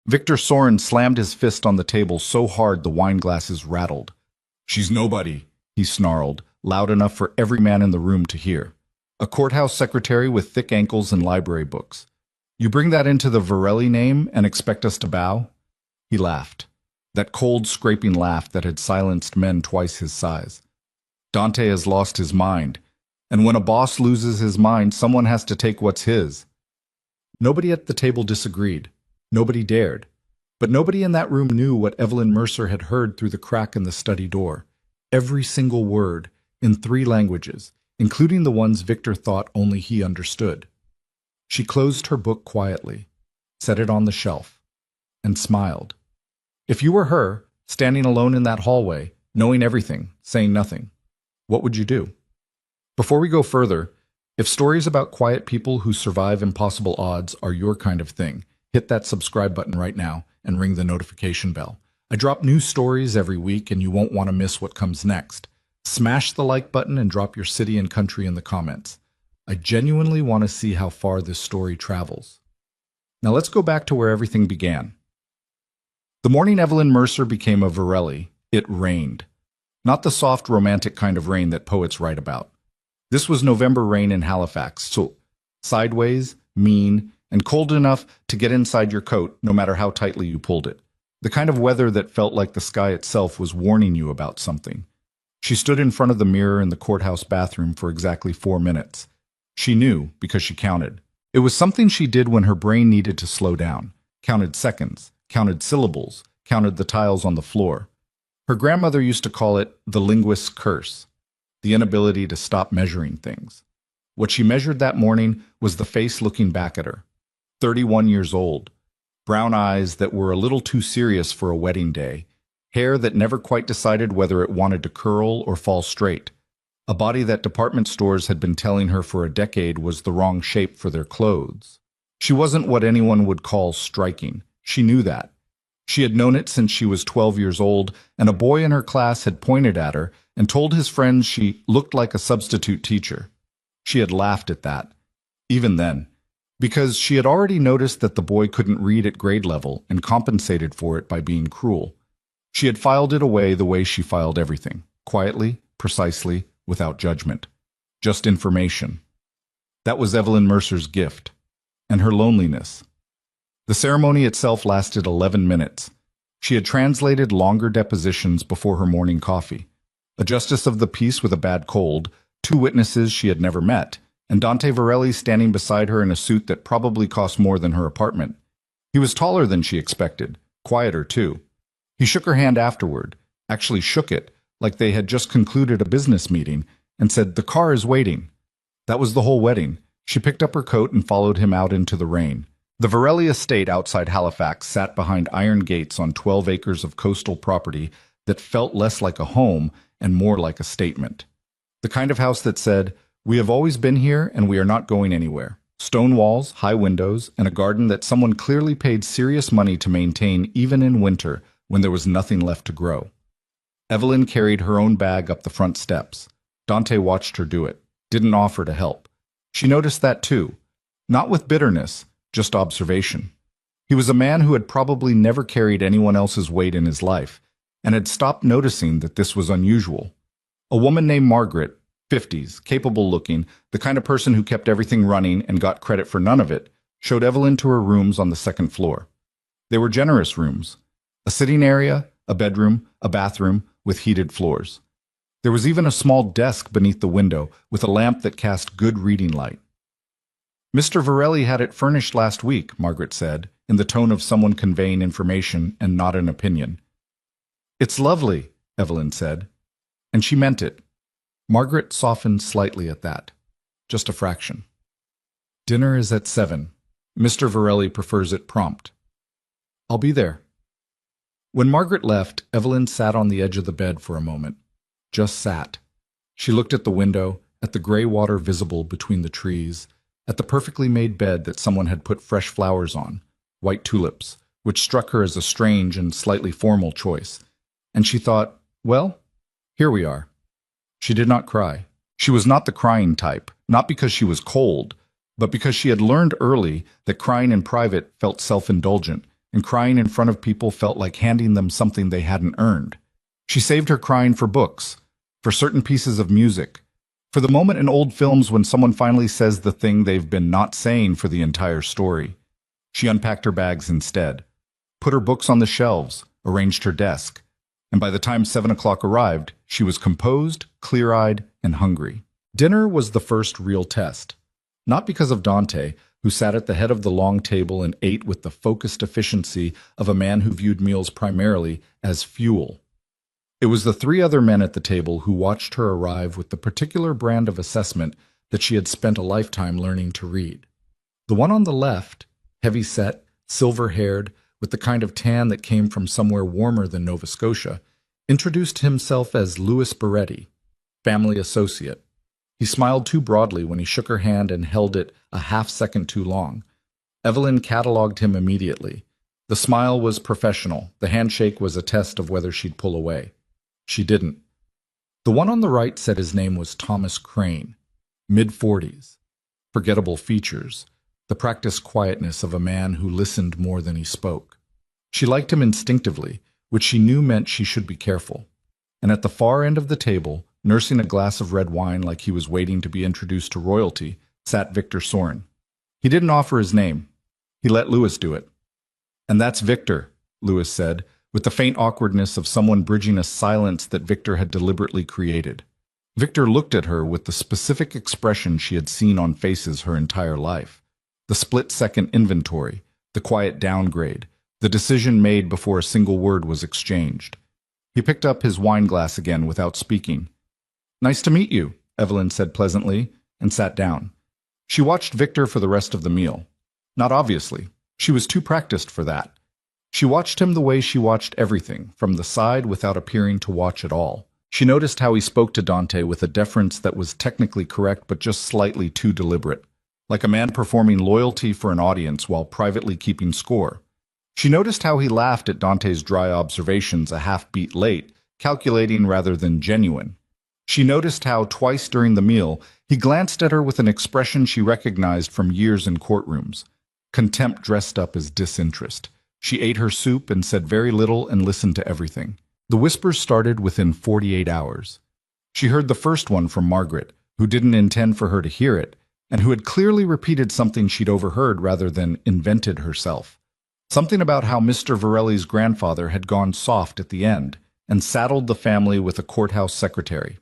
Victor Soren slammed his fist on the table so hard the wine glasses rattled. "She's nobody," he snarled, loud enough for every man in the room to hear. "A courthouse secretary with thick ankles and library books. You bring that into the Varelli name and expect us to bow?" He laughed. That cold, scraping laugh that had silenced men twice his size. Dante has lost his mind, and when a boss loses his mind, someone has to take what's his. Nobody at the table disagreed. Nobody dared. But nobody in that room knew what Evelyn Mercer had heard through the crack in the study door. Every single word, in 3 languages, including the ones Victor thought only he understood. She closed her book quietly, set it on the shelf, and smiled. If you were her, standing alone in that hallway, knowing everything, saying nothing, what would you do? Before we go further, if stories about quiet people who survive impossible odds are your kind of thing, hit that subscribe button right now and ring the notification bell. I drop new stories every week and you won't want to miss what comes next. Smash the like button and drop your city and country in the comments. I genuinely want to see how far this story travels. Now let's go back to where everything began. The morning Evelyn Mercer became a Varelli, it rained. Not the soft romantic kind of rain that poets write about. This was November rain in Halifax, so sideways, mean, and cold enough to get inside your coat no matter how tightly you pulled it. The kind of weather that felt like the sky itself was warning you about something. She stood in front of the mirror in the courthouse bathroom for exactly 4 minutes. She knew because she counted. It was something she did when her brain needed to slow down. Counted seconds, counted syllables, counted the tiles on the floor. Her grandmother used to call it the linguist's curse, the inability to stop measuring things. What she measured that morning was the face looking back at her. 31 years old, brown eyes that were a little too serious for a wedding day, hair that never quite decided whether it wanted to curl or fall straight, a body that department stores had been telling her for a decade was the wrong shape for their clothes. She wasn't what anyone would call striking. She knew that. She had known it since she was 12 years old, and a boy in her class had pointed at her and told his friends she looked like a substitute teacher. She had laughed at that, even then, because she had already noticed that the boy couldn't read at grade level and compensated for it by being cruel. She had filed it away the way she filed everything, quietly, precisely, without judgment. Just information. That was Evelyn Mercer's gift, and her loneliness. The ceremony itself lasted 11 minutes. She had translated longer depositions before her morning coffee. A justice of the peace with a bad cold, 2 witnesses she had never met, and Dante Varelli standing beside her in a suit that probably cost more than her apartment. He was taller than she expected, quieter too. He shook her hand afterward, actually shook it, like they had just concluded a business meeting, and said, "The car is waiting." That was the whole wedding. She picked up her coat and followed him out into the rain. The Varelli estate outside Halifax sat behind iron gates on 12 acres of coastal property that felt less like a home and more like a statement. The kind of house that said, "We have always been here and we are not going anywhere." Stone walls, high windows, and a garden that someone clearly paid serious money to maintain even in winter when there was nothing left to grow. Evelyn carried her own bag up the front steps. Dante watched her do it, didn't offer to help. She noticed that too, not with bitterness, just observation. He was a man who had probably never carried anyone else's weight in his life, and had stopped noticing that this was unusual. A woman named Margaret, 50s, capable-looking, the kind of person who kept everything running and got credit for none of it, showed Evelyn to her rooms on the 2nd floor. They were generous rooms. A sitting area, a bedroom, a bathroom, with heated floors. There was even a small desk beneath the window, with a lamp that cast good reading light. "Mr. Varelli had it furnished last week," Margaret said, in the tone of someone conveying information and not an opinion. "It's lovely," Evelyn said, and she meant it. Margaret softened slightly at that, just a fraction. "Dinner is at 7. Mr. Varelli prefers it prompt." "I'll be there." When Margaret left, Evelyn sat on the edge of the bed for a moment. Just sat. She looked at the window, at the gray water visible between the trees, at the perfectly made bed that someone had put fresh flowers on, white tulips, which struck her as a strange and slightly formal choice. And she thought, well, here we are. She did not cry. She was not the crying type, not because she was cold, but because she had learned early that crying in private felt self-indulgent, and crying in front of people felt like handing them something they hadn't earned. She saved her crying for books, for certain pieces of music, for the moment in old films when someone finally says the thing they've been not saying for the entire story. She unpacked her bags instead, put her books on the shelves, arranged her desk, and by the time 7 o'clock arrived, she was composed, clear-eyed, and hungry. Dinner was the first real test. Not because of Dante, who sat at the head of the long table and ate with the focused efficiency of a man who viewed meals primarily as fuel. It was the three other men at the table who watched her arrive with the particular brand of assessment that she had spent a lifetime learning to read. The one on the left, heavy-set, silver-haired, with the kind of tan that came from somewhere warmer than Nova Scotia, introduced himself as Louis Baretti, family associate. He smiled too broadly when he shook her hand and held it a half-second too long. Evelyn catalogued him immediately. The smile was professional. The handshake was a test of whether she'd pull away. She didn't. The one on the right said his name was Thomas Crane, mid-40s. Forgettable features, the practiced quietness of a man who listened more than he spoke. She liked him instinctively, which she knew meant she should be careful. And at the far end of the table, nursing a glass of red wine like he was waiting to be introduced to royalty, sat Victor Sorin. He didn't offer his name. He let Louis do it. "And that's Victor," Louis said, with the faint awkwardness of someone bridging a silence that Victor had deliberately created. Victor looked at her with the specific expression she had seen on faces her entire life. The split-second inventory, the quiet downgrade, the decision made before a single word was exchanged. He picked up his wine glass again without speaking. "Nice to meet you," Evelyn said pleasantly, and sat down. She watched Victor for the rest of the meal. Not obviously. She was too practiced for that. She watched him the way she watched everything, from the side without appearing to watch at all. She noticed how he spoke to Dante with a deference that was technically correct but just slightly too deliberate, like a man performing loyalty for an audience while privately keeping score. She noticed how he laughed at Dante's dry observations a half-beat late, calculating rather than genuine. She noticed how, twice during the meal, he glanced at her with an expression she recognized from years in courtrooms. Contempt dressed up as disinterest. She ate her soup and said very little and listened to everything. The whispers started within 48 hours. She heard the first one from Margaret, who didn't intend for her to hear it, and who had clearly repeated something she'd overheard rather than invented herself. Something about how Mr. Varelli's grandfather had gone soft at the end and saddled the family with a courthouse secretary.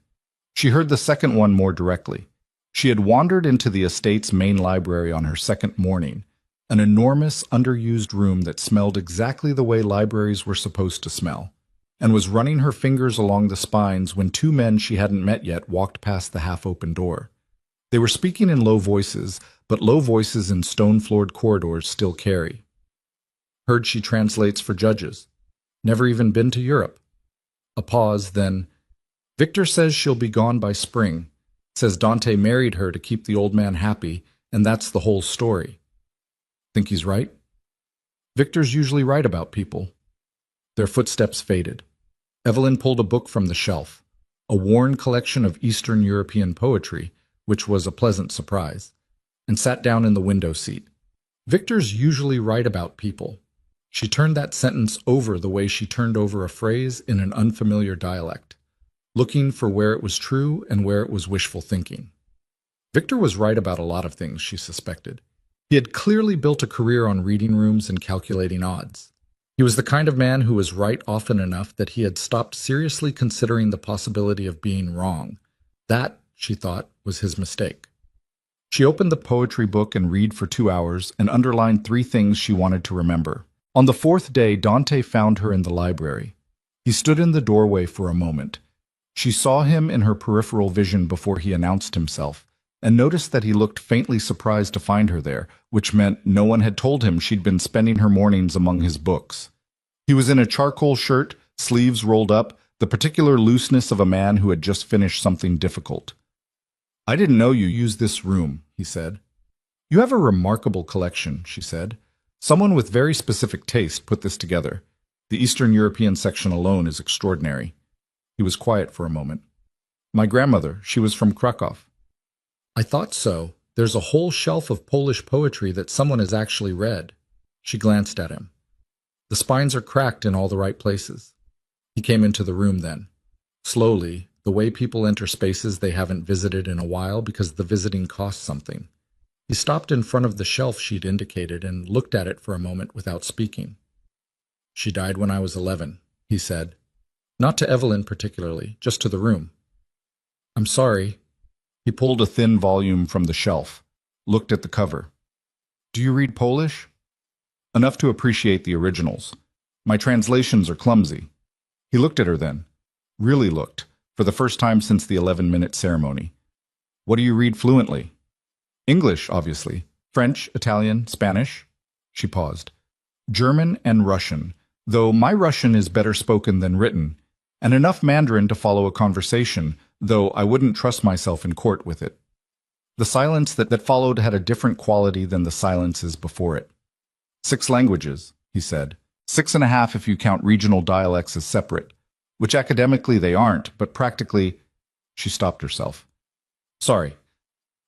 She heard the second one more directly. She had wandered into the estate's main library on her second morning, an enormous, underused room that smelled exactly the way libraries were supposed to smell, and was running her fingers along the spines when two men she hadn't met yet walked past the half-open door. They were speaking in low voices, but low voices in stone-floored corridors still carry. "Heard she translates for judges. Never even been to Europe." A pause, then, "Victor says she'll be gone by spring. Says Dante married her to keep the old man happy, and that's the whole story. Think he's right?" "Victor's usually right about people." Their footsteps faded. Evelyn pulled a book from the shelf, a worn collection of Eastern European poetry, which was a pleasant surprise, and sat down in the window seat. "Victor's usually right about people." She turned that sentence over the way she turned over a phrase in an unfamiliar dialect, looking for where it was true and where it was wishful thinking. Victor was right about a lot of things, she suspected. He had clearly built a career on reading rooms and calculating odds. He was the kind of man who was right often enough that he had stopped seriously considering the possibility of being wrong. That, she thought, was his mistake. She opened the poetry book and read for 2 hours and underlined 3 things she wanted to remember. On the 4th day, Dante found her in the library. He stood in the doorway for a moment. She saw him in her peripheral vision before he announced himself, and noticed that he looked faintly surprised to find her there, which meant no one had told him she'd been spending her mornings among his books. He was in a charcoal shirt, sleeves rolled up, the particular looseness of a man who had just finished something difficult. "I didn't know you used this room," he said. "You have a remarkable collection," she said. "Someone with very specific taste put this together. The Eastern European section alone is extraordinary." He was quiet for a moment. "My grandmother, she was from Krakow." "I thought so. There's a whole shelf of Polish poetry that someone has actually read." She glanced at him. The spines are cracked in all the right places. He came into the room then. Slowly, the way people enter spaces they haven't visited in a while because the visiting costs something. He stopped in front of the shelf she'd indicated and looked at it for a moment without speaking. "She died when I was 11, he said. Not to Evelyn particularly, just to the room. "I'm sorry." He pulled a thin volume from the shelf, looked at the cover. "Do you read Polish?" "Enough to appreciate the originals. My translations are clumsy." He looked at her then. Really looked, for the first time since the 11-minute ceremony. "What do you read fluently?" "English, obviously. French, Italian, Spanish." She paused. "German and Russian, though my Russian is better spoken than written, and enough Mandarin to follow a conversation, though I wouldn't trust myself in court with it." The silence that followed had a different quality than the silences before it. "6 languages, he said. 6.5 if you count regional dialects as separate, which academically they aren't, but practically—" She stopped herself. "Sorry.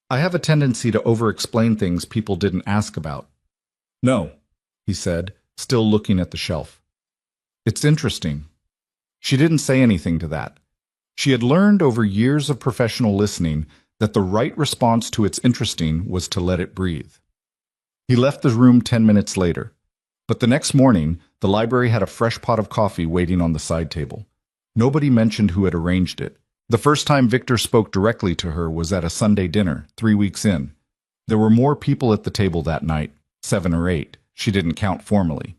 I have a tendency to over-explain things people didn't ask about." "No," he said, still looking at the shelf. "It's interesting." She didn't say anything to that. She had learned over years of professional listening that the right response to "it's interesting" was to let it breathe. He left the room 10 minutes later. But the next morning, the library had a fresh pot of coffee waiting on the side table. Nobody mentioned who had arranged it. The first time Victor spoke directly to her was at a Sunday dinner, 3 weeks in. There were more people at the table that night, 7 or 8. She didn't count formally.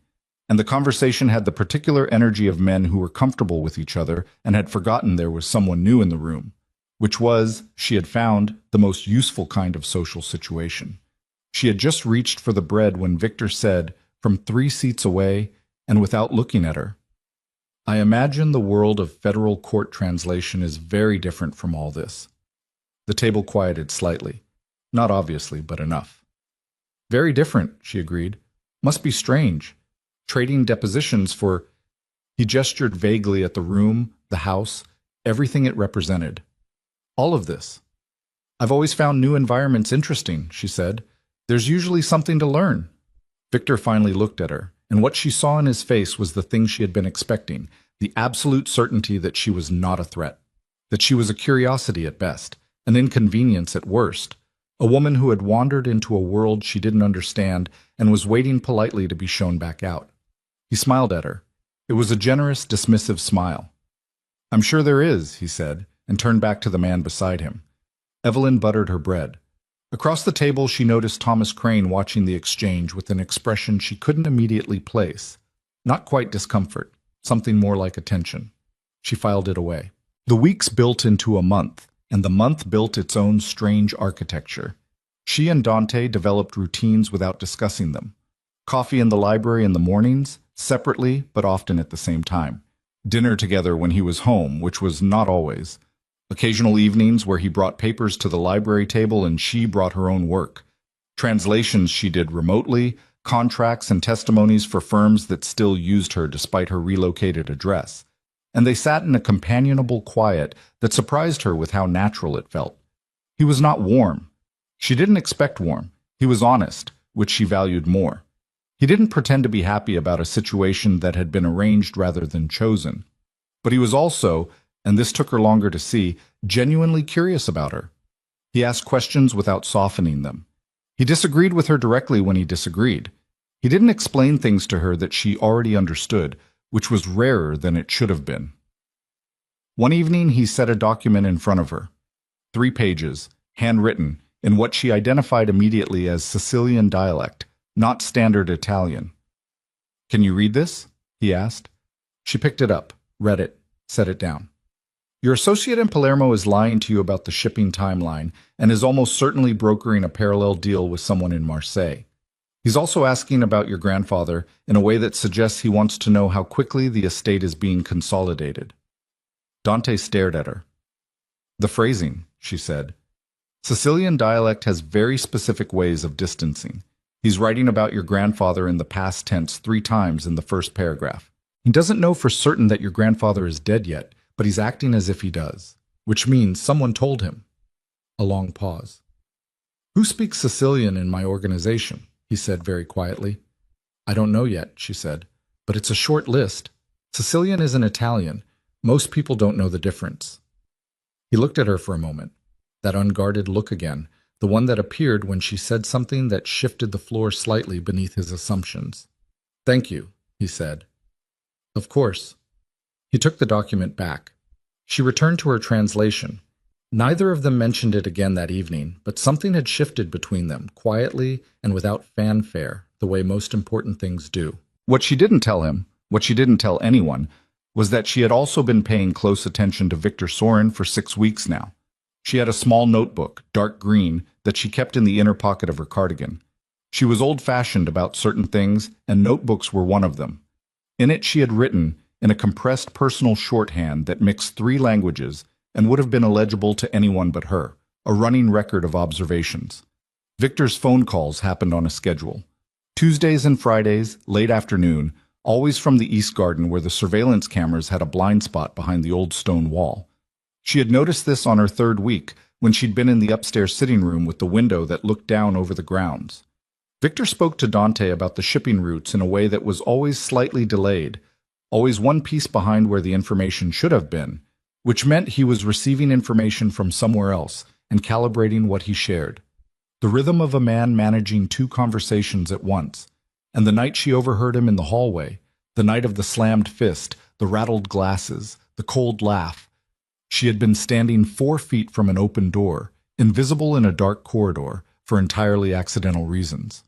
And the conversation had the particular energy of men who were comfortable with each other and had forgotten there was someone new in the room, which was, she had found, the most useful kind of social situation. She had just reached for the bread when Victor said, from 3 seats away, and without looking at her, "I imagine the world of federal court translation is very different from all this." The table quieted slightly. Not obviously, but enough. "Very different," she agreed. "Must be strange. Trading depositions for—" He gestured vaguely at the room, the house, everything it represented. "All of this. I've always found new environments interesting," she said. "There's usually something to learn." Victor finally looked at her, and what she saw in his face was the thing she had been expecting, the absolute certainty that she was not a threat, that she was a curiosity at best, an inconvenience at worst, a woman who had wandered into a world she didn't understand and was waiting politely to be shown back out. He smiled at her. It was a generous, dismissive smile. "I'm sure there is," he said, and turned back to the man beside him. Evelyn buttered her bread. Across the table she noticed Thomas Crane watching the exchange with an expression she couldn't immediately place. Not quite discomfort, something more like attention. She filed it away. The weeks built into a month, and the month built its own strange architecture. She and Dante developed routines without discussing them. Coffee in the library in the mornings, separately but often at the same time. Dinner together when he was home, which was not always. Occasional evenings where he brought papers to the library table and she brought her own work. Translations she did remotely, contracts and testimonies for firms that still used her despite her relocated address. And they sat in a companionable quiet that surprised her with how natural it felt. He was not warm. She didn't expect warm. He was honest, which she valued more. He didn't pretend to be happy about a situation that had been arranged rather than chosen. But he was also, and this took her longer to see, genuinely curious about her. He asked questions without softening them. He disagreed with her directly when he disagreed. He didn't explain things to her that she already understood, which was rarer than it should have been. One evening he set a document in front of her. 3 pages, handwritten, in what she identified immediately as Sicilian dialect, not standard Italian. "Can you read this?" he asked. She picked it up, read it, set it down. "Your associate in Palermo is lying to you about the shipping timeline and is almost certainly brokering a parallel deal with someone in Marseille. He's also asking about your grandfather in a way that suggests he wants to know how quickly the estate is being consolidated." Dante stared at her. "The phrasing," she said. "Sicilian dialect has very specific ways of distancing. He's writing about your grandfather in the past tense 3 times in the first paragraph. He doesn't know for certain that your grandfather is dead yet, but he's acting as if he does, which means someone told him." A long pause. "Who speaks Sicilian in my organization?" he said very quietly. "I don't know yet," she said. But it's a short list. Sicilian isn't Italian. Most people don't know the difference. He looked at her for a moment. That unguarded look again, the one that appeared when she said something that shifted the floor slightly beneath his assumptions. "Thank you," he said. "Of course." He took the document back. She returned to her translation. Neither of them mentioned it again that evening, but something had shifted between them, quietly and without fanfare, the way most important things do. What she didn't tell him, what she didn't tell anyone, was that she had also been paying close attention to Victor Sorin for 6 weeks now. She had a small notebook, dark green, that she kept in the inner pocket of her cardigan. She was old-fashioned about certain things, and notebooks were one of them. In it she had written, in a compressed personal shorthand that mixed 3 languages and would have been illegible to anyone but her, a running record of observations. Victor's phone calls happened on a schedule. Tuesdays and Fridays, late afternoon, always from the East Garden where the surveillance cameras had a blind spot behind the old stone wall. She had noticed this on her 3rd week, when she'd been in the upstairs sitting room with the window that looked down over the grounds. Victor spoke to Dante about the shipping routes in a way that was always slightly delayed, always one piece behind where the information should have been, which meant he was receiving information from somewhere else and calibrating what he shared. The rhythm of a man managing 2 conversations at once. And the night she overheard him in the hallway, the night of the slammed fist, the rattled glasses, the cold laugh, she had been standing 4 feet from an open door, invisible in a dark corridor, for entirely accidental reasons.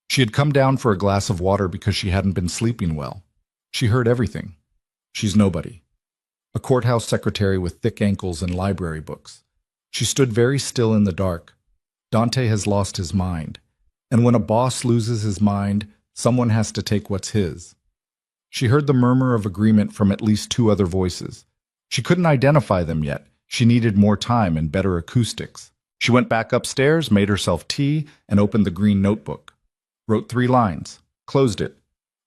She had come down for a glass of water because she hadn't been sleeping well. She heard everything. She's nobody. A courthouse secretary with thick ankles and library books. She stood very still in the dark. Dante has lost his mind. And when a boss loses his mind, someone has to take what's his. She heard the murmur of agreement from at least 2 other voices. She couldn't identify them yet. She needed more time and better acoustics. She went back upstairs, made herself tea, and opened the green notebook. Wrote 3 lines. Closed it.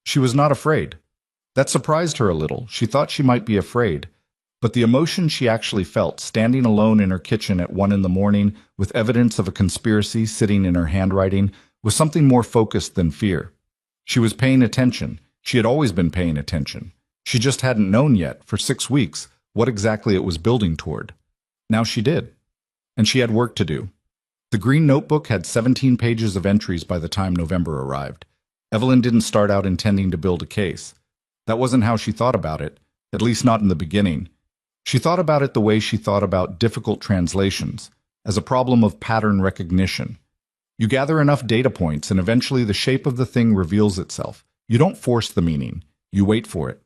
She was not afraid. That surprised her a little. She thought she might be afraid. But the emotion she actually felt, standing alone in her kitchen at 1 in the morning, with evidence of a conspiracy sitting in her handwriting, was something more focused than fear. She was paying attention. She had always been paying attention. She just hadn't known yet, for 6 weeks, what exactly it was building toward. Now she did. And she had work to do. The green notebook had 17 pages of entries by the time November arrived. Evelyn didn't start out intending to build a case. That wasn't how she thought about it, at least not in the beginning. She thought about it the way she thought about difficult translations, as a problem of pattern recognition. You gather enough data points and eventually the shape of the thing reveals itself. You don't force the meaning, you wait for it.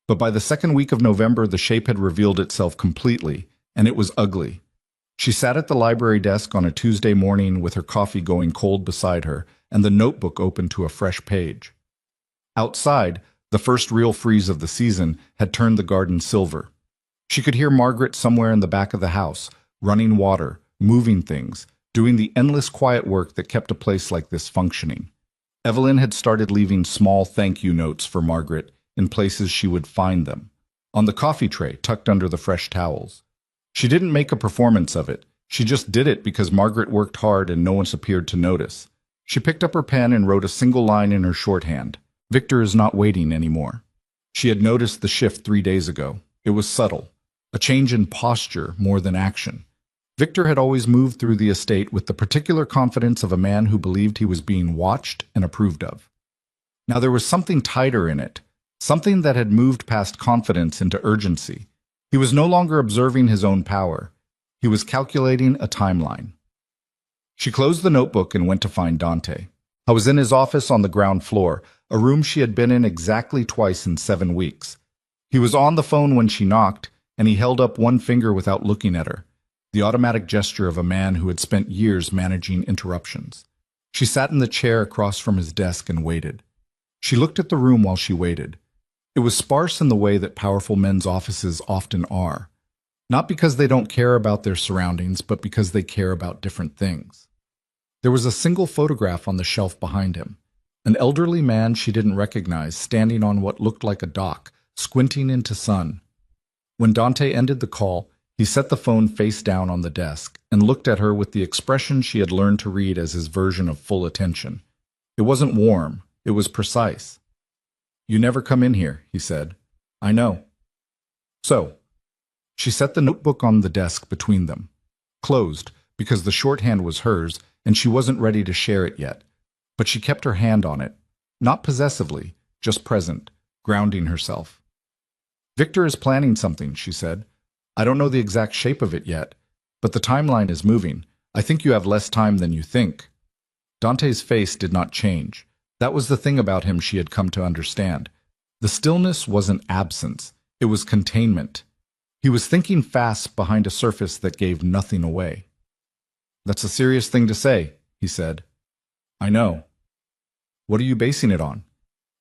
But by the 2nd week of November, the shape had revealed itself completely, and it was ugly. She sat at the library desk on a Tuesday morning with her coffee going cold beside her and the notebook open to a fresh page. Outside, the first real freeze of the season had turned the garden silver. She could hear Margaret somewhere in the back of the house, running water, moving things, doing the endless quiet work that kept a place like this functioning. Evelyn had started leaving small thank-you notes for Margaret in places she would find them, on the coffee tray tucked under the fresh towels. She didn't make a performance of it. She just did it because Margaret worked hard and no one appeared to notice. She picked up her pen and wrote a single line in her shorthand. Victor is not waiting anymore. She had noticed the shift 3 days ago. It was subtle. A change in posture more than action. Victor had always moved through the estate with the particular confidence of a man who believed he was being watched and approved of. Now there was something tighter in it, something that had moved past confidence into urgency. He was no longer observing his own power. He was calculating a timeline. She closed the notebook and went to find Dante. I was in his office on the ground floor, a room she had been in exactly twice in 7 weeks. He was on the phone when she knocked, and he held up one finger without looking at her, the automatic gesture of a man who had spent years managing interruptions. She sat in the chair across from his desk and waited. She looked at the room while she waited. It was sparse in the way that powerful men's offices often are, not because they don't care about their surroundings, but because they care about different things. There was a single photograph on the shelf behind him, an elderly man she didn't recognize standing on what looked like a dock, squinting into sun. When Dante ended the call, he set the phone face down on the desk and looked at her with the expression she had learned to read as his version of full attention. It wasn't warm, it was precise. You never come in here, he said. I know. So, she set the notebook on the desk between them. Closed, because the shorthand was hers, and she wasn't ready to share it yet. But she kept her hand on it, not possessively, just present, grounding herself. Victor is planning something, she said. I don't know the exact shape of it yet, but the timeline is moving. I think you have less time than you think. Dante's face did not change. That was the thing about him she had come to understand. The stillness wasn't absence, it was containment. He was thinking fast behind a surface that gave nothing away. That's a serious thing to say, he said. I know. What are you basing it on?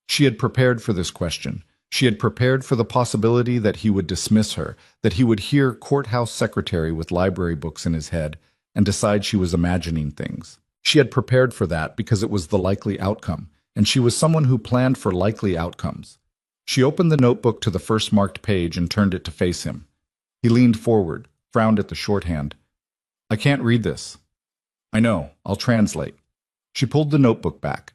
She had prepared for this question. She had prepared for the possibility that he would dismiss her, that he would hear courthouse secretary with library books in his head and decide she was imagining things. She had prepared for that because it was the likely outcome, and she was someone who planned for likely outcomes. She opened the notebook to the first marked page and turned it to face him. He leaned forward, frowned at the shorthand. I can't read this. I know, I'll translate. She pulled the notebook back.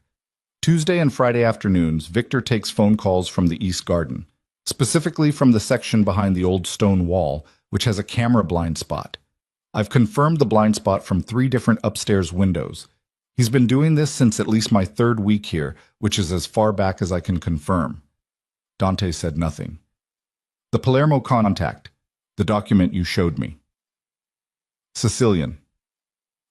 Tuesday and Friday afternoons, Victor takes phone calls from the East Garden, specifically from the section behind the old stone wall, which has a camera blind spot. I've confirmed the blind spot from 3 different upstairs windows. He's been doing this since at least my 3rd week here, which is as far back as I can confirm. Dante said nothing. The Palermo contact, the document you showed me. Sicilian.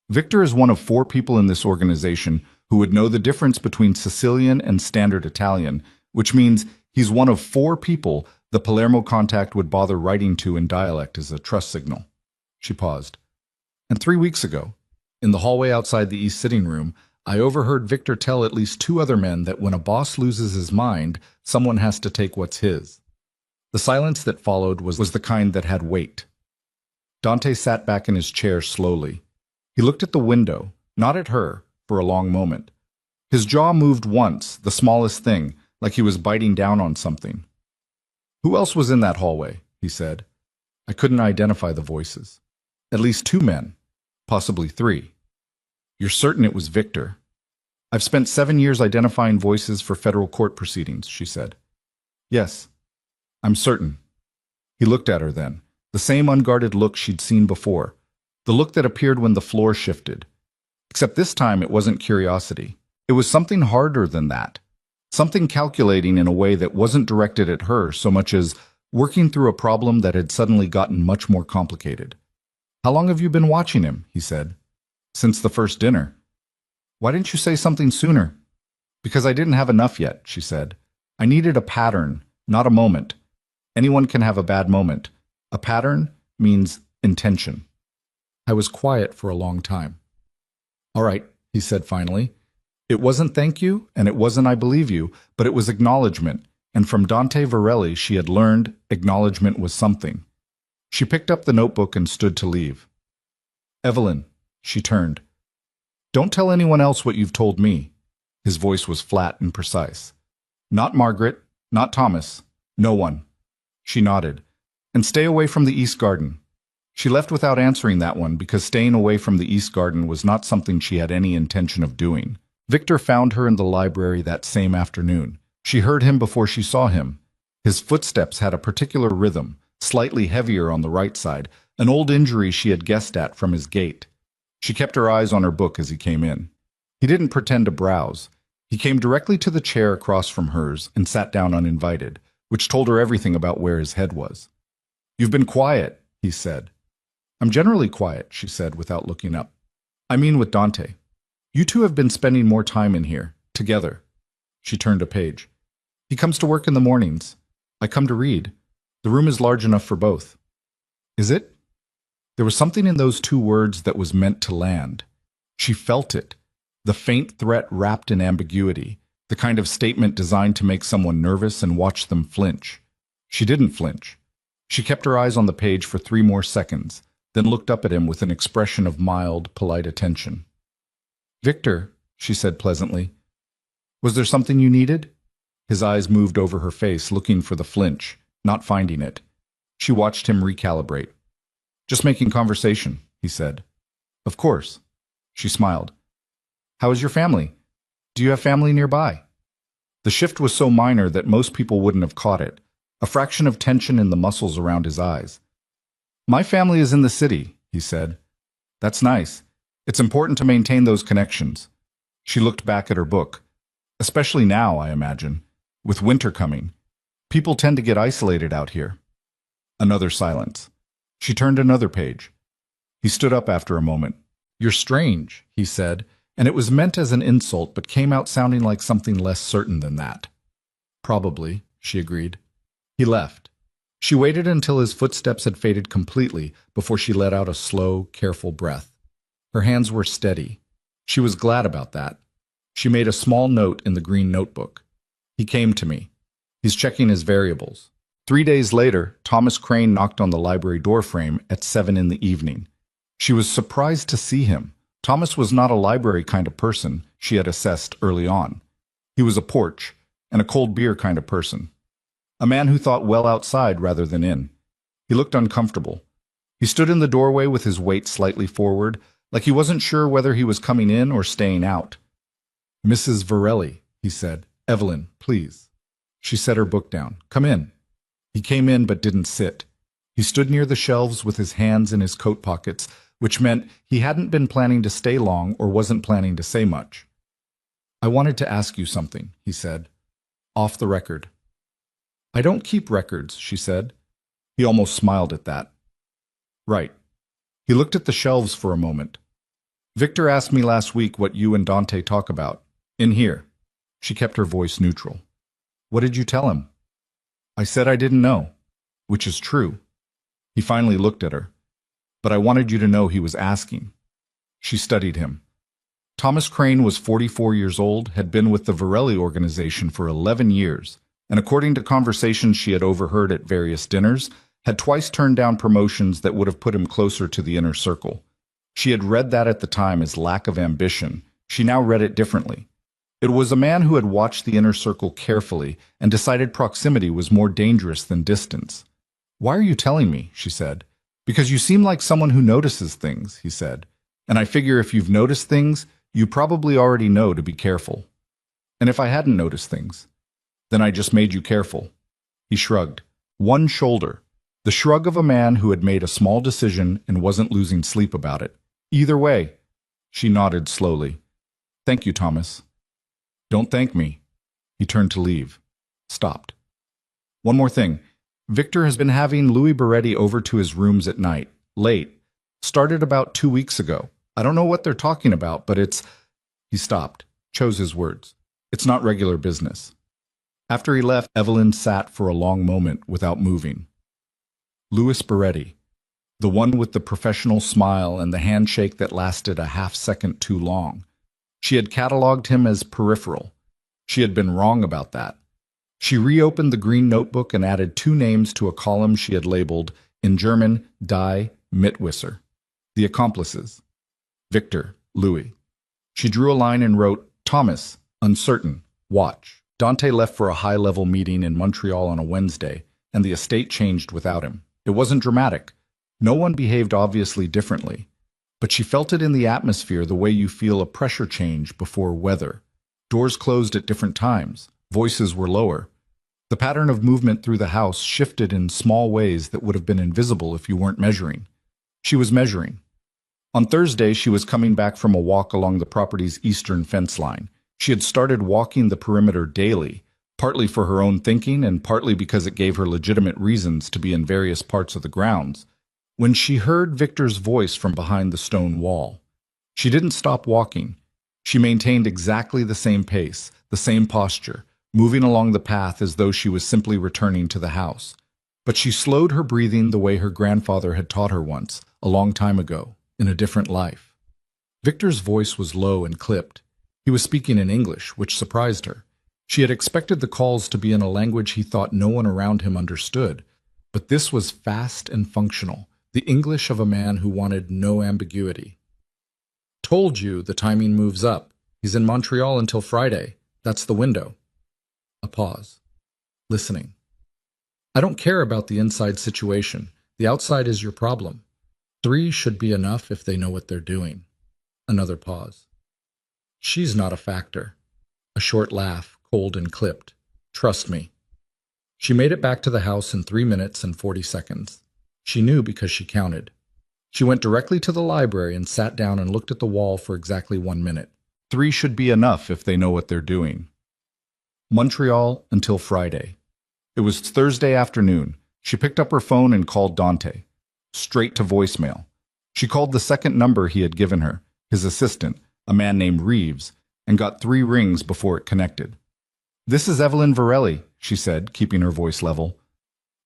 Victor is one of 4 people in this organization who would know the difference between Sicilian and Standard Italian, which means he's one of 4 people the Palermo contact would bother writing to in dialect as a trust signal. She paused. And 3 weeks ago, in the hallway outside the East sitting room, I overheard Victor tell at least 2 other men that when a boss loses his mind, someone has to take what's his. The silence that followed was the kind that had weight. Dante sat back in his chair slowly. He looked at the window, not at her, for a long moment. His jaw moved once, the smallest thing, like he was biting down on something. Who else was in that hallway? He said. I couldn't identify the voices. At least 2 men, possibly 3. You're certain it was Victor? I've spent 7 years identifying voices for federal court proceedings, she said. Yes, I'm certain. He looked at her then, the same unguarded look she'd seen before, the look that appeared when the floor shifted. Except this time it wasn't curiosity. It was something harder than that. Something calculating in a way that wasn't directed at her so much as working through a problem that had suddenly gotten much more complicated. How long have you been watching him? He said. Since the first dinner. Why didn't you say something sooner? Because I didn't have enough yet, she said. I needed a pattern, not a moment. Anyone can have a bad moment. A pattern means intention. I was quiet for a long time. All right, he said finally. It wasn't thank you, and it wasn't I believe you, but it was acknowledgement, and from Dante Varelli she had learned acknowledgement was something. She picked up the notebook and stood to leave. Evelyn, she turned. Don't tell anyone else what you've told me. His voice was flat and precise. Not Margaret, not Thomas, no one. She nodded. And stay away from the East Garden. She left without answering that one because staying away from the East Garden was not something she had any intention of doing. Victor found her in the library that same afternoon. She heard him before she saw him. His footsteps had a particular rhythm, slightly heavier on the right side, an old injury she had guessed at from his gait. She kept her eyes on her book as he came in. He didn't pretend to browse. He came directly to the chair across from hers and sat down uninvited, which told her everything about where his head was. You've been quiet, he said. I'm generally quiet, she said without looking up. I mean with Dante. You 2 have been spending more time in here, together. She turned a page. He comes to work in the mornings. I come to read. The room is large enough for both. Is it? There was something in those 2 words that was meant to land. She felt it, the faint threat wrapped in ambiguity, the kind of statement designed to make someone nervous and watch them flinch. She didn't flinch. She kept her eyes on the page for 3 more seconds, then looked up at him with an expression of mild, polite attention. Victor, she said pleasantly, was there something you needed? His eyes moved over her face, looking for the flinch, not finding it. She watched him recalibrate. Just making conversation, he said. Of course. She smiled. How is your family? Do you have family nearby? The shift was so minor that most people wouldn't have caught it, a fraction of tension in the muscles around his eyes. My family is in the city, he said. That's nice. It's important to maintain those connections. She looked back at her book. Especially now, I imagine. With winter coming. People tend to get isolated out here. Another silence. She turned another page. He stood up after a moment. You're strange, he said, and it was meant as an insult but came out sounding like something less certain than that. Probably, she agreed. He left. She waited until his footsteps had faded completely before she let out a slow, careful breath. Her hands were steady. She was glad about that. She made a small note in the green notebook. He came to me. He's checking his variables. 3 days later, Thomas Crane knocked on the library doorframe at 7 in the evening. She was surprised to see him. Thomas was not a library kind of person, she had assessed early on. He was a porch and a cold beer kind of person. A man who thought well outside rather than in. He looked uncomfortable. He stood in the doorway with his weight slightly forward, like he wasn't sure whether he was coming in or staying out. Mrs. Varelli, he said. Evelyn, please. She set her book down. Come in. He came in but didn't sit. He stood near the shelves with his hands in his coat pockets, which meant he hadn't been planning to stay long or wasn't planning to say much. I wanted to ask you something, he said. Off the record. I don't keep records, she said. He almost smiled at that. Right. He looked at the shelves for a moment. Victor asked me last week what you and Dante talk about. In here. She kept her voice neutral. What did you tell him? I said I didn't know, which is true. He finally looked at her. But I wanted you to know he was asking. She studied him. Thomas Crane was 44 years old, had been with the Varelli organization for 11 years, and according to conversations she had overheard at various dinners, had twice turned down promotions that would have put him closer to the inner circle. She had read that at the time as lack of ambition. She now read it differently. It was a man who had watched the inner circle carefully and decided proximity was more dangerous than distance. Why are you telling me? She said. Because you seem like someone who notices things, he said. And I figure if you've noticed things, you probably already know to be careful. And if I hadn't noticed things, then I just made you careful. He shrugged. One shoulder. The shrug of a man who had made a small decision and wasn't losing sleep about it. Either way. She nodded slowly. Thank you, Thomas. Don't thank me. He turned to leave. Stopped. One more thing. Victor has been having Louis Beretti over to his rooms at night. Late. Started about 2 weeks ago. I don't know what they're talking about, but it's... He stopped. Chose his words. It's not regular business. After he left, Evelyn sat for a long moment without moving. Louis Beretti. The one with the professional smile and the handshake that lasted a half-second too long. She had catalogued him as peripheral. She had been wrong about that. She reopened the green notebook and added 2 names to a column she had labeled, in German, Die Mitwisser. The accomplices. Victor, Louis. She drew a line and wrote, Thomas, uncertain, watch. Dante left for a high-level meeting in Montreal on a Wednesday, and the estate changed without him. It wasn't dramatic. No one behaved obviously differently. But she felt it in the atmosphere the way you feel a pressure change before weather. Doors closed at different times. Voices were lower. The pattern of movement through the house shifted in small ways that would have been invisible if you weren't measuring. She was measuring. On Thursday, she was coming back from a walk along the property's eastern fence line. She had started walking the perimeter daily, partly for her own thinking and partly because it gave her legitimate reasons to be in various parts of the grounds, when she heard Victor's voice from behind the stone wall. She didn't stop walking. She maintained exactly the same pace, the same posture, moving along the path as though she was simply returning to the house. But she slowed her breathing the way her grandfather had taught her once, a long time ago, in a different life. Victor's voice was low and clipped. He was speaking in English, which surprised her. She had expected the calls to be in a language he thought no one around him understood, but this was fast and functional, the English of a man who wanted no ambiguity. Told you the timing moves up. He's in Montreal until Friday. That's the window. A pause. Listening. I don't care about the inside situation. The outside is your problem. 3 should be enough if they know what they're doing. Another pause. She's not a factor. A short laugh, cold and clipped. Trust me. She made it back to the house in 3 minutes and 40 seconds. She knew because she counted. She went directly to the library and sat down and looked at the wall for exactly 1 minute. 3 should be enough if they know what they're doing. Montreal until Friday. It was Thursday afternoon. She picked up her phone and called Dante. Straight to voicemail. She called the second number he had given her, his assistant, a man named Reeves, and got 3 rings before it connected. "This is Evelyn Varelli," she said, keeping her voice level.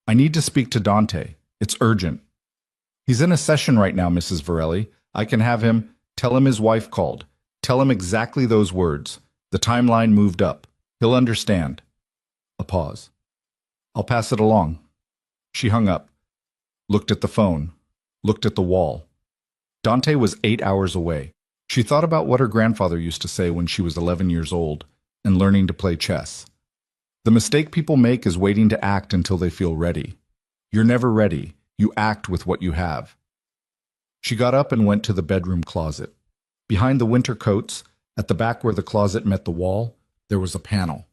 "I need to speak to Dante. It's urgent." "He's in a session right now, Mrs. Varelli. I can have him. Tell him his wife called. Tell him exactly those words. The timeline moved up. He'll understand." A pause. "I'll pass it along." She hung up, looked at the phone, looked at the wall. Dante was 8 hours away. She thought about what her grandfather used to say when she was 11 years old and learning to play chess. The mistake people make is waiting to act until they feel ready. You're never ready. You act with what you have. She got up and went to the bedroom closet. Behind the winter coats, at the back where the closet met the wall, there was a panel.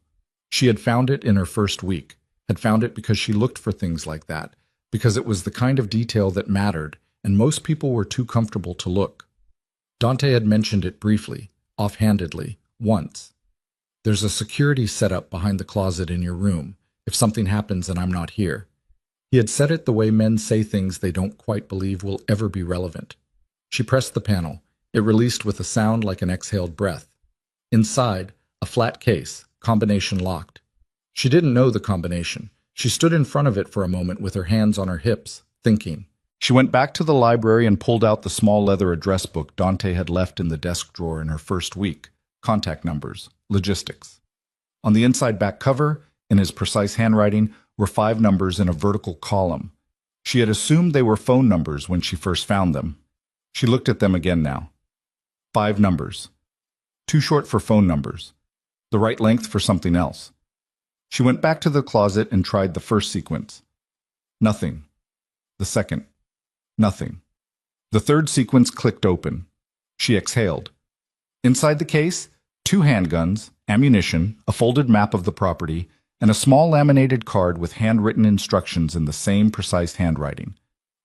She had found it in her first week, had found it because she looked for things like that, because it was the kind of detail that mattered, and most people were too comfortable to look. Dante had mentioned it briefly, offhandedly, once. "There's a security setup behind the closet in your room, if something happens and I'm not here." He had said it the way men say things they don't quite believe will ever be relevant. She pressed the panel. It released with a sound like an exhaled breath. Inside, a flat case, combination locked. She didn't know the combination. She stood in front of it for a moment with her hands on her hips, thinking. She went back to the library and pulled out the small leather address book Dante had left in the desk drawer in her first week. Contact numbers, logistics. On the inside back cover, in his precise handwriting, were 5 numbers in a vertical column. She had assumed they were phone numbers when she first found them. She looked at them again now. 5 numbers. Too short for phone numbers. The right length for something else. She went back to the closet and tried the first sequence. Nothing. The second. Nothing. The third sequence clicked open. She exhaled. Inside the case, 2 handguns, ammunition, a folded map of the property, and a small laminated card with handwritten instructions in the same precise handwriting.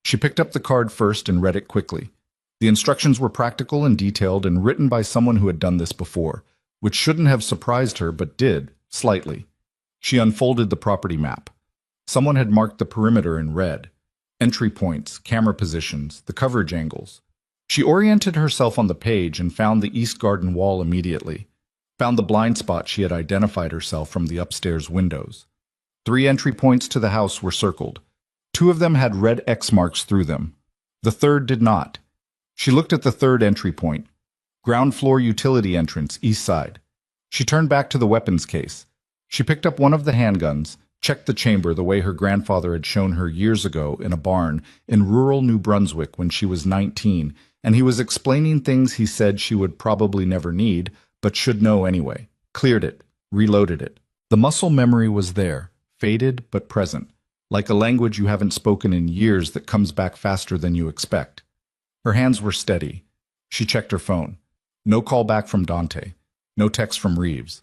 She picked up the card first and read it quickly. The instructions were practical and detailed and written by someone who had done this before, which shouldn't have surprised her but did, slightly. She unfolded the property map. Someone had marked the perimeter in red. Entry points, camera positions, the coverage angles. She oriented herself on the page and found the east garden wall immediately. Found the blind spot she had identified herself from the upstairs windows. 3 entry points to the house were circled. 2 of them had red X marks through them. The third did not. She looked at the third entry point. Ground floor utility entrance, east side. She turned back to the weapons case. She picked up one of the handguns, checked the chamber the way her grandfather had shown her years ago in a barn in rural New Brunswick when she was 19, and he was explaining things he said she would probably never need, but should know anyway. Cleared it, reloaded it. The muscle memory was there, faded but present, like a language you haven't spoken in years that comes back faster than you expect. Her hands were steady. She checked her phone. No call back from Dante. No text from Reeves.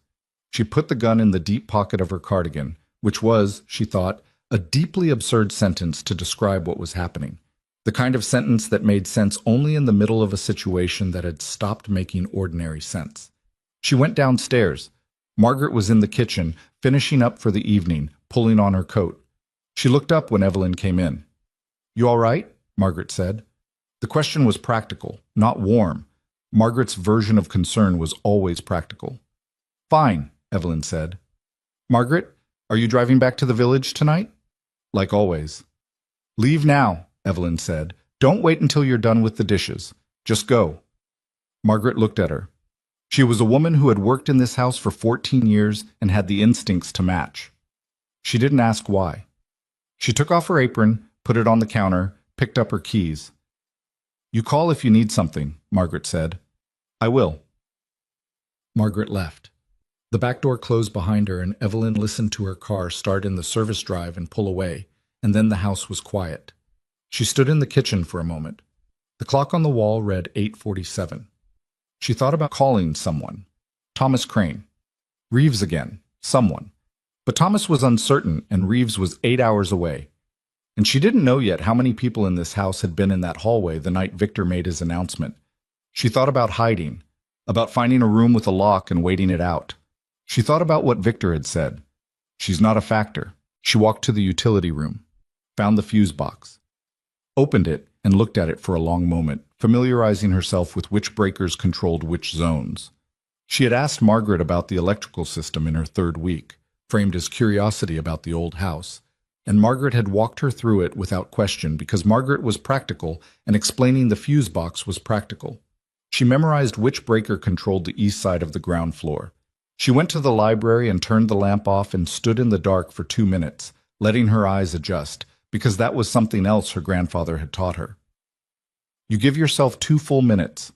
She put the gun in the deep pocket of her cardigan, which was, she thought, a deeply absurd sentence to describe what was happening. The kind of sentence that made sense only in the middle of a situation that had stopped making ordinary sense. She went downstairs. Margaret was in the kitchen, finishing up for the evening, pulling on her coat. She looked up when Evelyn came in. "You all right?" Margaret said. The question was practical, not warm. Margaret's version of concern was always practical. "Fine," Evelyn said. "Margaret, are you driving back to the village tonight?" "Like always." "Leave now," Evelyn said. "Don't wait until you're done with the dishes. Just go." Margaret looked at her. She was a woman who had worked in this house for 14 years and had the instincts to match. She didn't ask why. She took off her apron, put it on the counter, picked up her keys. "You call if you need something," Margaret said. "I will." Margaret left. The back door closed behind her and Evelyn listened to her car start in the service drive and pull away, and then the house was quiet. She stood in the kitchen for a moment. The clock on the wall read 8:47. She thought about calling someone. Thomas Crane. Reeves again. someone. But Thomas was uncertain, and Reeves was 8 hours away. And she didn't know yet how many people in this house had been in that hallway the night Victor made his announcement. She thought about hiding, about finding a room with a lock and waiting it out. She thought about what Victor had said. She's not a factor. She walked to the utility room, found the fuse box, opened it, and looked at it for a long moment, familiarizing herself with which breakers controlled which zones. She had asked Margaret about the electrical system in her third week, framed as curiosity about the old house, and Margaret had walked her through it without question because Margaret was practical and explaining the fuse box was practical. She memorized which breaker controlled the east side of the ground floor. She went to the library and turned the lamp off and stood in the dark for 2 minutes, letting her eyes adjust, because that was something else her grandfather had taught her. You give yourself 2 full minutes.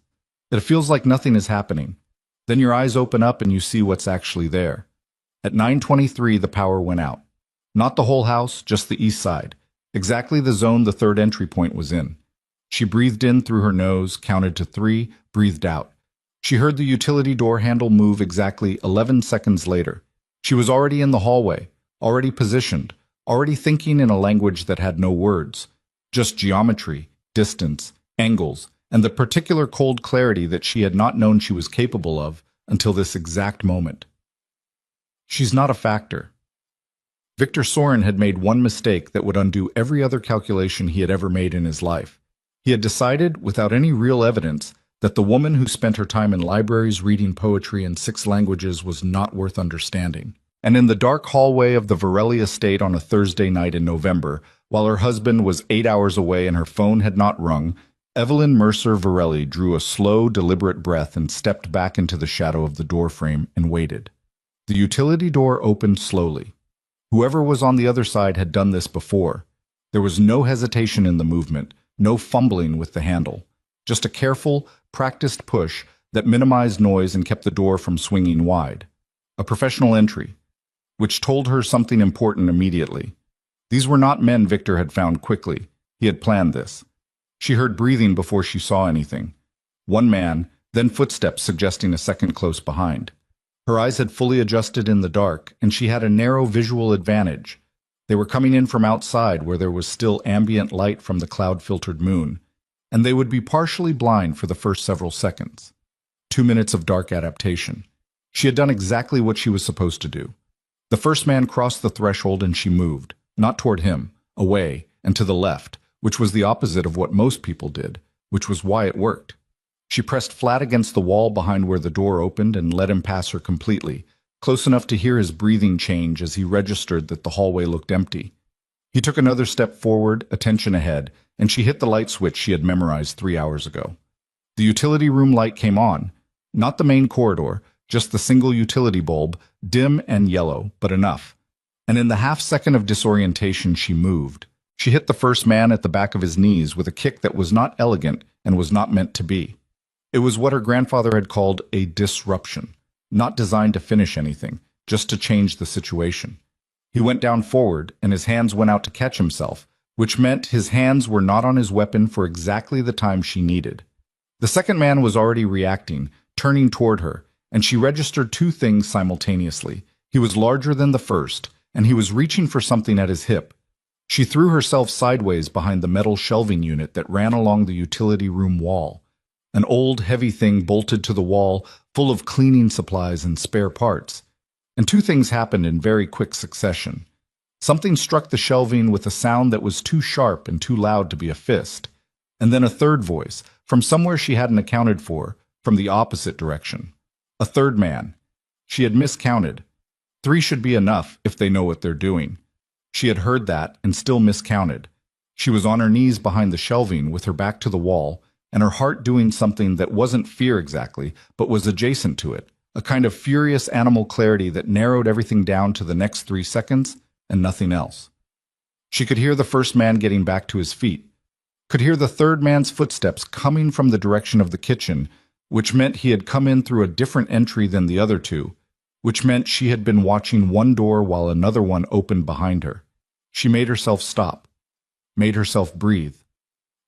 It feels like nothing is happening. Then your eyes open up and you see what's actually there. At 9:23, the power went out. Not the whole house, just the east side, exactly the zone the third entry point was in. She breathed in through her nose, counted to 3, breathed out. She heard the utility door handle move exactly 11 seconds later. She was already in the hallway, already positioned, already thinking in a language that had no words, just geometry, distance, angles, and the particular cold clarity that she had not known she was capable of until this exact moment. She's not a factor. Victor Soren had made one mistake that would undo every other calculation he had ever made in his life. He had decided, without any real evidence, that the woman who spent her time in libraries reading poetry in 6 languages was not worth understanding. And in the dark hallway of the Varelli estate on a Thursday night in November, while her husband was 8 hours away and her phone had not rung, Evelyn Mercer Varelli drew a slow, deliberate breath and stepped back into the shadow of the doorframe and waited. The utility door opened slowly. Whoever was on the other side had done this before. There was no hesitation in the movement, no fumbling with the handle. Just a careful, practiced push that minimized noise and kept the door from swinging wide. A professional entry, which told her something important immediately. These were not men Victor had found quickly. He had planned this. She heard breathing before she saw anything. One man, then footsteps suggesting a second close behind. Her eyes had fully adjusted in the dark, and she had a narrow visual advantage. They were coming in from outside where there was still ambient light from the cloud-filtered moon, and they would be partially blind for the first several seconds. 2 minutes of dark adaptation. She had done exactly what she was supposed to do. The first man crossed the threshold and she moved, not toward him, away, and to the left, which was the opposite of what most people did, which was why it worked. She pressed flat against the wall behind where the door opened and let him pass her completely, close enough to hear his breathing change as he registered that the hallway looked empty. He took another step forward, attention ahead, and she hit the light switch she had memorized 3 hours ago. The utility room light came on, not the main corridor, just the single utility bulb, dim and yellow, but enough. And in the half-second of disorientation she moved. She hit the first man at the back of his knees with a kick that was not elegant and was not meant to be. It was what her grandfather had called a disruption, not designed to finish anything, just to change the situation. He went down forward, and his hands went out to catch himself, which meant his hands were not on his weapon for exactly the time she needed. The second man was already reacting, turning toward her, and she registered 2 things simultaneously. He was larger than the first, and he was reaching for something at his hip. She threw herself sideways behind the metal shelving unit that ran along the utility room wall. An old, heavy thing bolted to the wall, full of cleaning supplies and spare parts. And 2 things happened in very quick succession. Something struck the shelving with a sound that was too sharp and too loud to be a fist. And then a third voice, from somewhere she hadn't accounted for, from the opposite direction. A third man. She had miscounted. 3 should be enough if they know what they're doing. She had heard that and still miscounted. She was on her knees behind the shelving with her back to the wall, and her heart doing something that wasn't fear exactly, but was adjacent to it, a kind of furious animal clarity that narrowed everything down to the next 3 seconds and nothing else. She could hear the first man getting back to his feet, could hear the third man's footsteps coming from the direction of the kitchen, which meant he had come in through a different entry than the other 2, which meant she had been watching one door while another one opened behind her. She made herself stop, made herself breathe.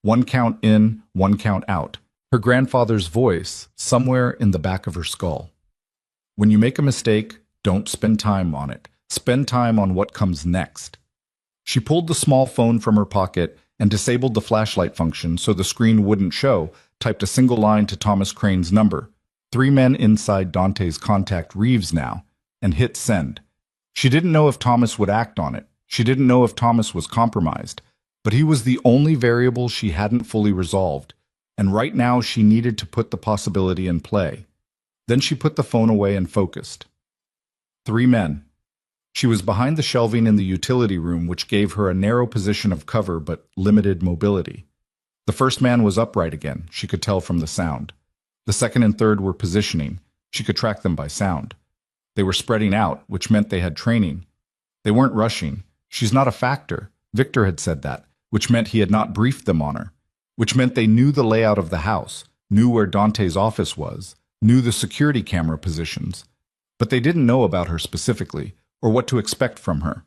1 count in, 1 count out. Her grandfather's voice somewhere in the back of her skull. When you make a mistake, Don't spend time on it. Spend time on what comes next. She pulled the small phone from her pocket and disabled the flashlight function so the screen wouldn't show, typed a single line to Thomas Crane's number. 3 men inside Dante's contact Reeves now, and hit send. She didn't know if Thomas would act on it. She didn't know if Thomas was compromised. But he was the only variable she hadn't fully resolved, and right now she needed to put the possibility in play. Then she put the phone away and focused. 3 men. She was behind the shelving in the utility room, which gave her a narrow position of cover but limited mobility. The first man was upright again, she could tell from the sound. The second and third were positioning. She could track them by sound. They were spreading out, which meant they had training. They weren't rushing. She's not a factor. Victor had said that, which meant he had not briefed them on her, which meant they knew the layout of the house, knew where Dante's office was, knew the security camera positions. But they didn't know about her specifically, or what to expect from her.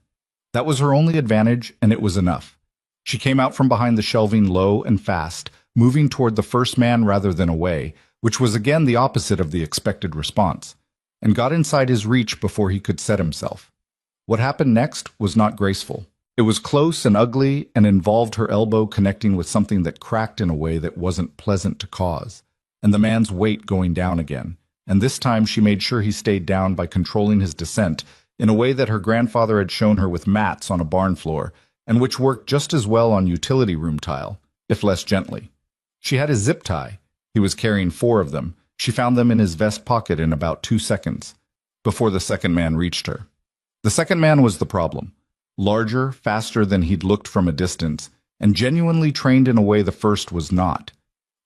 That was her only advantage, and it was enough. She came out from behind the shelving low and fast, moving toward the first man rather than away, which was again the opposite of the expected response, and got inside his reach before he could set himself. What happened next was not graceful. It was close and ugly and involved her elbow connecting with something that cracked in a way that wasn't pleasant to cause, and the man's weight going down again, and this time she made sure he stayed down by controlling his descent in a way that her grandfather had shown her with mats on a barn floor, and which worked just as well on utility room tile, if less gently. She had his zip tie. He was carrying 4 of them. She found them in his vest pocket in about 2 seconds, before the second man reached her. The second man was the problem. Larger, faster than he'd looked from a distance, and genuinely trained in a way the first was not.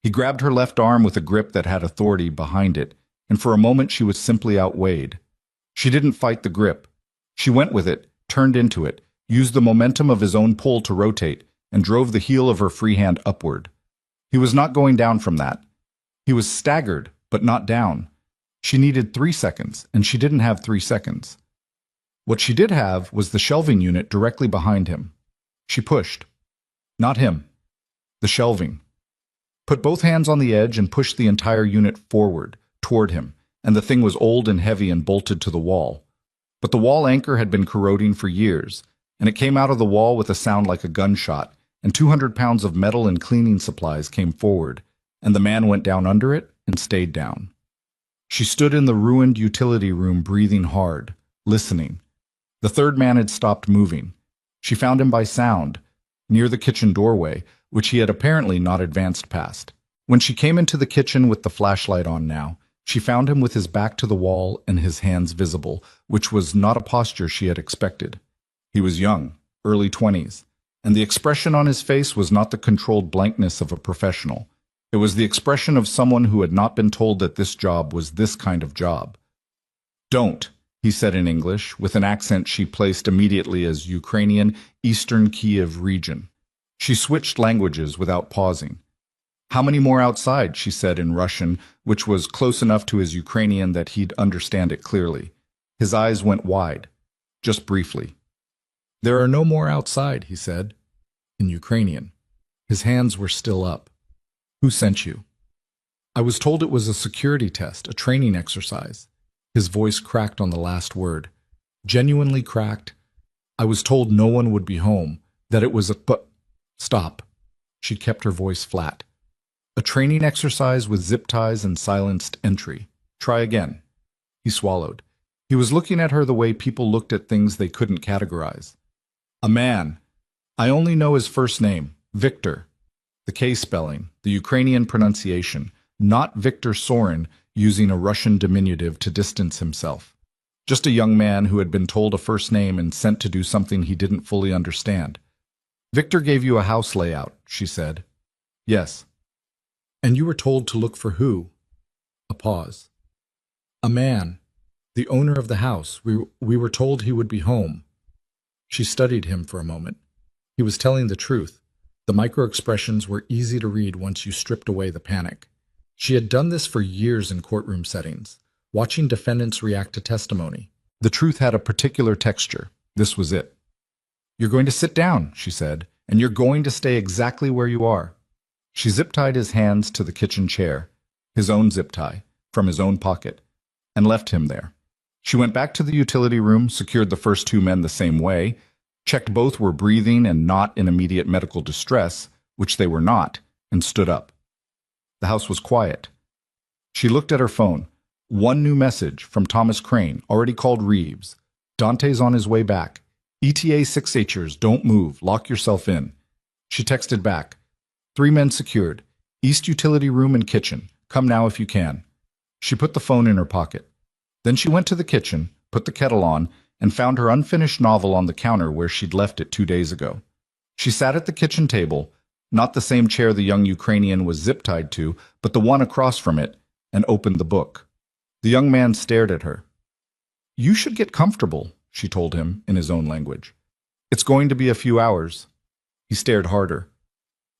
He grabbed her left arm with a grip that had authority behind it, and for a moment she was simply outweighed. She didn't fight the grip. She went with it, turned into it, used the momentum of his own pull to rotate, and drove the heel of her free hand upward. He was not going down from that. He was staggered, but not down. She needed 3 seconds, and she didn't have 3 seconds. What she did have was the shelving unit directly behind him. She pushed. Not him. The shelving. Put both hands on the edge and pushed the entire unit forward, toward him, and the thing was old and heavy and bolted to the wall. But the wall anchor had been corroding for years, and it came out of the wall with a sound like a gunshot, and 200 pounds of metal and cleaning supplies came forward, and the man went down under it and stayed down. She stood in the ruined utility room breathing hard, listening. The third man had stopped moving. She found him by sound, near the kitchen doorway, which he had apparently not advanced past. When she came into the kitchen with the flashlight on now, she found him with his back to the wall and his hands visible, which was not a posture she had expected. He was young, early 20s, and the expression on his face was not the controlled blankness of a professional. It was the expression of someone who had not been told that this job was this kind of job. "Don't," he said in English, with an accent she placed immediately as Ukrainian, Eastern Kiev region. She switched languages without pausing. "How many more outside?" she said in Russian, which was close enough to his Ukrainian that he'd understand it clearly. His eyes went wide, just briefly. "There are no more outside," he said, in Ukrainian. His hands were still up. "Who sent you?" "I was told it was a security test, a training exercise." His voice cracked on the last word. Genuinely cracked. "I was told no one would be home, that it was a but stop." She kept her voice flat. "A training exercise with zip ties and silenced entry. Try again." He swallowed. He was looking at her the way people looked at things they couldn't categorize. "A man. I only know his first name, Victor." The K spelling, the Ukrainian pronunciation, not Victor Sorin using a Russian diminutive to distance himself. Just a young man who had been told a first name and sent to do something he didn't fully understand. "Victor gave you a house layout," she said. "Yes." "And you were told to look for who?" A pause. "A man. The owner of the house. We were told he would be home." She studied him for a moment. He was telling the truth. The micro-expressions were easy to read once you stripped away the panic. She had done this for years in courtroom settings, watching defendants react to testimony. The truth had a particular texture. This was it. "You're going to sit down," she said, "and you're going to stay exactly where you are." She zip-tied his hands to the kitchen chair, his own zip-tie, from his own pocket, and left him there. She went back to the utility room, secured the first two men the same way, checked both were breathing and not in immediate medical distress, which they were not, and stood up. The house was quiet. She looked at her phone. One new message from Thomas Crane, already called Reeves. Dante's on his way back. ETA 6Hers, don't move, lock yourself in. She texted back. 3 men secured. East utility room and kitchen. Come now if you can. She put the phone in her pocket. Then she went to the kitchen, put the kettle on, and found her unfinished novel on the counter where she'd left it 2 days ago. She sat at the kitchen table, not the same chair the young Ukrainian was zip-tied to, but the one across from it, and opened the book. The young man stared at her. You should get comfortable, she told him in his own language. It's going to be a few hours. He stared harder.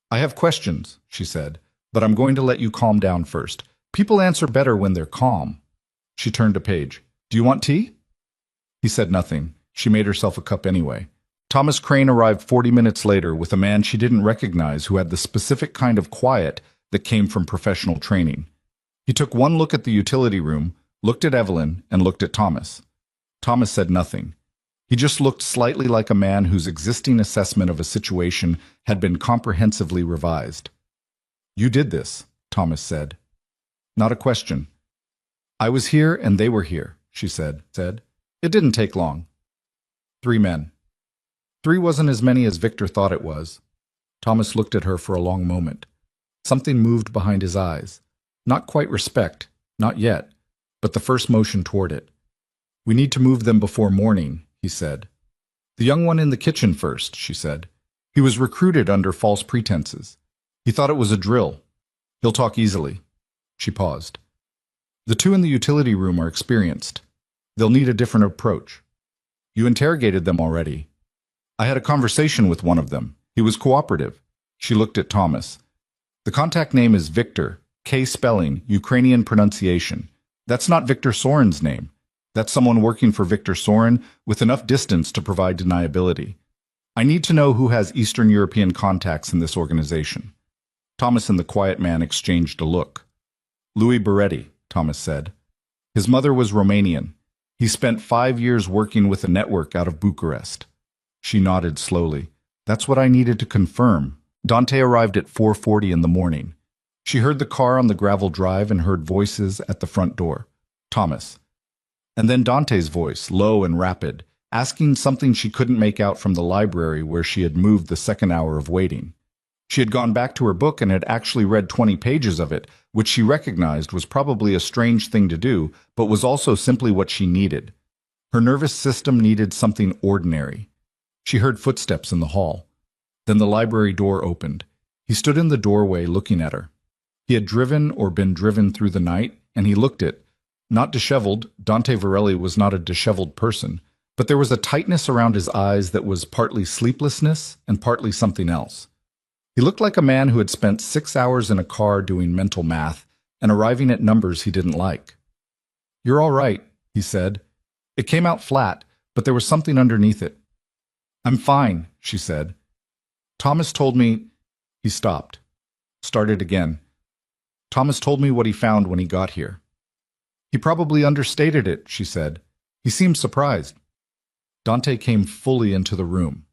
I have questions, she said, but I'm going to let you calm down first. People answer better when they're calm. She turned a page. Do you want tea? He said nothing. She made herself a cup anyway. Thomas Crane arrived 40 minutes later with a man she didn't recognize who had the specific kind of quiet that came from professional training. He took one look at the utility room, looked at Evelyn, and looked at Thomas. Thomas said nothing. He just looked slightly like a man whose existing assessment of a situation had been comprehensively revised. You did this, Thomas said. Not a question. I was here and they were here, she said. It didn't take long. 3 men. 3 wasn't as many as Victor thought it was. Thomas looked at her for a long moment. Something moved behind his eyes. Not quite respect, not yet, but the first motion toward it. We need to move them before morning, he said. The young one in the kitchen first, she said. He was recruited under false pretenses. He thought it was a drill. He'll talk easily. She paused. The 2 in the utility room are experienced. They'll need a different approach. You interrogated them already. I had a conversation with one of them. He was cooperative. She looked at Thomas. The contact name is Victor, K spelling, Ukrainian pronunciation. That's not Victor Sorin's name. That's someone working for Victor Sorin with enough distance to provide deniability. I need to know who has Eastern European contacts in this organization. Thomas and the quiet man exchanged a look. Louis Beretti, Thomas said. His mother was Romanian. He spent 5 years working with a network out of Bucharest. She nodded slowly. That's what I needed to confirm. Dante arrived at 4:40 in the morning. She heard the car on the gravel drive and heard voices at the front door. Thomas. And then Dante's voice, low and rapid, asking something she couldn't make out from the library where she had moved the second hour of waiting. She had gone back to her book and had actually read 20 pages of it, which she recognized was probably a strange thing to do, but was also simply what she needed. Her nervous system needed something ordinary. She heard footsteps in the hall. Then the library door opened. He stood in the doorway looking at her. He had driven or been driven through the night, and he looked it. Not disheveled, Dante Varelli was not a disheveled person, but there was a tightness around his eyes that was partly sleeplessness and partly something else. He looked like a man who had spent 6 hours in a car doing mental math and arriving at numbers he didn't like. You're all right, he said. It came out flat, but there was something underneath it. I'm fine, she said. Thomas told me... He stopped. Started again. Thomas told me what he found when he got here. He probably understated it, she said. He seemed surprised. Dante came fully into the room.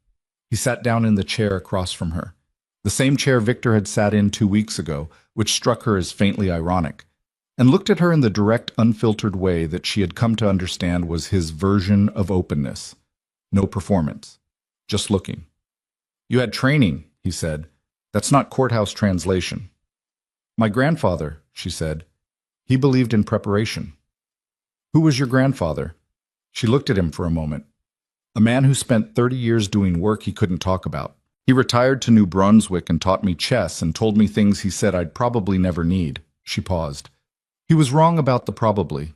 He sat down in the chair across from her. The same chair Victor had sat in 2 weeks ago, which struck her as faintly ironic, and looked at her in the direct, unfiltered way that she had come to understand was his version of openness. No performance. Just looking. You had training, he said. That's not courthouse translation. My grandfather, she said. He believed in preparation. Who was your grandfather? She looked at him for a moment. A man who spent 30 years doing work he couldn't talk about. He retired to New Brunswick and taught me chess and told me things he said I'd probably never need. She paused. He was wrong about the probably.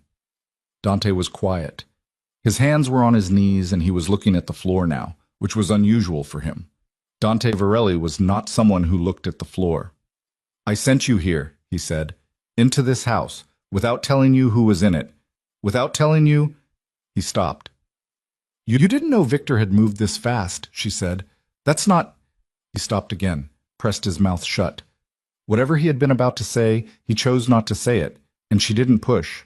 Dante was quiet. His hands were on his knees and he was looking at the floor now, which was unusual for him. Dante Varelli was not someone who looked at the floor. I sent you here, he said, into this house, without telling you who was in it. Without telling you... He stopped. You didn't know Victor had moved this fast, she said. That's not... He stopped again, pressed his mouth shut. Whatever he had been about to say, he chose not to say it, and she didn't push.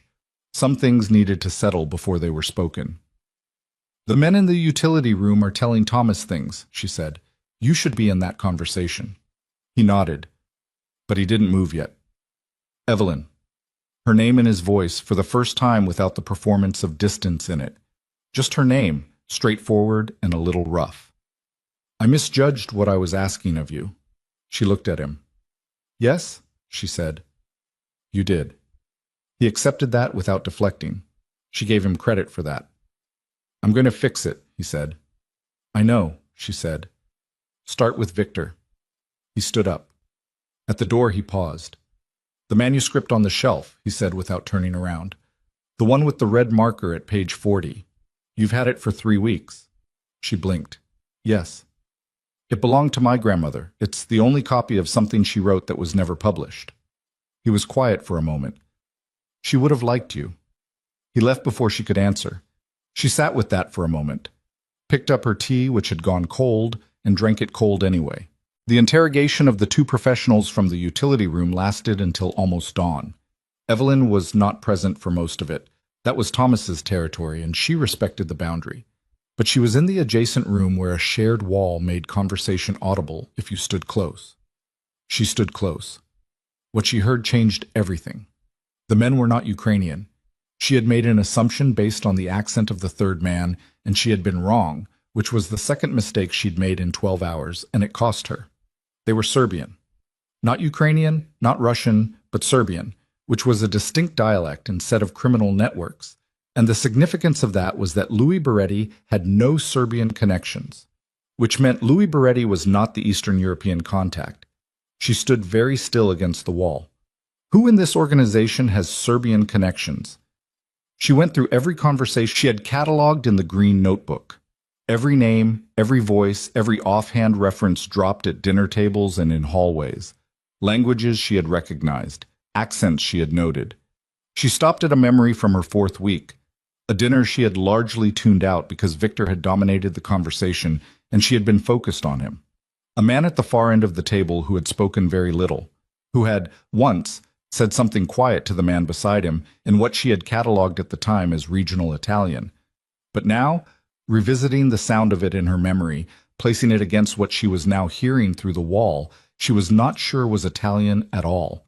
Some things needed to settle before they were spoken. The men in the utility room are telling Thomas things, she said. You should be in that conversation. He nodded, but he didn't move yet. Evelyn. Her name in his voice, for the first time without the performance of distance in it. Just her name, straightforward and a little rough. I misjudged what I was asking of you. She looked at him. Yes, she said. You did. He accepted that without deflecting. She gave him credit for that. I'm going to fix it, he said. I know, she said. Start with Victor. He stood up. At the door he paused. The manuscript on the shelf, he said without turning around. The one with the red marker at page 40. You've had it for 3 weeks. She blinked. Yes. It belonged to my grandmother. It's the only copy of something she wrote that was never published. He was quiet for a moment. She would have liked you. He left before she could answer. She sat with that for a moment, picked up her tea, which had gone cold, and drank it cold anyway. The interrogation of the 2 professionals from the utility room lasted until almost dawn. Evelyn was not present for most of it. That was Thomas's territory, and she respected the boundary. But she was in the adjacent room where a shared wall made conversation audible if you stood close. She stood close. What she heard changed everything. The men were not Ukrainian. She had made an assumption based on the accent of the third man, and she had been wrong, which was the second mistake she'd made in 12 hours, and it cost her. They were Serbian. Not Ukrainian, not Russian, but Serbian, which was a distinct dialect and set of criminal networks. And the significance of that was that Louis Beretti had no Serbian connections, which meant Louis Beretti was not the Eastern European contact. She stood very still against the wall. Who in this organization has Serbian connections? She went through every conversation she had cataloged in the green notebook. Every name, every voice, every offhand reference dropped at dinner tables and in hallways. Languages she had recognized, accents she had noted. She stopped at a memory from her 4th week, a dinner she had largely tuned out because Victor had dominated the conversation and she had been focused on him. A man at the far end of the table who had spoken very little, who had, once, said something quiet to the man beside him in what she had catalogued at the time as regional Italian. But now, revisiting the sound of it in her memory, placing it against what she was now hearing through the wall, she was not sure was Italian at all.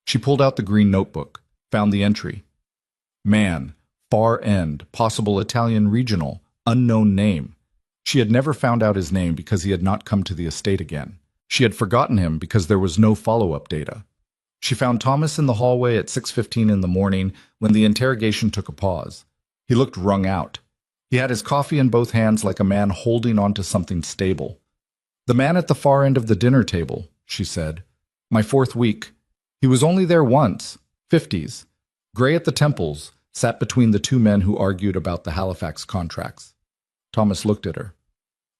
She pulled out the green notebook, found the entry. Man, far end, possible Italian regional, unknown name. She had never found out his name because he had not come to the estate again. She had forgotten him because there was no follow-up data. She found Thomas in the hallway at 6:15 in the morning when the interrogation took a pause. He looked wrung out. He had his coffee in both hands like a man holding on to something stable. The man at the far end of the dinner table, she said. My 4th week. He was only there once, 50s. Gray at the temples, sat between the 2 men who argued about the Halifax contracts. Thomas looked at her.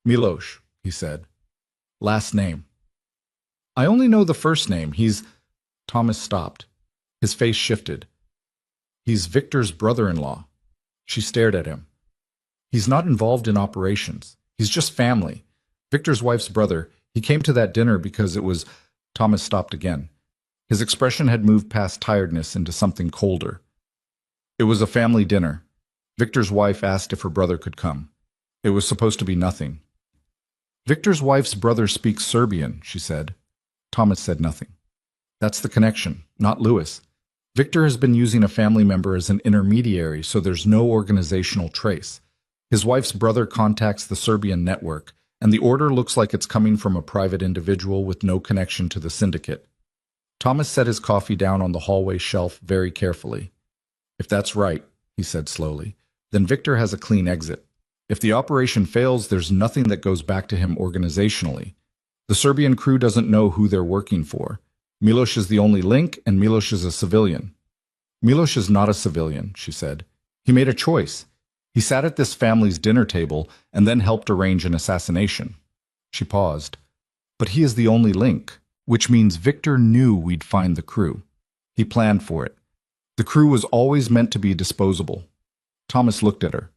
Miloš, he said. Last name. I only know the first name. He's... Thomas stopped. His face shifted. He's Victor's brother-in-law. She stared at him. He's not involved in operations. He's just family. Victor's wife's brother. He came to that dinner because it was... Thomas stopped again. His expression had moved past tiredness into something colder. It was a family dinner. Victor's wife asked if her brother could come. It was supposed to be nothing. Victor's wife's brother speaks Serbian, she said. Thomas said nothing. That's the connection, not Louis. Victor has been using a family member as an intermediary, so there's no organizational trace. His wife's brother contacts the Serbian network, and the order looks like it's coming from a private individual with no connection to the syndicate. Thomas set his coffee down on the hallway shelf very carefully. If that's right, he said slowly, then Victor has a clean exit. If the operation fails, there's nothing that goes back to him organizationally. The Serbian crew doesn't know who they're working for. Miloš is the only link, and Miloš is a civilian. Miloš is not a civilian, she said. He made a choice. He sat at this family's dinner table and then helped arrange an assassination. She paused. But he is the only link, which means Victor knew we'd find the crew. He planned for it. The crew was always meant to be disposable. Thomas looked at her.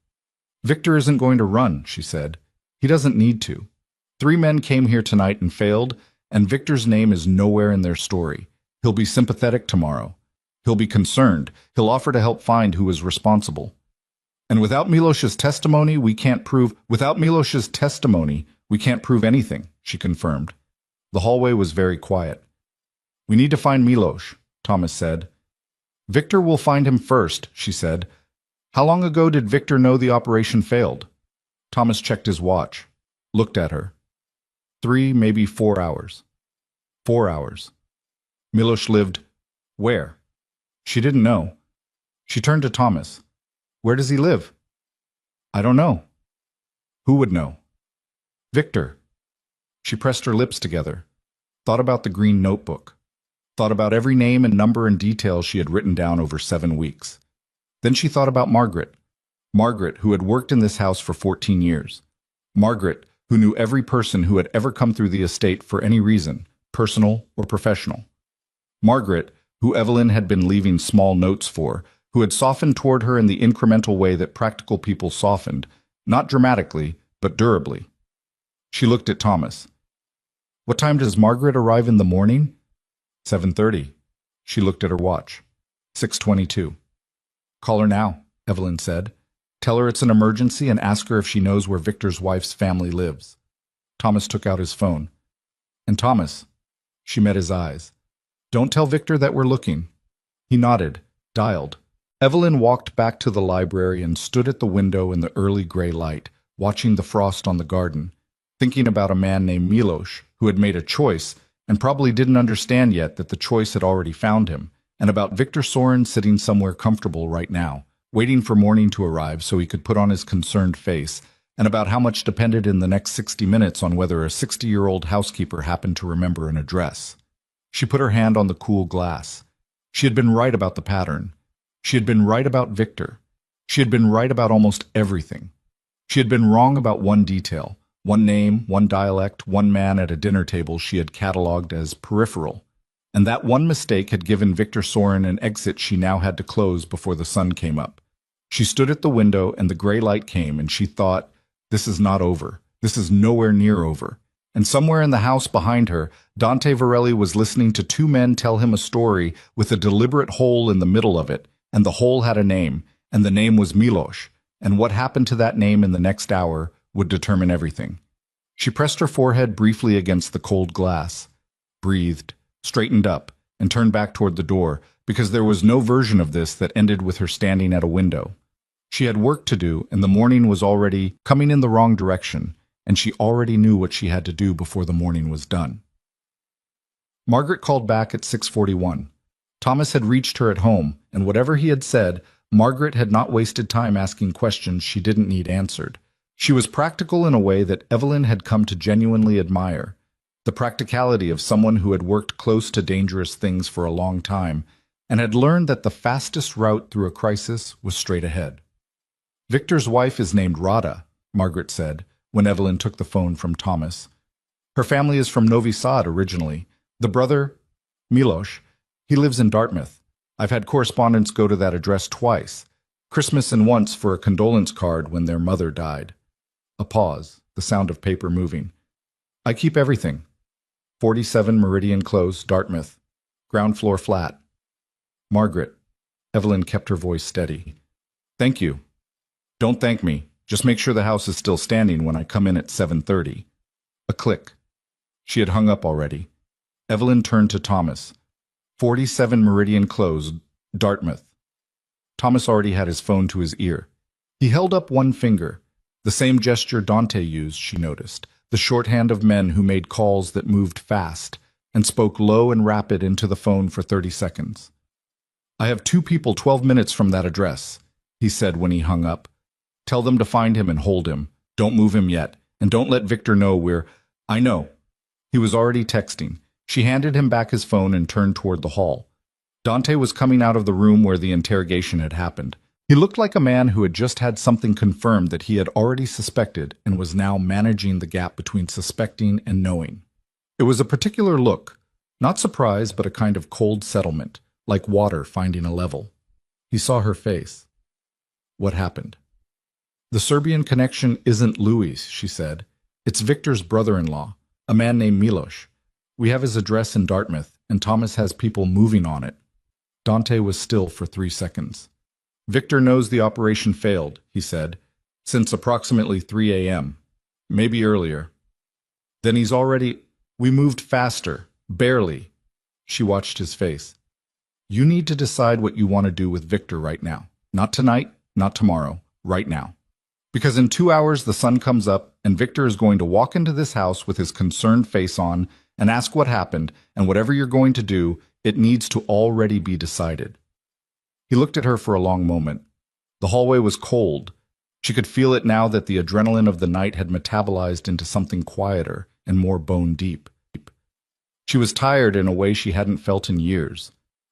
Victor isn't going to run, she said. He doesn't need to. 3 men came here tonight and failed, and Victor's name is nowhere in their story. He'll be sympathetic tomorrow. He'll be concerned. He'll offer to help find who is responsible. And without Milosh's testimony, we can't prove anything, she confirmed. The hallway was very quiet. We need to find Milosh, Thomas said. Victor will find him first, she said. How long ago did Victor know the operation failed? Thomas checked his watch, looked at her. 3, maybe 4 hours. 4 hours. Milosh lived where? She didn't know. She turned to Thomas. Where does he live? I don't know. Who would know? Victor. She pressed her lips together, thought about the green notebook, thought about every name and number and detail she had written down over 7 weeks. Then she thought about Margaret. Margaret, who had worked in this house for 14 years. Margaret, who knew every person who had ever come through the estate for any reason, personal or professional. Margaret, who Evelyn had been leaving small notes for, who had softened toward her in the incremental way that practical people softened, not dramatically, but durably. She looked at Thomas. What time does Margaret arrive in the morning? 7:30. She looked at her watch. 6:22. Call her now, Evelyn said. Tell her it's an emergency and ask her if she knows where Victor's wife's family lives. Thomas took out his phone. And Thomas, she met his eyes. Don't tell Victor that we're looking. He nodded, dialed. Evelyn walked back to the library and stood at the window in the early gray light, watching the frost on the garden, thinking about a man named Milosh, who had made a choice and probably didn't understand yet that the choice had already found him, and about Victor Sorin sitting somewhere comfortable right now, waiting for morning to arrive so he could put on his concerned face, and about how much depended in the next 60 minutes on whether a 60-year-old housekeeper happened to remember an address. She put her hand on the cool glass. She had been right about the pattern. She had been right about Victor. She had been right about almost everything. She had been wrong about one detail, one name, one dialect, one man at a dinner table she had catalogued as peripheral. And that one mistake had given Victor Sorin an exit she now had to close before the sun came up. She stood at the window and the gray light came and she thought, this is not over. This is nowhere near over. And somewhere in the house behind her, Dante Varelli was listening to 2 men tell him a story with a deliberate hole in the middle of it, and the hole had a name, and the name was Milosh, and what happened to that name in the next hour would determine everything. She pressed her forehead briefly against the cold glass, breathed, straightened up, and turned back toward the door, because there was no version of this that ended with her standing at a window. She had work to do, and the morning was already coming in the wrong direction, and she already knew what she had to do before the morning was done. Margaret called back at 6:41. Thomas had reached her at home, and whatever he had said, Margaret had not wasted time asking questions she didn't need answered. She was practical in a way that Evelyn had come to genuinely admire, the practicality of someone who had worked close to dangerous things for a long time and had learned that the fastest route through a crisis was straight ahead. Victor's wife is named Rada, Margaret said, when Evelyn took the phone from Thomas. Her family is from Novi Sad originally. The brother, Milosh, he lives in Dartmouth. I've had correspondents go to that address twice, Christmas and once for a condolence card when their mother died. A pause, the sound of paper moving. I keep everything. 47 Meridian Close, Dartmouth. Ground floor flat. Margaret. Evelyn kept her voice steady. Thank you. Don't thank me. Just make sure the house is still standing when I come in at 7:30. A click. She had hung up already. Evelyn turned to Thomas. 47 Meridian Close, Dartmouth. Thomas already had his phone to his ear. He held up one finger, the same gesture Dante used, she noticed, the shorthand of men who made calls that moved fast and spoke low and rapid into the phone for 30 seconds. I have 2 people 12 minutes from that address, he said when he hung up. Tell them to find him and hold him. Don't move him yet, and don't let Victor know we're... I know. He was already texting. She handed him back his phone and turned toward the hall. Dante was coming out of the room where the interrogation had happened. He looked like a man who had just had something confirmed that he had already suspected and was now managing the gap between suspecting and knowing. It was a particular look, not surprise but a kind of cold settlement, like water finding a level. He saw her face. What happened? The Serbian connection isn't Louis, she said. It's Victor's brother-in-law, a man named Milosh. We have his address in Dartmouth, and Thomas has people moving on it. Dante was still for 3 seconds. Victor knows the operation failed, he said, since approximately 3 a.m. Maybe earlier. Then he's already... We moved faster. Barely. She watched his face. You need to decide what you want to do with Victor right now. Not tonight, not tomorrow, right now. Because in 2 hours the sun comes up and Victor is going to walk into this house with his concerned face on and ask what happened, and whatever you're going to do, it needs to already be decided. He looked at her for a long moment. The hallway was cold. She could feel it now that the adrenaline of the night had metabolized into something quieter and more bone deep. She was tired in a way she hadn't felt in years.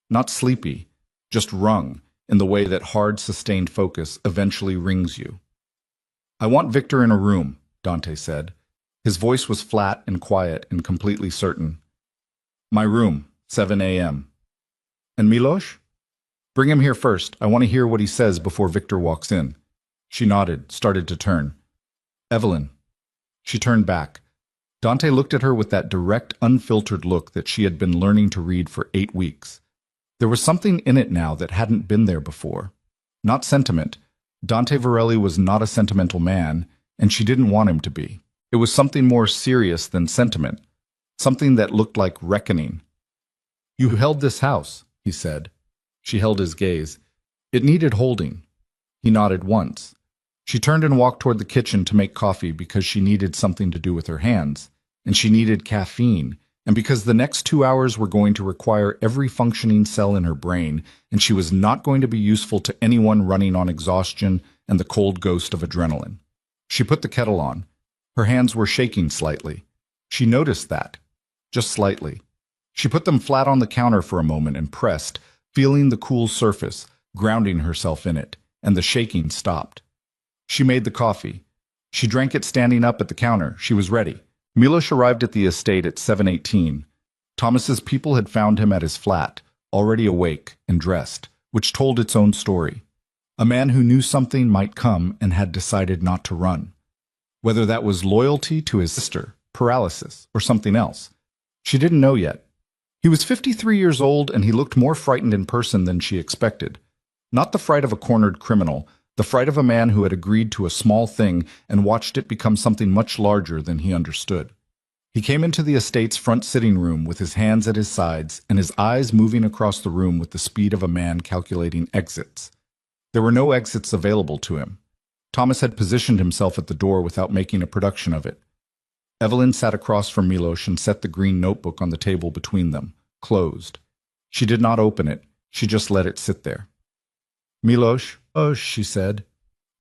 Not sleepy, just wrung, in the way that hard, sustained focus eventually wrings you. I want Victor in a room, Dante said. His voice was flat and quiet and completely certain. My room, 7 a.m. And Milos? Bring him here first. I want to hear what he says before Victor walks in. She nodded, started to turn. Evelyn. She turned back. Dante looked at her with that direct, unfiltered look that she had been learning to read for 8 weeks. There was something in it now that hadn't been there before. Not sentiment. Dante Varelli was not a sentimental man, and she didn't want him to be. It was something more serious than sentiment. Something that looked like reckoning. You held this house, he said. She held his gaze. It needed holding. He nodded once. She turned and walked toward the kitchen to make coffee because she needed something to do with her hands, and she needed caffeine, and because the next 2 hours were going to require every functioning cell in her brain, and she was not going to be useful to anyone running on exhaustion and the cold ghost of adrenaline. She put the kettle on. Her hands were shaking slightly. She noticed that. Just slightly. She put them flat on the counter for a moment and pressed, feeling the cool surface, grounding herself in it, and the shaking stopped. She made the coffee. She drank it standing up at the counter. She was ready. Milos arrived at the estate at 7:18. Thomas's people had found him at his flat, already awake and dressed, which told its own story. A man who knew something might come and had decided not to run. Whether that was loyalty to his sister, paralysis, or something else. She didn't know yet. He was 53 years old, and he looked more frightened in person than she expected. Not the fright of a cornered criminal, the fright of a man who had agreed to a small thing and watched it become something much larger than he understood. He came into the estate's front sitting room with his hands at his sides and his eyes moving across the room with the speed of a man calculating exits. There were no exits available to him. Thomas had positioned himself at the door without making a production of it. Evelyn sat across from Milos and set the green notebook on the table between them, closed. She did not open it. She just let it sit there. Milos, oh, she said,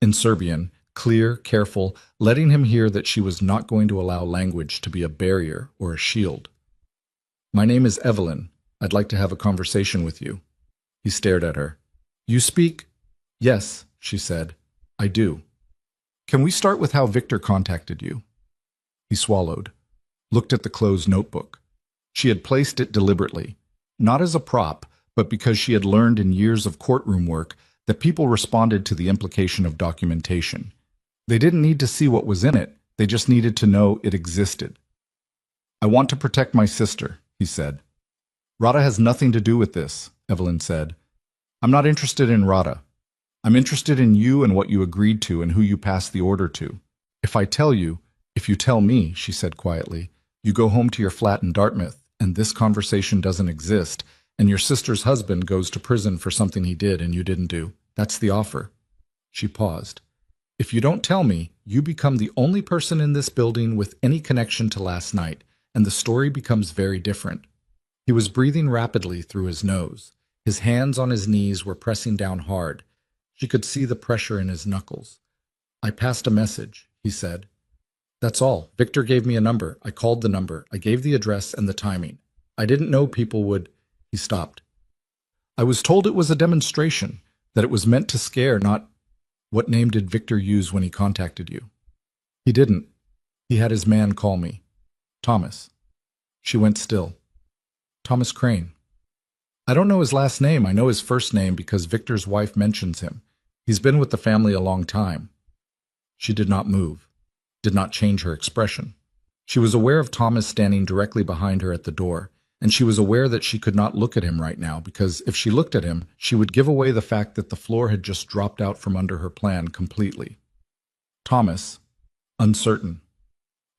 in Serbian, clear, careful, letting him hear that she was not going to allow language to be a barrier or a shield. My name is Evelyn. I'd like to have a conversation with you. He stared at her. You speak? Yes, she said. I do. Can we start with how Victor contacted you? He swallowed, looked at the closed notebook. She had placed it deliberately, not as a prop, but because she had learned in years of courtroom work that people responded to the implication of documentation. They didn't need to see what was in it, they just needed to know it existed. I want to protect my sister, he said. Rada has nothing to do with this, Evelyn said. I'm not interested in Rada. I'm interested in you and what you agreed to and who you passed the order to. If you tell me, she said quietly, you go home to your flat in Dartmouth, and this conversation doesn't exist, and your sister's husband goes to prison for something he did and you didn't do. That's the offer. She paused. If you don't tell me, you become the only person in this building with any connection to last night, and the story becomes very different. He was breathing rapidly through his nose. His hands on his knees were pressing down hard. She could see the pressure in his knuckles. I passed a message, he said. That's all. Victor gave me a number. I called the number. I gave the address and the timing. I didn't know people would... He stopped. I was told it was a demonstration, that it was meant to scare, not... What name did Victor use when he contacted you? He didn't. He had his man call me. Thomas. She went still. Thomas Crane. I don't know his last name. I know his first name because Victor's wife mentions him. He's been with the family a long time. She did not move, did not change her expression. She was aware of Thomas standing directly behind her at the door, and she was aware that she could not look at him right now because if she looked at him, she would give away the fact that the floor had just dropped out from under her plan completely. Thomas, uncertain.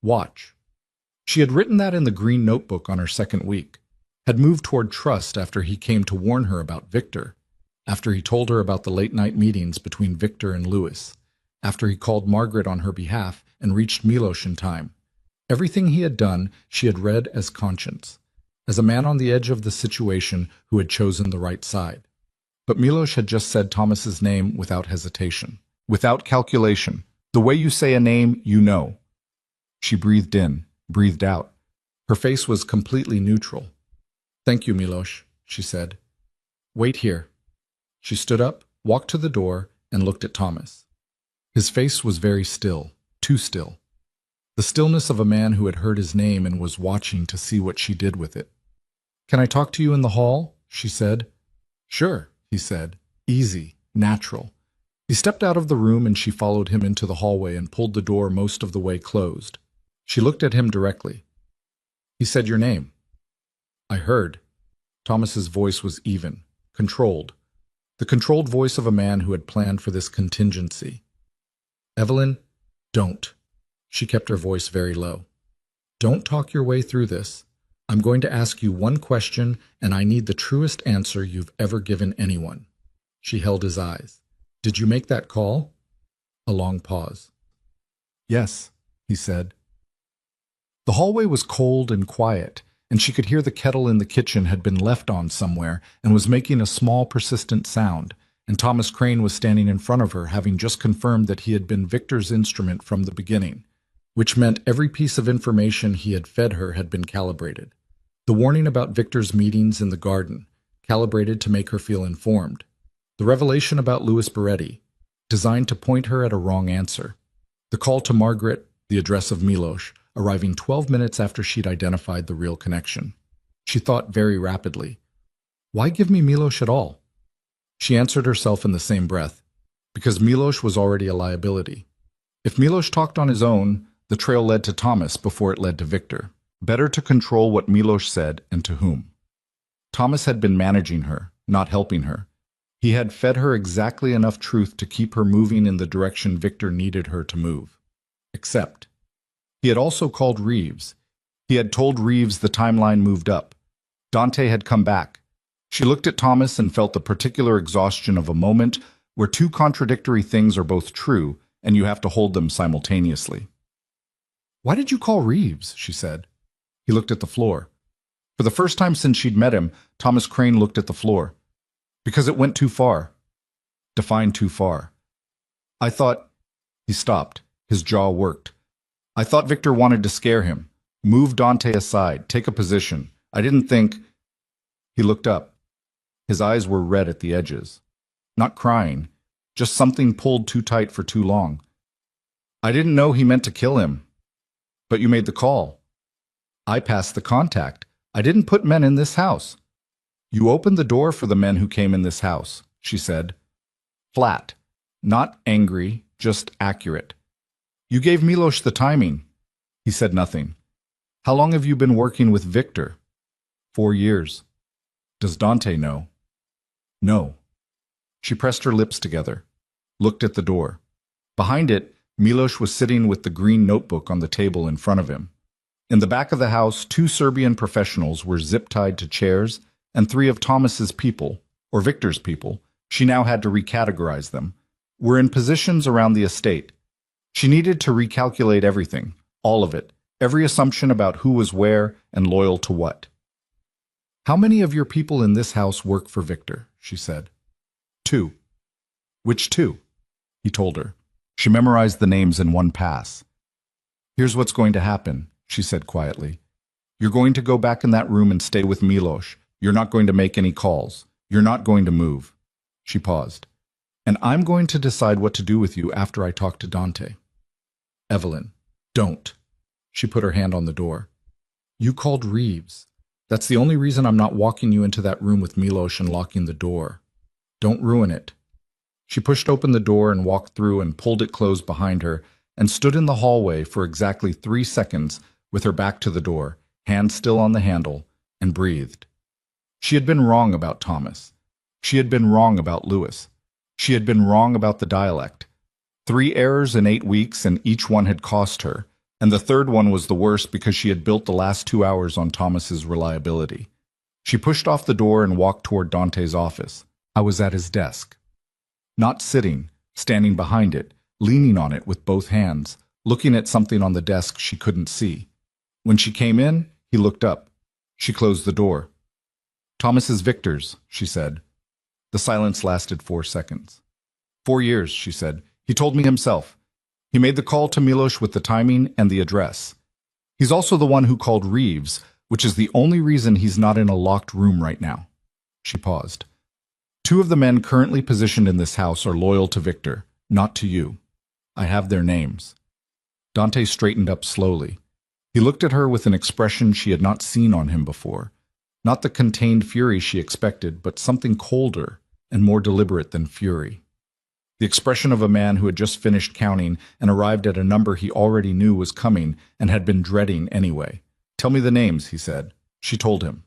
Watch. She had written that in the green notebook on her second week, had moved toward trust after he came to warn her about Victor, after he told her about the late-night meetings between Victor and Louis, after he called Margaret on her behalf and reached Milos in time. Everything he had done, she had read as conscience, as a man on the edge of the situation who had chosen the right side. But Milos had just said Thomas's name without hesitation, without calculation. The way you say a name, you know. She breathed in, breathed out. Her face was completely neutral. "Thank you, Milos," she said. "Wait here." She stood up, walked to the door, and looked at Thomas. His face was very still, too still. The stillness of a man who had heard his name and was watching to see what she did with it. "Can I talk to you in the hall?" she said. "Sure," he said, easy, natural. He stepped out of the room and she followed him into the hallway and pulled the door most of the way closed. She looked at him directly. "He said your name." "I heard." Thomas's voice was even, controlled. The controlled voice of a man who had planned for this contingency. "Evelyn, don't." She kept her voice very low. "Don't talk your way through this. I'm going to ask you one question, and I need the truest answer you've ever given anyone." She held his eyes. "Did you make that call?" A long pause. "Yes," he said. The hallway was cold and quiet, and she could hear the kettle in the kitchen had been left on somewhere and was making a small, persistent sound, and Thomas Crane was standing in front of her, having just confirmed that he had been Victor's instrument from the beginning, which meant every piece of information he had fed her had been calibrated. The warning about Victor's meetings in the garden, calibrated to make her feel informed. The revelation about Louis Beretti, designed to point her at a wrong answer. The call to Margaret, the address of Milos, arriving 12 minutes after she'd identified the real connection. She thought very rapidly. Why give me Milos at all? She answered herself in the same breath, because Milos was already a liability. If Milos talked on his own, the trail led to Thomas before it led to Victor. Better to control what Milos said and to whom. Thomas had been managing her, not helping her. He had fed her exactly enough truth to keep her moving in the direction Victor needed her to move. Except, he had also called Reeves. He had told Reeves the timeline moved up. Dante had come back. She looked at Thomas and felt the particular exhaustion of a moment where two contradictory things are both true and you have to hold them simultaneously. "Why did you call Reeves?" she said. He looked at the floor. For the first time since she'd met him, Thomas Crane looked at the floor. "Because it went too far." Define too far. "I thought—" He stopped. His jaw worked. "I thought Victor wanted to scare him. Move Dante aside. Take a position. I didn't think—" He looked up. His eyes were red at the edges. Not crying. Just something pulled too tight for too long. "I didn't know he meant to kill him." "But you made the call." "I passed the contact. I didn't put men in this house." "You opened the door for the men who came in this house," she said. Flat. Not angry, just accurate. "You gave Milos the timing." He said nothing. "How long have you been working with Victor?" 4 years. "Does Dante know?" "No." She pressed her lips together, looked at the door. Behind it, Milos was sitting with the green notebook on the table in front of him. In the back of the house, 2 Serbian professionals were zip-tied to chairs, and 3 of Thomas's people, or Victor's people, she now had to recategorize them, were in positions around the estate. She needed to recalculate everything, all of it, every assumption about who was where and loyal to what. "How many of your people in this house work for Victor?" she said. 2. "Which 2? He told her. She memorized the names in one pass. "Here's what's going to happen," she said quietly. "You're going to go back in that room and stay with Milos. You're not going to make any calls. You're not going to move." She paused. "And I'm going to decide what to do with you after I talk to Dante." "Evelyn, don't." She put her hand on the door. "You called Reeves. That's the only reason I'm not walking you into that room with Milos and locking the door. Don't ruin it." She pushed open the door and walked through and pulled it closed behind her and stood in the hallway for exactly 3 seconds with her back to the door, hand still on the handle, and breathed. She had been wrong about Thomas. She had been wrong about Louis. She had been wrong about the dialect. 3 errors in 8 weeks, and each one had cost her, and the third one was the worst because she had built the last 2 hours on Thomas's reliability. She pushed off the door and walked toward Dante's office. I was at his desk. Not sitting, standing behind it, leaning on it with both hands, looking at something on the desk she couldn't see. When she came in, he looked up. She closed the door. "Thomas is Victor's," she said. The silence lasted 4 seconds. 4 years, she said. "He told me himself. He made the call to Miloš with the timing and the address. He's also the one who called Reeves, which is the only reason he's not in a locked room right now." She paused. "2 of the men currently positioned in this house are loyal to Victor, not to you. I have their names." Dante straightened up slowly. He looked at her with an expression she had not seen on him before. Not the contained fury she expected, but something colder and more deliberate than fury. The expression of a man who had just finished counting and arrived at a number he already knew was coming and had been dreading anyway. "Tell me the names," he said. She told him.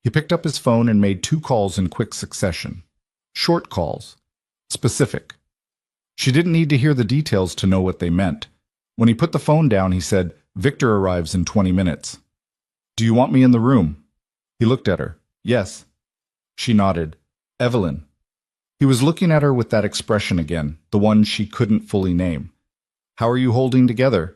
He picked up his phone and made 2 calls in quick succession. Short calls. Specific. She didn't need to hear the details to know what they meant. When he put the phone down, he said, "Victor arrives in 20 minutes. Do you want me in the room?" He looked at her. "Yes." She nodded. "Evelyn." He was looking at her with that expression again, the one she couldn't fully name. "How are you holding together?"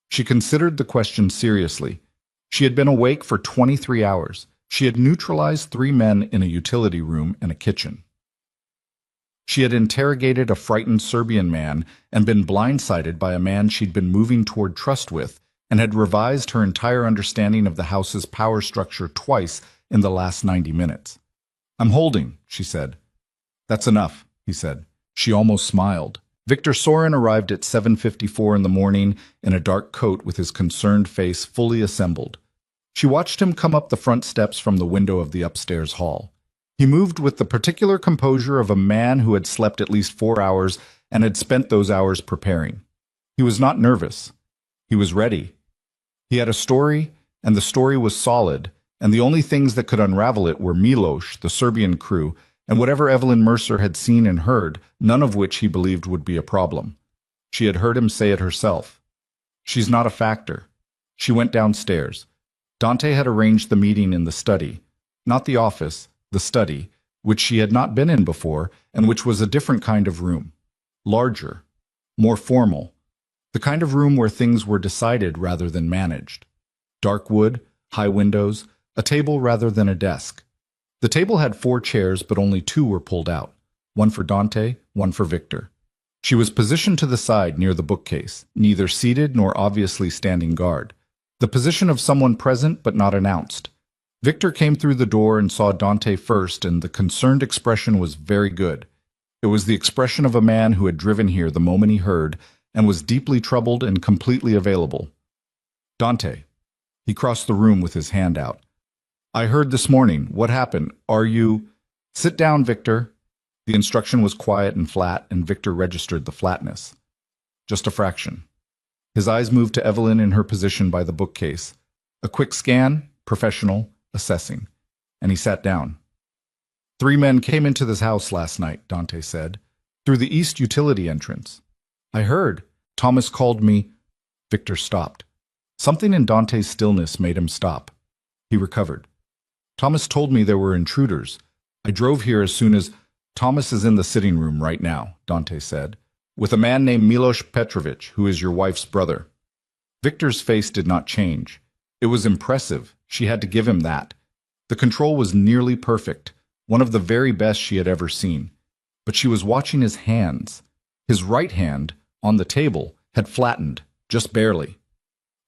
She considered the question seriously. She had been awake for 23 hours. She had neutralized 3 men in a utility room and a kitchen. She had interrogated a frightened Serbian man and been blindsided by a man she'd been moving toward trust with, and had revised her entire understanding of the house's power structure twice in the last 90 minutes. "I'm holding," she said. "That's enough," he said. She almost smiled. Victor Sorin arrived at 7:54 in the morning in a dark coat with his concerned face fully assembled. She watched him come up the front steps from the window of the upstairs hall. He moved with the particular composure of a man who had slept at least 4 hours and had spent those hours preparing. He was not nervous. He was ready. He had a story, and the story was solid, and the only things that could unravel it were Miloš, the Serbian crew, and whatever Evelyn Mercer had seen and heard, none of which he believed would be a problem. She had heard him say it herself. "She's not a factor." She went downstairs. Dante had arranged the meeting in the study, not the office, the study, which she had not been in before, and which was a different kind of room. Larger, more formal, the kind of room where things were decided rather than managed. Dark wood, high windows, a table rather than a desk. The table had 4 chairs, but only 2 were pulled out, one for Dante, one for Victor. She was positioned to the side near the bookcase, neither seated nor obviously standing guard. The position of someone present but not announced. Victor came through the door and saw Dante first, and the concerned expression was very good. It was the expression of a man who had driven here the moment he heard, and was deeply troubled and completely available. "Dante." He crossed the room with his hand out. "I heard this morning. What happened? Are you—" "Sit down, Victor." The instruction was quiet and flat, and Victor registered the flatness. Just a fraction. His eyes moved to Evelyn in her position by the bookcase. A quick scan, professional, assessing, and he sat down. "3 men came into this house last night," Dante said, "through the east utility entrance. I heard. Thomas called me." Victor stopped. Something in Dante's stillness made him stop. He recovered. "Thomas told me there were intruders. I drove here as soon as—" "Thomas is in the sitting room right now," Dante said, "with a man named Miloš Petrovich, who is your wife's brother." Victor's face did not change. It was impressive. She had to give him that. The control was nearly perfect, one of the very best she had ever seen. But she was watching his hands. His right hand, on the table, had flattened, just barely.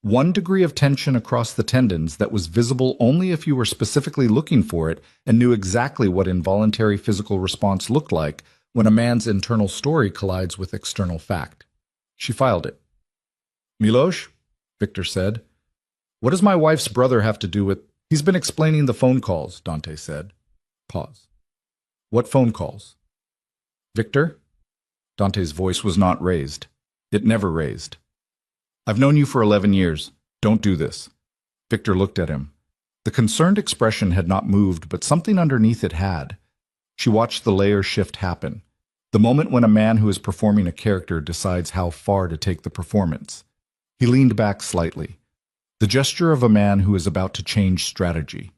One degree of tension across the tendons that was visible only if you were specifically looking for it and knew exactly what involuntary physical response looked like when a man's internal story collides with external fact. She filed it. "Miloš," Victor said. "What does my wife's brother have to do with—" "He's been explaining the phone calls," Dante said. Pause. "What phone calls?" "Victor?" Dante's voice was not raised. It never raised. "I've known you for 11 years. Don't do this." Victor looked at him. The concerned expression had not moved, but something underneath it had. She watched the layer shift happen. The moment when a man who is performing a character decides how far to take the performance. He leaned back slightly. The gesture of a man who is about to change strategy.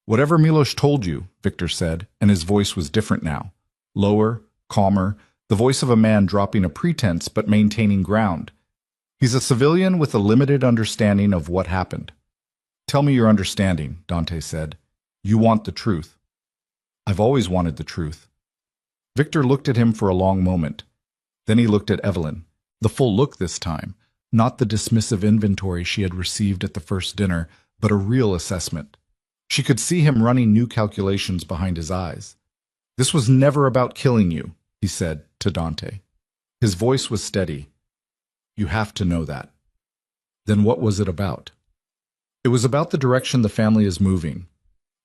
Whatever Milos told you, Victor said, and his voice was different now. Lower, calmer, the voice of a man dropping a pretense but maintaining ground. He's a civilian with a limited understanding of what happened. Tell me your understanding, Dante said. You want the truth. I've always wanted the truth. Victor looked at him for a long moment. Then he looked at Evelyn, the full look this time, not the dismissive inventory she had received at the first dinner, but a real assessment. She could see him running new calculations behind his eyes. This was never about killing you, he said to Dante. His voice was steady. You have to know that. Then what was it about? It was about the direction the family is moving.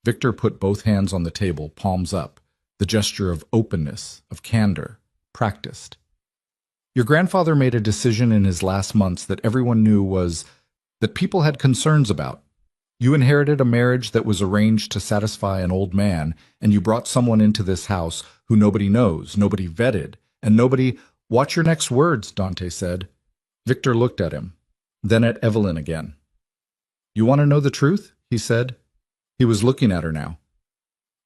Victor put both hands on the table, palms up, the gesture of openness, of candor, practiced. Your grandfather made a decision in his last months that everyone knew that people had concerns about. You inherited a marriage that was arranged to satisfy an old man, and you brought someone into this house who nobody knows, nobody vetted, and nobody— Watch your next words, Dante said. Victor looked at him, then at Evelyn again. You want to know the truth? He said. He was looking at her now.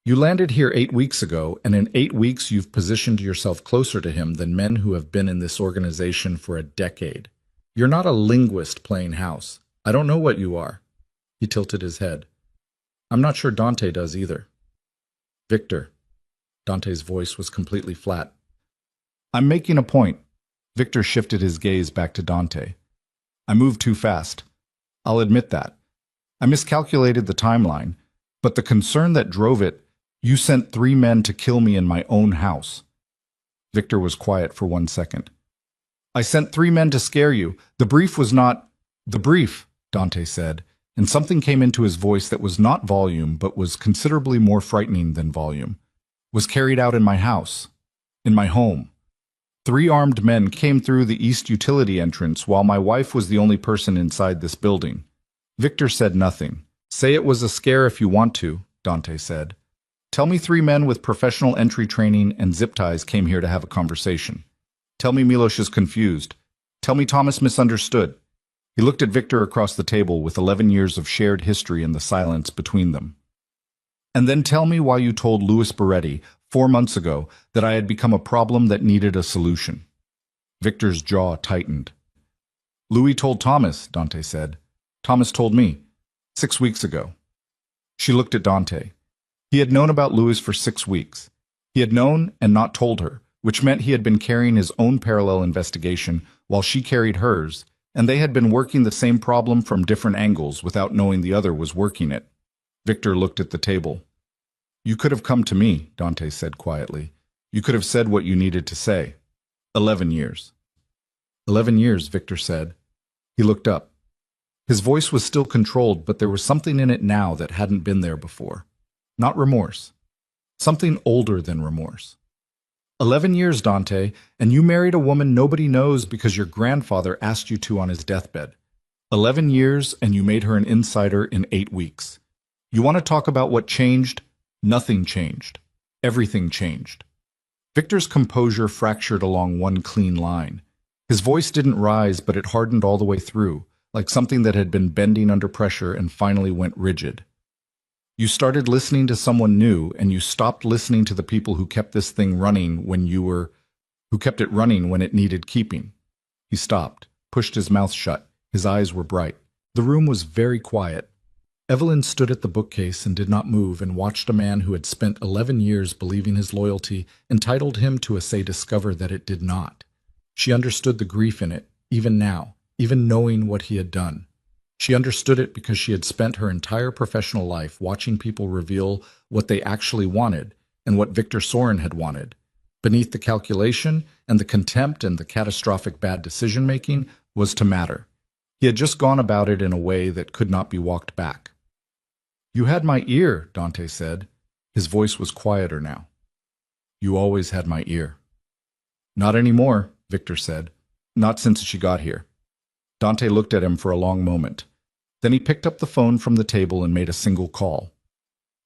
You landed here 8 weeks ago, and in 8 weeks you've positioned yourself closer to him than men who have been in this organization for a decade. You're not a linguist playing house. I don't know what you are. He tilted his head. I'm not sure Dante does either. Victor. Dante's voice was completely flat. I'm making a point. Victor shifted his gaze back to Dante. I moved too fast. I'll admit that. I miscalculated the timeline, but the concern that drove it— You sent 3 men to kill me in my own house. Victor was quiet for 1 second. I sent 3 men to scare you. The brief was not— The brief, Dante said, and something came into his voice that was not volume but was considerably more frightening than volume, was carried out in my house, in my home. 3 armed men came through the east utility entrance while my wife was the only person inside this building. Victor said nothing. Say it was a scare if you want to, Dante said. Tell me 3 men with professional entry training and zip ties came here to have a conversation. Tell me Milos is confused. Tell me Thomas misunderstood. He looked at Victor across the table with 11 years of shared history in the silence between them. And then tell me why you told Louis Beretti 4 months ago that I had become a problem that needed a solution. Victor's jaw tightened. Louis told Thomas, Dante said. Thomas told me 6 weeks ago. She looked at Dante. He had known about Louis for 6 weeks. He had known and not told her, which meant he had been carrying his own parallel investigation while she carried hers, and they had been working the same problem from different angles without knowing the other was working it. Victor looked at the table. You could have come to me, Dante said quietly. You could have said what you needed to say. 11 years. 11 years, Victor said. He looked up. His voice was still controlled, but there was something in it now that hadn't been there before. Not remorse. Something older than remorse. 11 years, Dante, and you married a woman nobody knows because your grandfather asked you to on his deathbed. 11 years, and you made her an insider in 8 weeks. You want to talk about what changed? Nothing changed. Everything changed. Victor's composure fractured along one clean line. His voice didn't rise, but it hardened all the way through, like something that had been bending under pressure and finally went rigid. You started listening to someone new, and you stopped listening to the people who kept this thing running who kept it running when it needed keeping. He stopped, pushed his mouth shut. His eyes were bright. The room was very quiet. Evelyn stood at the bookcase and did not move and watched a man who had spent 11 years believing his loyalty entitled him to a say discover that it did not. She understood the grief in it, even now, even knowing what he had done. She understood it because she had spent her entire professional life watching people reveal what they actually wanted and what Victor Sorin had wanted. Beneath the calculation and the contempt and the catastrophic bad decision-making was to matter. He had just gone about it in a way that could not be walked back. You had my ear, Dante said. His voice was quieter now. You always had my ear. Not anymore, Victor said. Not since she got here. Dante looked at him for a long moment. Then he picked up the phone from the table and made a single call.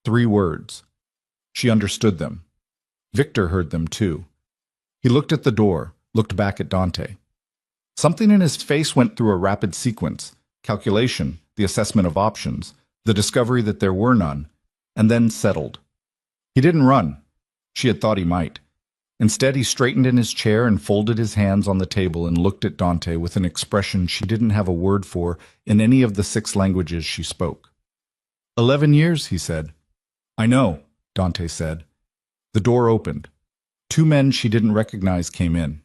3 words. She understood them. Victor heard them too. He looked at the door, looked back at Dante. Something in his face went through a rapid sequence: calculation, the assessment of options, the discovery that there were none, and then settled. He didn't run. She had thought he might. Instead, he straightened in his chair and folded his hands on the table and looked at Dante with an expression she didn't have a word for in any of the 6 languages she spoke. 11 years, he said. I know, Dante said. The door opened. 2 men she didn't recognize came in.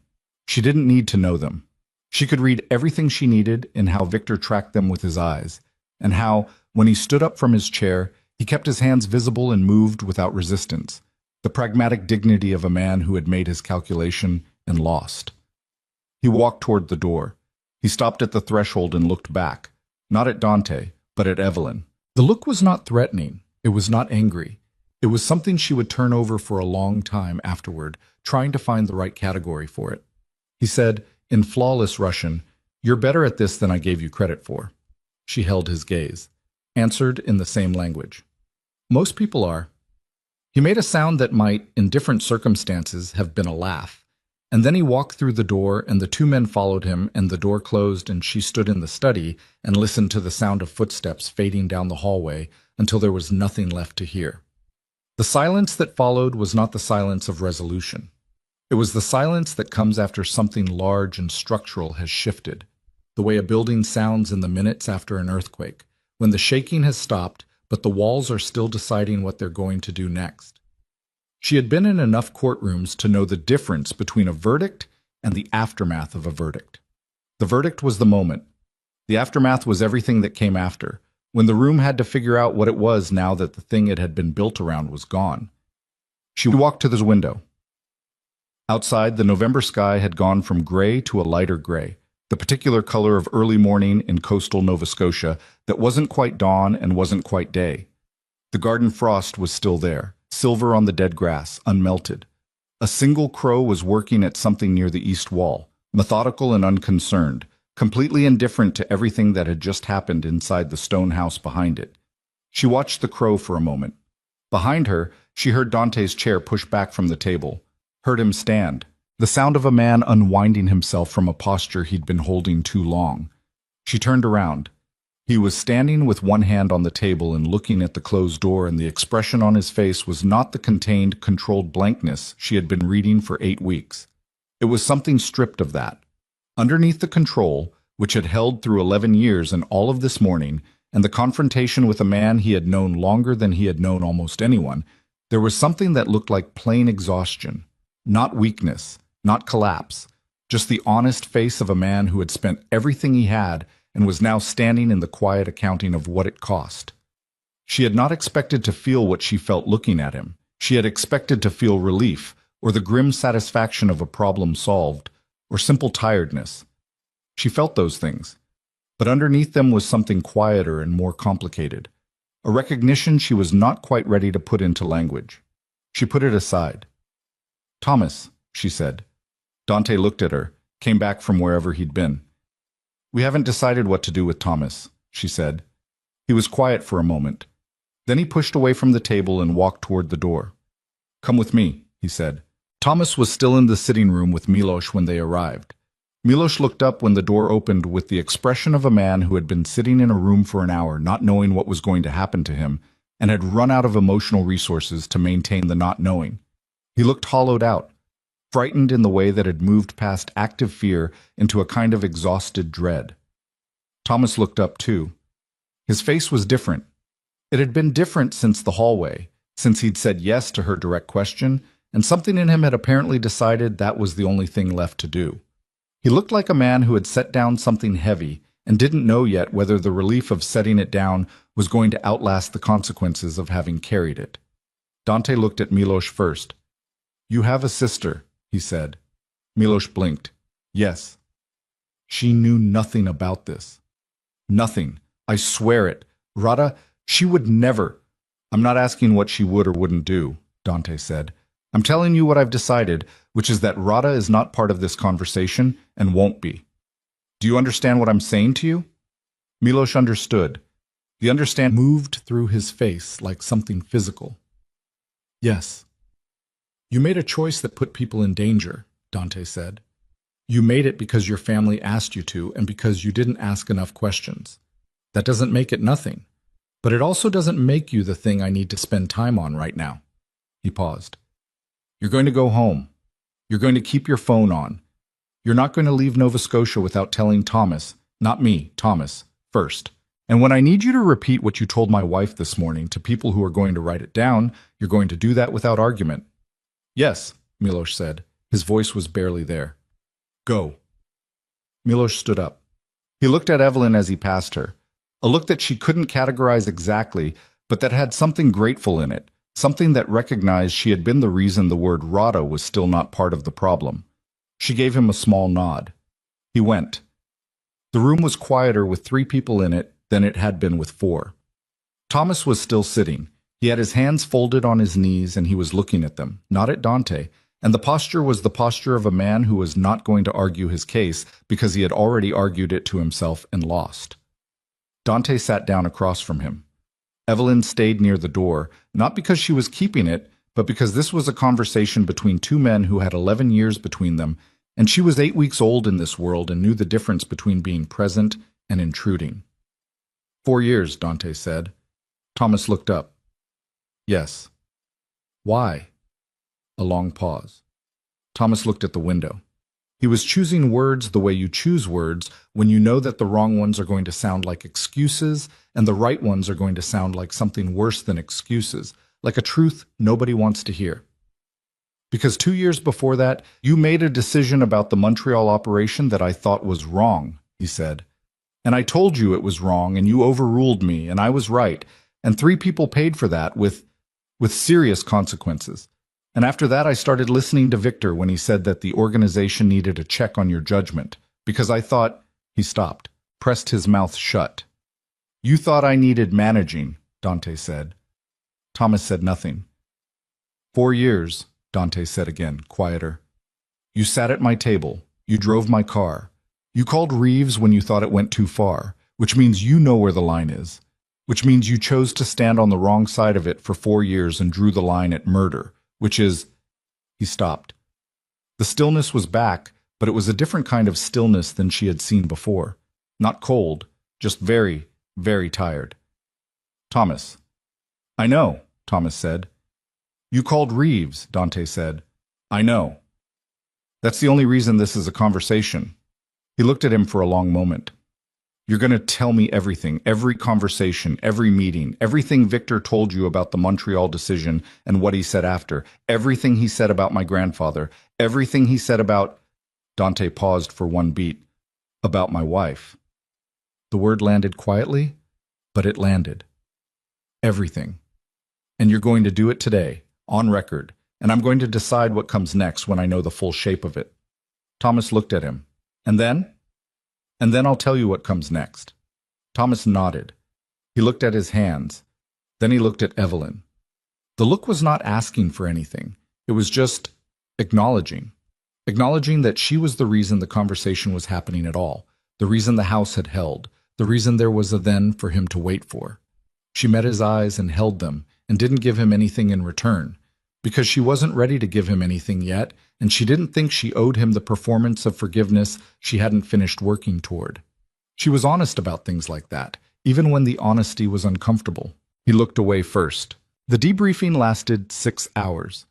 She didn't need to know them. She could read everything she needed in how Victor tracked them with his eyes, and how, when he stood up from his chair, he kept his hands visible and moved without resistance, the pragmatic dignity of a man who had made his calculation and lost. He walked toward the door. He stopped at the threshold and looked back, not at Dante, but at Evelyn. The look was not threatening. It was not angry. It was something she would turn over for a long time afterward, trying to find the right category for it. He said, in flawless Russian, "You're better at this than I gave you credit for." She held his gaze, answered in the same language. Most people are. He made a sound that might, in different circumstances, have been a laugh, and then he walked through the door and the 2 men followed him and the door closed and she stood in the study and listened to the sound of footsteps fading down the hallway until there was nothing left to hear. The silence that followed was not the silence of resolution. It was the silence that comes after something large and structural has shifted, the way a building sounds in the minutes after an earthquake, when the shaking has stopped, but the walls are still deciding what they're going to do next. She had been in enough courtrooms to know the difference between a verdict and the aftermath of a verdict. The verdict was the moment. The aftermath was everything that came after, when the room had to figure out what it was now that the thing it had been built around was gone. She walked to the window. Outside, the November sky had gone from gray to a lighter gray, the particular color of early morning in coastal Nova Scotia that wasn't quite dawn and wasn't quite day. The garden frost was still there, silver on the dead grass, unmelted. A single crow was working at something near the east wall, methodical and unconcerned, completely indifferent to everything that had just happened inside the stone house behind it. She watched the crow for a moment. Behind her, she heard Dante's chair push back from the table, heard him stand, the sound of a man unwinding himself from a posture he'd been holding too long. She turned around. He was standing with one hand on the table and looking at the closed door, and the expression on his face was not the contained, controlled blankness she had been reading for 8 weeks. It was something stripped of that. Underneath the control, which had held through 11 years and all of this morning, and the confrontation with a man he had known longer than he had known almost anyone, there was something that looked like plain exhaustion, not weakness, not collapse, just the honest face of a man who had spent everything he had and was now standing in the quiet accounting of what it cost. She had not expected to feel what she felt looking at him. She had expected to feel relief, or the grim satisfaction of a problem solved, or simple tiredness. She felt those things, but underneath them was something quieter and more complicated, a recognition she was not quite ready to put into language. She put it aside. "Thomas," she said. Dante looked at her, came back from wherever he'd been. "We haven't decided what to do with Thomas," she said. He was quiet for a moment. Then he pushed away from the table and walked toward the door. "Come with me," he said. Thomas was still in the sitting room with Milos when they arrived. Milos looked up when the door opened with the expression of a man who had been sitting in a room for an hour not knowing what was going to happen to him and had run out of emotional resources to maintain the not knowing. He looked hollowed out, frightened in the way that had moved past active fear into a kind of exhausted dread. Thomas looked up too. His face was different. It had been different since the hallway, since he'd said yes to her direct question, and something in him had apparently decided that was the only thing left to do. He looked like a man who had set down something heavy and didn't know yet whether the relief of setting it down was going to outlast the consequences of having carried it. Dante looked at Milos first. "You have a sister," he said. Milos blinked. "Yes." She knew nothing about this. Nothing. I swear it. Rada, she would never. "I'm not asking what she would or wouldn't do," Dante said. "I'm telling you what I've decided, which is that Rada is not part of this conversation and won't be. Do you understand what I'm saying to you?" Miloš understood. The understand moved through his face like something physical. Yes. You made a choice that put people in danger, Dante said. You made it because your family asked you to and because you didn't ask enough questions. That doesn't make it nothing, but it also doesn't make you the thing I need to spend time on right now. He paused. You're going to go home. You're going to keep your phone on. You're not going to leave Nova Scotia without telling Thomas, not me, Thomas, first. And when I need you to repeat what you told my wife this morning to people who are going to write it down, you're going to do that without argument. Yes, Miloš said. His voice was barely there. Go. Miloš stood up. He looked at Evelyn as he passed her. A look that she couldn't categorize exactly, but that had something grateful in it, something that recognized she had been the reason the word Rada was still not part of the problem. She gave him a small nod. He went. The room was quieter with 3 people in it than it had been with 4. Thomas was still sitting. He had his hands folded on his knees and he was looking at them, not at Dante, and the posture was the posture of a man who was not going to argue his case because he had already argued it to himself and lost. Dante sat down across from him. Evelyn stayed near the door, not because she was keeping it, but because this was a conversation between 2 men who had 11 years between them, and she was 8 weeks old in this world and knew the difference between being present and intruding. 4 years, Dante said. Thomas looked up. Yes. Why? A long pause. Thomas looked at the window. He was choosing words the way you choose words when you know that the wrong ones are going to sound like excuses and the right ones are going to sound like something worse than excuses, like a truth nobody wants to hear. Because 2 years before that, you made a decision about the Montreal operation that I thought was wrong, he said. And I told you it was wrong and you overruled me and I was right, and 3 people paid for that with serious consequences. And after that, I started listening to Victor when he said that the organization needed a check on your judgment, because I thought, he stopped, pressed his mouth shut. You thought I needed managing, Dante said. Thomas said nothing. 4 years, Dante said again, quieter. You sat at my table. You drove my car. You called Reeves when you thought it went too far, which means you know where the line is, which means you chose to stand on the wrong side of it for 4 years and drew the line at murder, which is... He stopped. The stillness was back, but it was a different kind of stillness than she had seen before. Not cold, just very, very tired. Thomas. I know, Thomas said. You called Reeves, Dante said. I know. That's the only reason this is a conversation. He looked at him for a long moment. You're going to tell me everything, every conversation, every meeting, everything Victor told you about the Montreal decision and what he said after, everything he said about my grandfather, everything he said about... Dante paused for one beat. About my wife. The word landed quietly, but it landed. Everything. And you're going to do it today, on record, and I'm going to decide what comes next when I know the full shape of it. Thomas looked at him. And then? And then I'll tell you what comes next. Thomas nodded. He looked at his hands. Then he looked at Evelyn. The look was not asking for anything. It was just acknowledging. Acknowledging that she was the reason the conversation was happening at all, the reason the house had held, the reason there was a then for him to wait for. She met his eyes and held them and didn't give him anything in return, because she wasn't ready to give him anything yet, and she didn't think she owed him the performance of forgiveness she hadn't finished working toward. She was honest about things like that, even when the honesty was uncomfortable. He looked away first. The debriefing lasted 6 hours.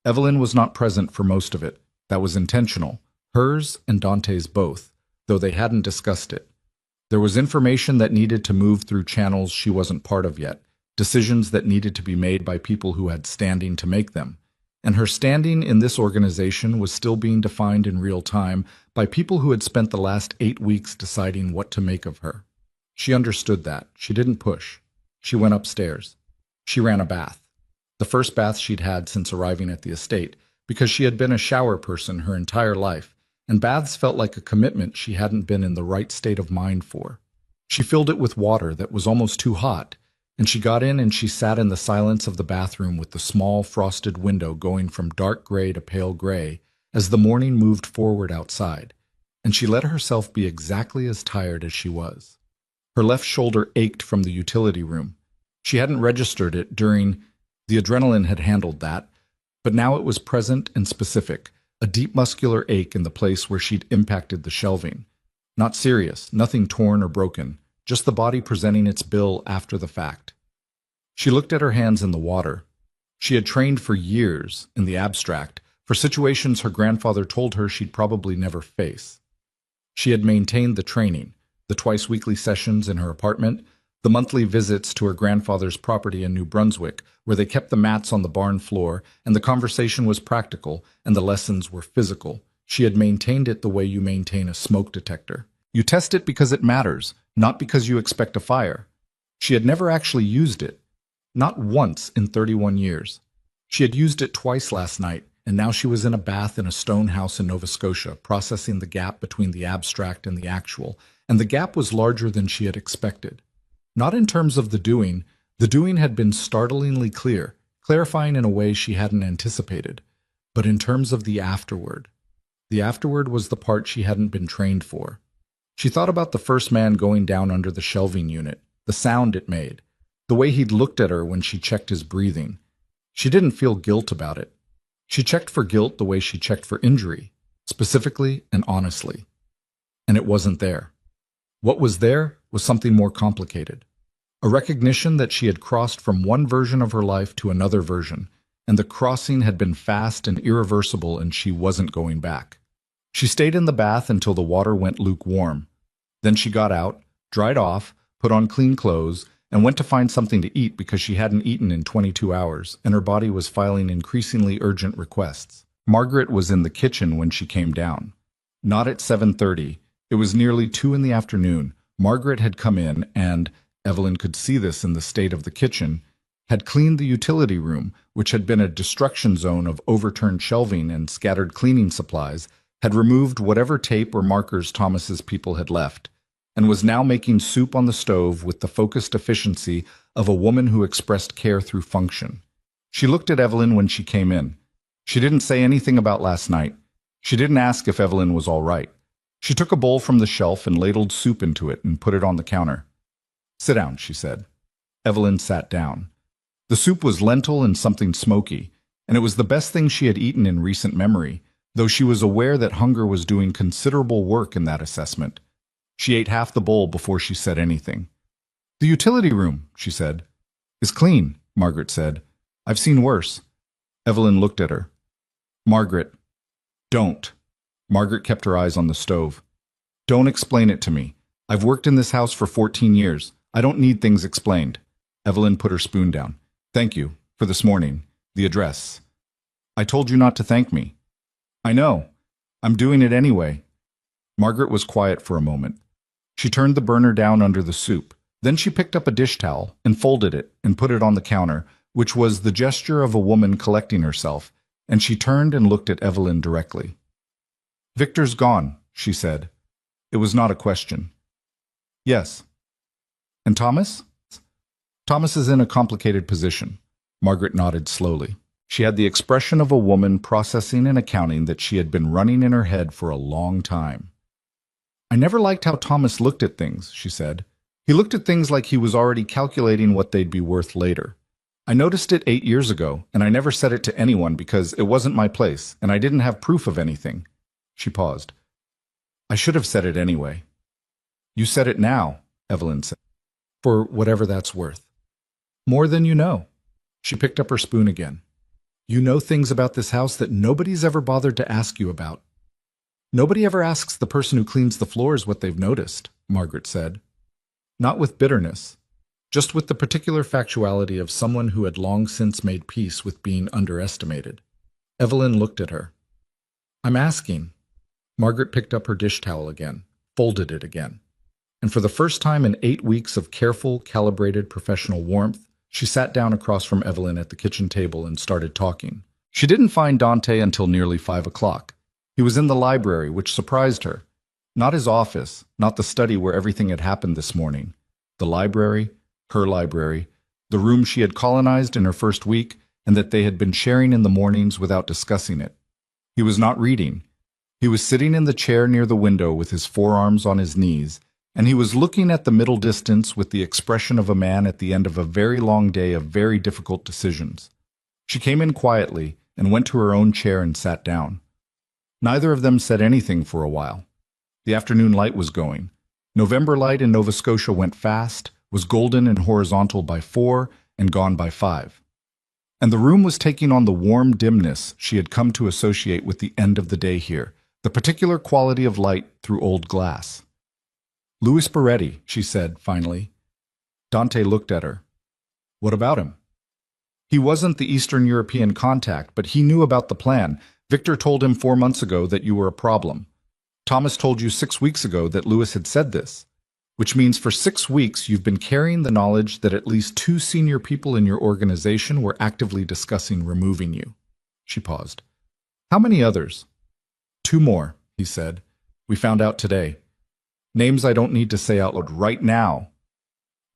Evelyn was not present for most of it. That was intentional, hers and Dante's both, though they hadn't discussed it. There was information that needed to move through channels she wasn't part of yet, decisions that needed to be made by people who had standing to make them. And her standing in this organization was still being defined in real time by people who had spent the last 8 weeks deciding what to make of her. She understood that. She didn't push. She went upstairs. She ran a bath. The first bath she'd had since arriving at the estate, because she had been a shower person her entire life, and baths felt like a commitment she hadn't been in the right state of mind for. She filled it with water that was almost too hot, and she got in and she sat in the silence of the bathroom with the small frosted window going from dark gray to pale gray as the morning moved forward outside, and she let herself be exactly as tired as she was. Her left shoulder ached from the utility room. She hadn't registered it during. The adrenaline had handled that, but now it was present and specific, a deep muscular ache in the place where she'd impacted the shelving. Not serious, nothing torn or broken, just the body presenting its bill after the fact. She looked at her hands in the water. She had trained for years, in the abstract, for situations her grandfather told her she'd probably never face. She had maintained the training, the twice-weekly sessions in her apartment, the monthly visits to her grandfather's property in New Brunswick, where they kept the mats on the barn floor, and the conversation was practical, and the lessons were physical. She had maintained it the way you maintain a smoke detector. You test it because it matters, not because you expect a fire. She had never actually used it. Not once in 31 years. She had used it twice last night, and now she was in a bath in a stone house in Nova Scotia, processing the gap between the abstract and the actual, and the gap was larger than she had expected. Not in terms of the doing had been startlingly clear, clarifying in a way she hadn't anticipated, but in terms of the afterward. The afterward was the part she hadn't been trained for. She thought about the first man going down under the shelving unit, the sound it made, the way he'd looked at her when she checked his breathing. She didn't feel guilt about it. She checked for guilt the way she checked for injury, specifically and honestly. And it wasn't there. What was there was something more complicated. A recognition that she had crossed from one version of her life to another version, and the crossing had been fast and irreversible and she wasn't going back. She stayed in the bath until the water went lukewarm. Then she got out, dried off, put on clean clothes, and went to find something to eat because she hadn't eaten in 22 hours, and her body was filing increasingly urgent requests. Margaret was in the kitchen when she came down. Not at 7:30. It was nearly 2 in the afternoon. Margaret had come in and, Evelyn could see this in the state of the kitchen, had cleaned the utility room, which had been a destruction zone of overturned shelving and scattered cleaning supplies, had removed whatever tape or markers Thomas's people had left, and was now making soup on the stove with the focused efficiency of a woman who expressed care through function. She looked at Evelyn when she came in. She didn't say anything about last night. She didn't ask if Evelyn was all right. She took a bowl from the shelf and ladled soup into it and put it on the counter. "Sit down," she said. Evelyn sat down. The soup was lentil and something smoky, and it was the best thing she had eaten in recent memory, though she was aware that hunger was doing considerable work in that assessment. She ate half the bowl before she said anything. "The utility room," she said. "Is clean," Margaret said. "I've seen worse." Evelyn looked at her. "Margaret, don't." Margaret kept her eyes on the stove. "Don't explain it to me. I've worked in this house for 14 years. I don't need things explained." Evelyn put her spoon down. "Thank you, for this morning. The address." "I told you not to thank me." "I know. I'm doing it anyway." Margaret was quiet for a moment. She turned the burner down under the soup. Then she picked up a dish towel and folded it and put it on the counter, which was the gesture of a woman collecting herself, and she turned and looked at Evelyn directly. "Victor's gone," she said. It was not a question. "Yes." "And Thomas?" "Thomas is in a complicated position." Margaret nodded slowly. She had the expression of a woman processing an accounting that she had been running in her head for a long time. "I never liked how Thomas looked at things," she said. "He looked at things like he was already calculating what they'd be worth later. I noticed it 8 years ago, and I never said it to anyone because it wasn't my place, and I didn't have proof of anything." She paused. "I should have said it anyway." "You said it now," Evelyn said. "For whatever that's worth." "More than you know." She picked up her spoon again. "You know things about this house that nobody's ever bothered to ask you about." "Nobody ever asks the person who cleans the floors what they've noticed," Margaret said. Not with bitterness, just with the particular factuality of someone who had long since made peace with being underestimated. Evelyn looked at her. "I'm asking." Margaret picked up her dish towel again, folded it again. And for the first time in 8 weeks of careful, calibrated professional warmth, she sat down across from Evelyn at the kitchen table and started talking. She didn't find Dante until nearly 5 o'clock. He was in the library, which surprised her. Not his office, not the study where everything had happened this morning. The library, her library, the room she had colonized in her first week, and that they had been sharing in the mornings without discussing it. He was not reading. He was sitting in the chair near the window with his forearms on his knees, and he was looking at the middle distance with the expression of a man at the end of a very long day of very difficult decisions. She came in quietly and went to her own chair and sat down. Neither of them said anything for a while. The afternoon light was going. November light in Nova Scotia went fast, was golden and horizontal by 4 and gone by 5. And the room was taking on the warm dimness she had come to associate with the end of the day here, the particular quality of light through old glass. "Louis Baretti," she said, finally. Dante looked at her. "What about him?" "He wasn't the Eastern European contact, but he knew about the plan. Victor told him 4 months ago that you were a problem. Thomas told you 6 weeks ago that Louis had said this, which means for 6 weeks you've been carrying the knowledge that at least 2 senior people in your organization were actively discussing removing you." She paused. "How many others?" "2 more," he said. "We found out today. Names I don't need to say out loud right now."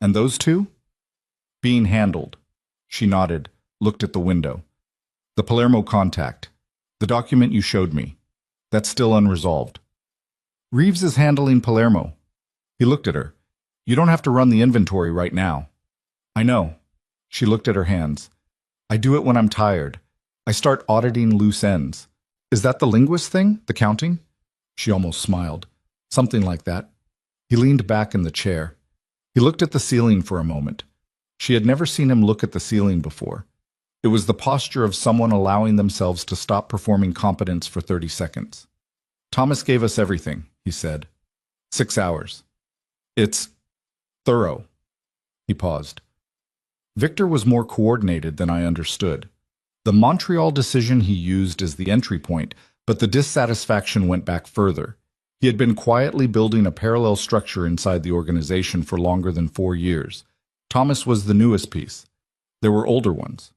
"And those 2? "Being handled." She nodded, looked at the window. "The Palermo contact. The document you showed me. That's still unresolved." "Reeves is handling Palermo." He looked at her. "You don't have to run the inventory right now." "I know." She looked at her hands. "I do it when I'm tired. I start auditing loose ends. Is that the linguist thing, the counting?" She almost smiled. "Something like that." He leaned back in the chair. He looked at the ceiling for a moment. She had never seen him look at the ceiling before. It was the posture of someone allowing themselves to stop performing competence for 30 seconds. "Thomas gave us everything," he said. 6 hours. It's thorough." He paused. "Victor was more coordinated than I understood. The Montreal decision he used as the entry point, but the dissatisfaction went back further. He had been quietly building a parallel structure inside the organization for longer than 4 years. Thomas was the newest piece. There were older ones.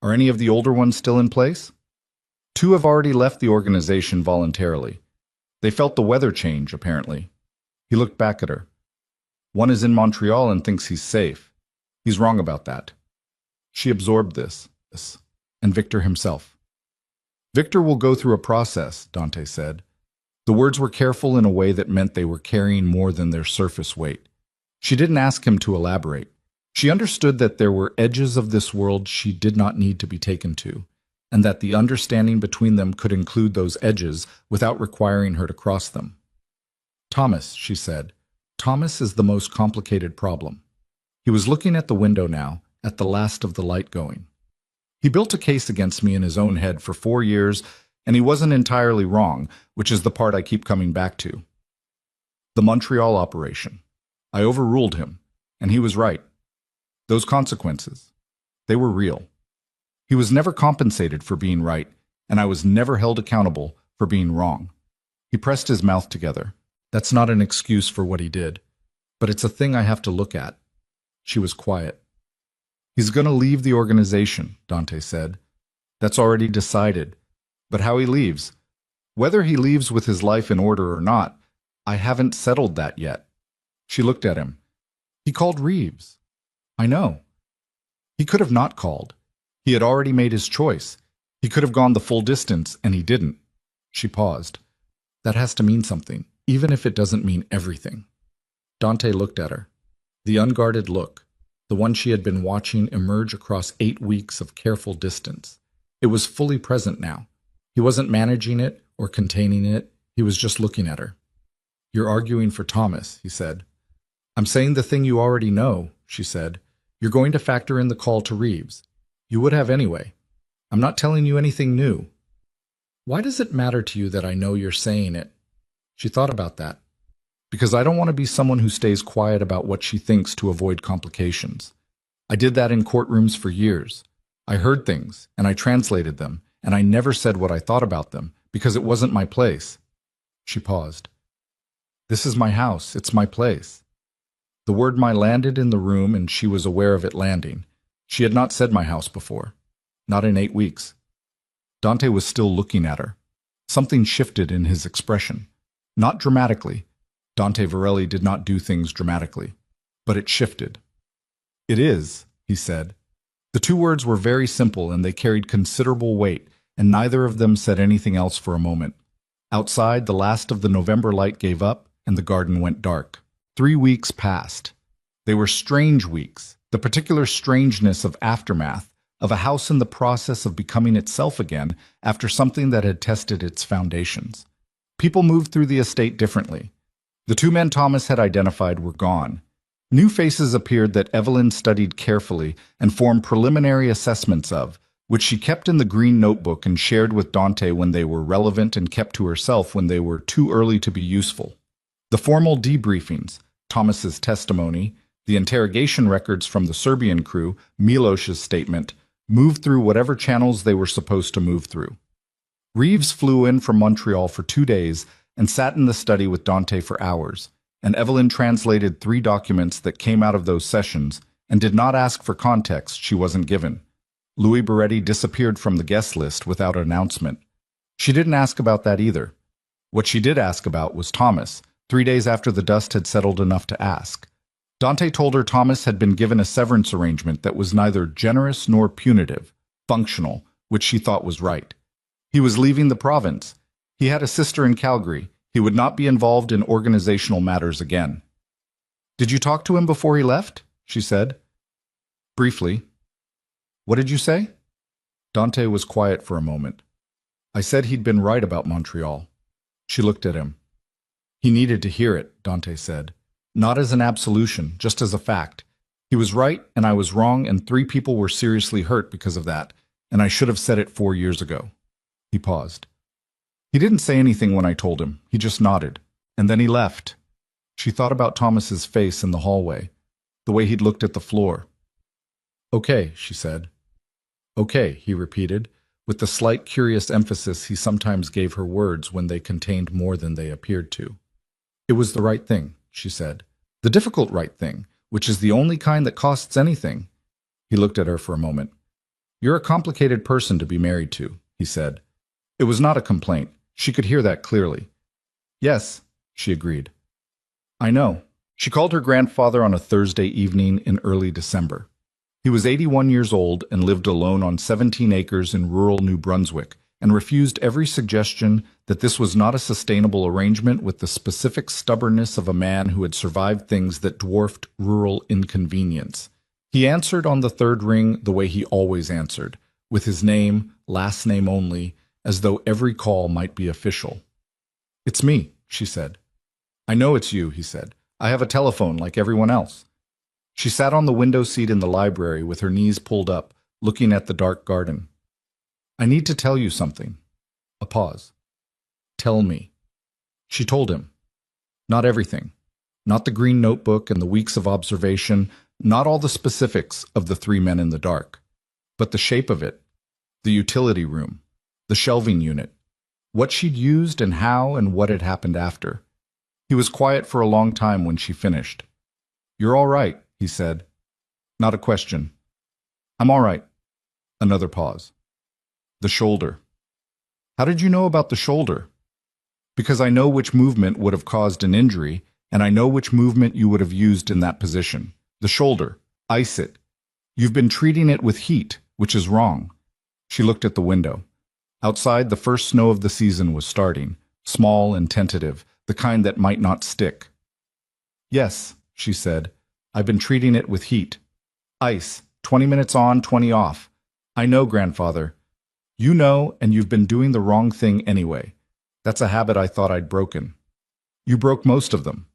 Are any of the older ones still in place? 2 have already left the organization voluntarily. They felt the weather change, apparently." He looked back at her. "One is in Montreal and thinks he's safe. He's wrong about that." She absorbed this, and Victor himself. "Victor will go through a process," Dante said. The words were careful in a way that meant they were carrying more than their surface weight. She didn't ask him to elaborate. She understood that there were edges of this world she did not need to be taken to, and that the understanding between them could include those edges without requiring her to cross them. "Thomas," she said. "Thomas is the most complicated problem." He was looking at the window now, at the last of the light going. "He built a case against me in his own head for 4 years, and he wasn't entirely wrong, which is the part I keep coming back to. The Montreal operation. I overruled him, and he was right. Those consequences, they were real. He was never compensated for being right, and I was never held accountable for being wrong." He pressed his mouth together. "That's not an excuse for what he did, but it's a thing I have to look at." She was quiet. "He's going to leave the organization," Dante said. "That's already decided. But how he leaves, whether he leaves with his life in order or not, I haven't settled that yet." She looked at him. "He called Reeves." "I know." "He could have not called. He had already made his choice. He could have gone the full distance, and he didn't." She paused. "That has to mean something, even if it doesn't mean everything." Dante looked at her. The unguarded look, the one she had been watching emerge across 8 weeks of careful distance. It was fully present now. He wasn't managing it or containing it. He was just looking at her. "You're arguing for Thomas," he said. "I'm saying the thing you already know," she said. "You're going to factor in the call to Reeves. You would have anyway. I'm not telling you anything new." "Why does it matter to you that I know you're saying it?" She thought about that. "Because I don't want to be someone who stays quiet about what she thinks to avoid complications. I did that in courtrooms for years. I heard things, and I translated them, and I never said what I thought about them, because it wasn't my place." She paused. "This is my house. It's my place." The word "my" landed in the room, and she was aware of it landing. She had not said "my house" before. Not in 8 weeks. Dante was still looking at her. Something shifted in his expression. Not dramatically. Dante Varelli did not do things dramatically. But it shifted. "It is," he said. The 2 words were very simple, and they carried considerable weight, and neither of them said anything else for a moment. Outside, the last of the November light gave up, and the garden went dark. 3 weeks passed. They were strange weeks, the particular strangeness of aftermath, of a house in the process of becoming itself again after something that had tested its foundations. People moved through the estate differently. The 2 men Thomas had identified were gone. New faces appeared that Evelyn studied carefully and formed preliminary assessments of, which she kept in the green notebook and shared with Dante when they were relevant and kept to herself when they were too early to be useful. The formal debriefings, Thomas's testimony, the interrogation records from the Serbian crew, Milos's statement, moved through whatever channels they were supposed to move through. Reeves flew in from Montreal for 2 days and sat in the study with Dante for hours, and Evelyn translated 3 documents that came out of those sessions and did not ask for context she wasn't given. Louis Beretti disappeared from the guest list without announcement. She didn't ask about that either. What she did ask about was Thomas, 3 days after the dust had settled enough to ask. Dante told her Thomas had been given a severance arrangement that was neither generous nor punitive, functional, which she thought was right. He was leaving the province. He had a sister in Calgary. He would not be involved in organizational matters again. "Did you talk to him before he left?" she said. "Briefly." "What did you say?" Dante was quiet for a moment. "I said he'd been right about Montreal." She looked at him. "He needed to hear it," Dante said. "Not as an absolution, just as a fact. He was right and I was wrong, and 3 people were seriously hurt because of that, and I should have said it 4 years ago." He paused. "He didn't say anything when I told him. He just nodded. And then he left." She thought about Thomas's face in the hallway, the way he'd looked at the floor. "Okay," she said. "Okay," he repeated, with the slight curious emphasis he sometimes gave her words when they contained more than they appeared to. "It was the right thing," she said. "The difficult right thing, which is the only kind that costs anything." He looked at her for a moment. "You're a complicated person to be married to," he said. It was not a complaint. She could hear that clearly. "Yes," she agreed. "I know." She called her grandfather on a Thursday evening in early December. He was 81 years old and lived alone on 17 acres in rural New Brunswick, and refused every suggestion that this was not a sustainable arrangement with the specific stubbornness of a man who had survived things that dwarfed rural inconvenience. He answered on the 3rd ring the way he always answered, with his name, last name only, as though every call might be official. "It's me," she said. "I know it's you," he said. "I have a telephone like everyone else." She sat on the window seat in the library with her knees pulled up, looking at the dark garden. "I need to tell you something." A pause. "Tell me." She told him. Not everything. Not the green notebook and the weeks of observation, not all the specifics of the 3 men in the dark, but the shape of it, the utility room, the shelving unit, what she'd used and how and what had happened after. He was quiet for a long time when she finished. "You're all right," he said. Not a question. "I'm all right." Another pause. "The shoulder." "How did you know about the shoulder?" "Because I know which movement would have caused an injury, and I know which movement you would have used in that position. The shoulder. Ice it. You've been treating it with heat, which is wrong." She looked at the window. Outside, the first snow of the season was starting, small and tentative, the kind that might not stick. "Yes," she said, "I've been treating it with heat. Ice, 20 minutes on, 20 off. I know, grandfather. You know, and you've been doing the wrong thing anyway. That's a habit I thought I'd broken. You broke most of them."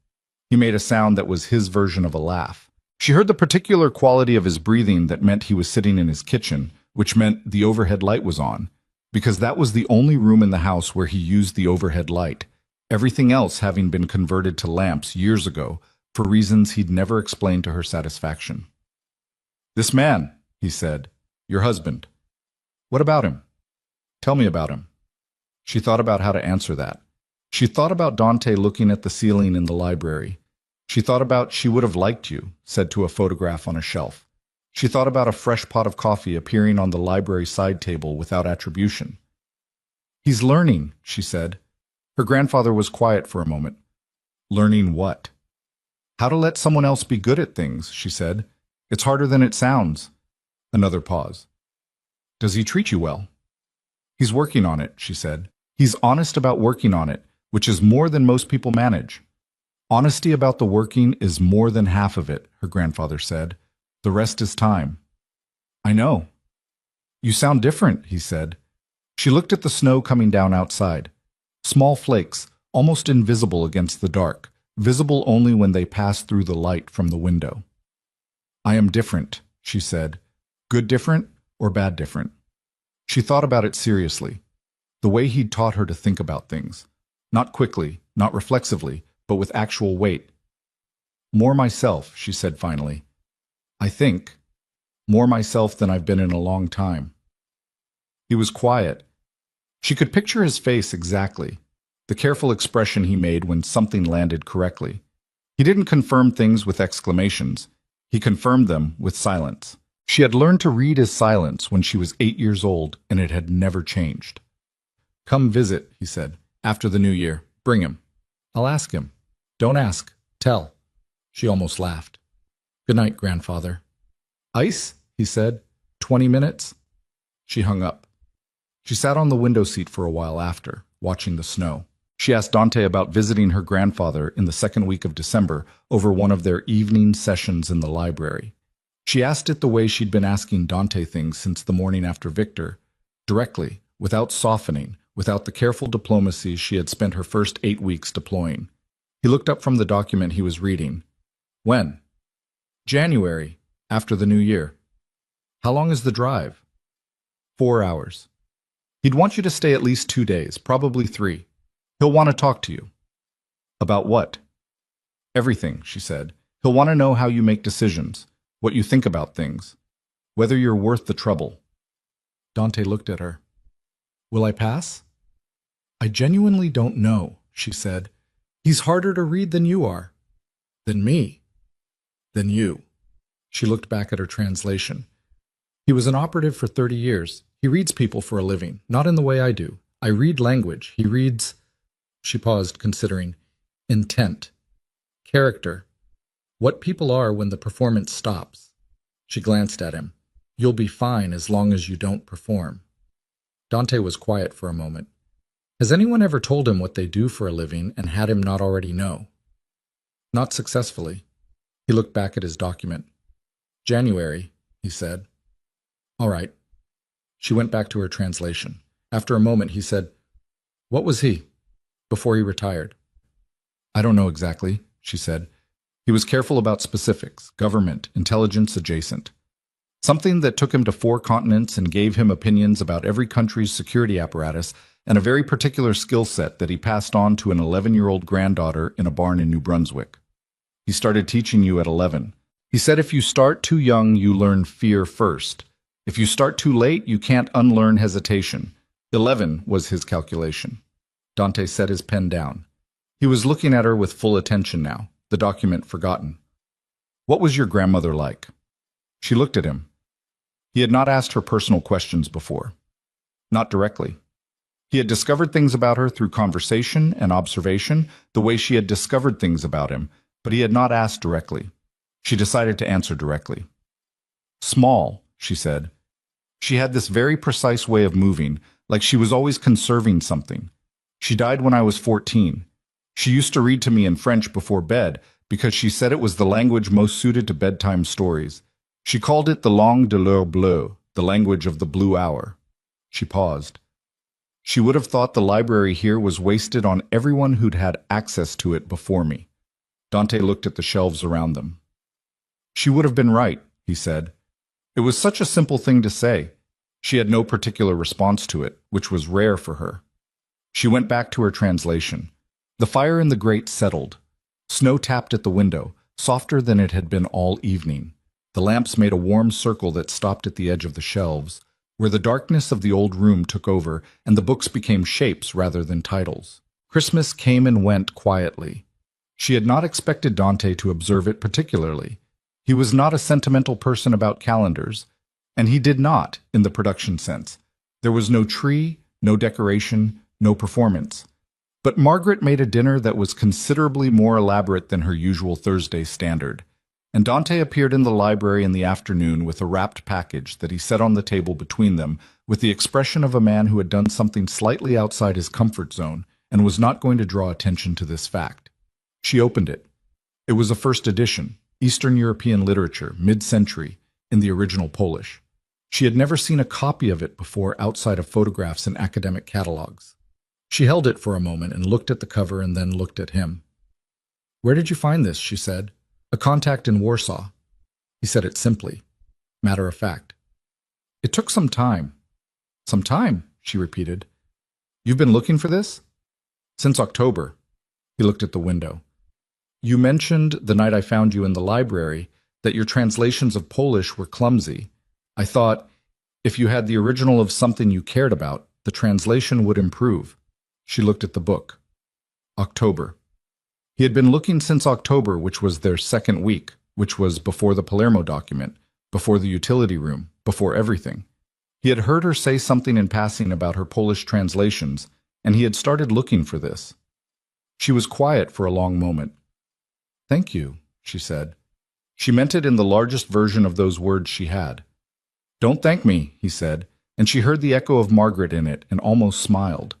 He made a sound that was his version of a laugh. She heard the particular quality of his breathing that meant he was sitting in his kitchen, which meant the overhead light was on, because that was the only room in the house where he used the overhead light, everything else having been converted to lamps years ago for reasons he'd never explained to her satisfaction. "This man," he said, "your husband. What about him? Tell me about him." She thought about how to answer that. She thought about Dante looking at the ceiling in the library. She thought about "she would have liked you," said to a photograph on a shelf. She thought about a fresh pot of coffee appearing on the library side table without attribution. "He's learning," she said. Her grandfather was quiet for a moment. "Learning what?" "How to let someone else be good at things," she said. "It's harder than it sounds." Another pause. "Does he treat you well?" "He's working on it," she said. "He's honest about working on it, which is more than most people manage." Honesty about the working is more than half of it, her grandfather said. The rest is time. I know. You sound different, he said. She looked at the snow coming down outside. Small flakes, almost invisible against the dark, visible only when they passed through the light from the window. I am different, she said. Good different or bad different? She thought about it seriously. The way he'd taught her to think about things. Not quickly, not reflexively, but with actual weight. More myself, she said finally. I think. More myself than I've been in a long time. He was quiet. She could picture his face exactly, the careful expression he made when something landed correctly. He didn't confirm things with exclamations. He confirmed them with silence. She had learned to read his silence when she was 8 years old, and it had never changed. Come visit, he said, after the new year. Bring him. I'll ask him. Don't ask. Tell. She almost laughed. Good night, grandfather. Ice? He said. 20 minutes? She hung up. She sat on the window seat for a while after, watching the snow. She asked Dante about visiting her grandfather in the second week of December over one of their evening sessions in the library. She asked it the way she'd been asking Dante things since the morning after Victor, directly, without softening, without the careful diplomacy she had spent her first 8 weeks deploying. He looked up from the document he was reading. When? January, after the new year. How long is the drive? 4 hours. He'd want you to stay at least 2 days, probably 3. He'll want to talk to you. About what? Everything, she said. He'll want to know how you make decisions, what you think about things, whether you're worth the trouble. Dante looked at her. Will I pass? I genuinely don't know, she said. He's harder to read than you are. Than me. Than you. She looked back at her translation. He was an operative for 30 years. He reads people for a living, not in the way I do. I read language. He reads... She paused, considering. Intent. Character. What people are when the performance stops. She glanced at him. You'll be fine as long as you don't perform. Dante was quiet for a moment. Has anyone ever told him what they do for a living and had him not already know? Not successfully. He looked back at his document. January, he said. All right. She went back to her translation. After a moment, he said, What was he? Before he retired. I don't know exactly, she said. He was careful about specifics, government, intelligence adjacent. Something that took him to 4 continents and gave him opinions about every country's security apparatus and a very particular skill set that he passed on to an 11-year-old granddaughter in a barn in New Brunswick. He started teaching you at 11. He said if you start too young, you learn fear first. If you start too late, you can't unlearn hesitation. 11 was his calculation. Dante set his pen down. He was looking at her with full attention now, the document forgotten. What was your grandmother like? She looked at him. He had not asked her personal questions before. Not directly. He had discovered things about her through conversation and observation, the way she had discovered things about him, but he had not asked directly. She decided to answer directly. Small, she said. She had this very precise way of moving, like she was always conserving something. She died when I was 14. She used to read to me in French before bed because she said it was the language most suited to bedtime stories. She called it the langue de l'heure bleue, the language of the blue hour. She paused. She would have thought the library here was wasted on everyone who'd had access to it before me. Dante looked at the shelves around them. She would have been right, he said. It was such a simple thing to say. She had no particular response to it, which was rare for her. She went back to her translation. The fire in the grate settled. Snow tapped at the window, softer than it had been all evening. The lamps made a warm circle that stopped at the edge of the shelves, where the darkness of the old room took over and the books became shapes rather than titles. Christmas came and went quietly. She had not expected Dante to observe it particularly. He was not a sentimental person about calendars, and he did not, in the production sense. There was no tree, no decoration, no performance. But Margaret made a dinner that was considerably more elaborate than her usual Thursday standard, and Dante appeared in the library in the afternoon with a wrapped package that he set on the table between them with the expression of a man who had done something slightly outside his comfort zone and was not going to draw attention to this fact. She opened it. It was a first edition, Eastern European literature, mid-century, in the original Polish. She had never seen a copy of it before outside of photographs in academic catalogs. She held it for a moment and looked at the cover and then looked at him. "Where did you find this?" she said. "A contact in Warsaw." He said it simply, matter of fact. "It took some time." "Some time," she repeated. "You've been looking for this?" "Since October." He looked at the window. "You mentioned, the night I found you in the library, that your translations of Polish were clumsy. I thought, if you had the original of something you cared about, the translation would improve." She looked at the book. October. He had been looking since October, which was their second week, which was before the Palermo document, before the utility room, before everything. He had heard her say something in passing about her Polish translations, and he had started looking for this. She was quiet for a long moment. "Thank you," she said. She meant it in the largest version of those words she had. "Don't thank me," he said, and she heard the echo of Margaret in it and almost smiled.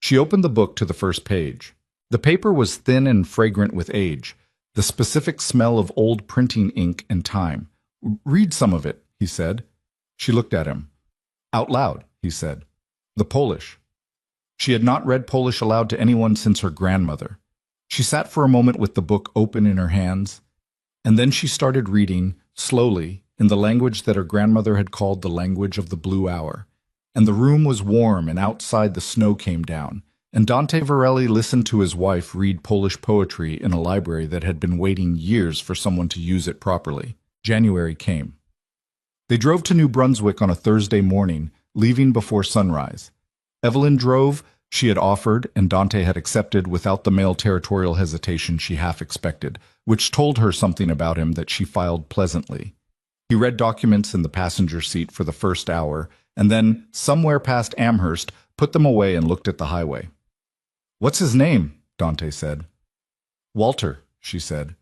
She opened the book to the first page. The paper was thin and fragrant with age, the specific smell of old printing ink and time. "Read some of it," he said. She looked at him. "Out loud," he said. "The Polish." She had not read Polish aloud to anyone since her grandmother. She sat for a moment with the book open in her hands, and then she started reading, slowly, in the language that her grandmother had called the language of the blue hour. And the room was warm, and outside the snow came down, and Dante Varelli listened to his wife read Polish poetry in a library that had been waiting years for someone to use it properly. January came. They drove to New Brunswick on a Thursday morning, leaving before sunrise. Evelyn drove. She had offered, and Dante had accepted without the male territorial hesitation she half expected, which told her something about him that she filed pleasantly. He read documents in the passenger seat for the first hour, and then, somewhere past Amherst, put them away and looked at the highway. "What's his name?" Dante said. "Walter," she said.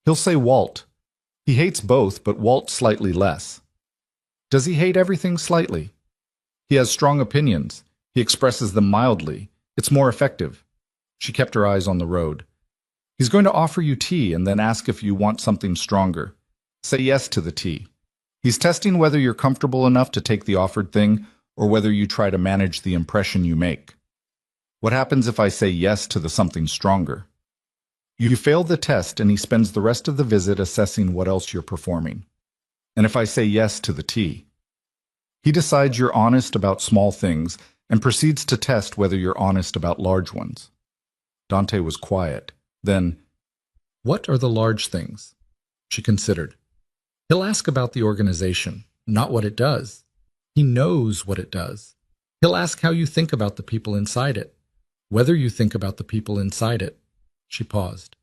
"He'll say Walt. He hates both, but Walt slightly less." "Does he hate everything slightly?" "He has strong opinions. He expresses them mildly. It's more effective." She kept her eyes on the road. "He's going to offer you tea and then ask if you want something stronger. Say yes to the tea. He's testing whether you're comfortable enough to take the offered thing or whether you try to manage the impression you make. What happens if I say yes to the something stronger? You fail the test and he spends the rest of the visit assessing what else you're performing. And if I say yes to the tea? He decides you're honest about small things and proceeds to test whether you're honest about large ones." Dante was quiet. Then, "What are the large things?" She considered. "He'll ask about the organization, not what it does. He knows what it does. He'll ask how you think about the people inside it, whether you think about the people inside it." She paused.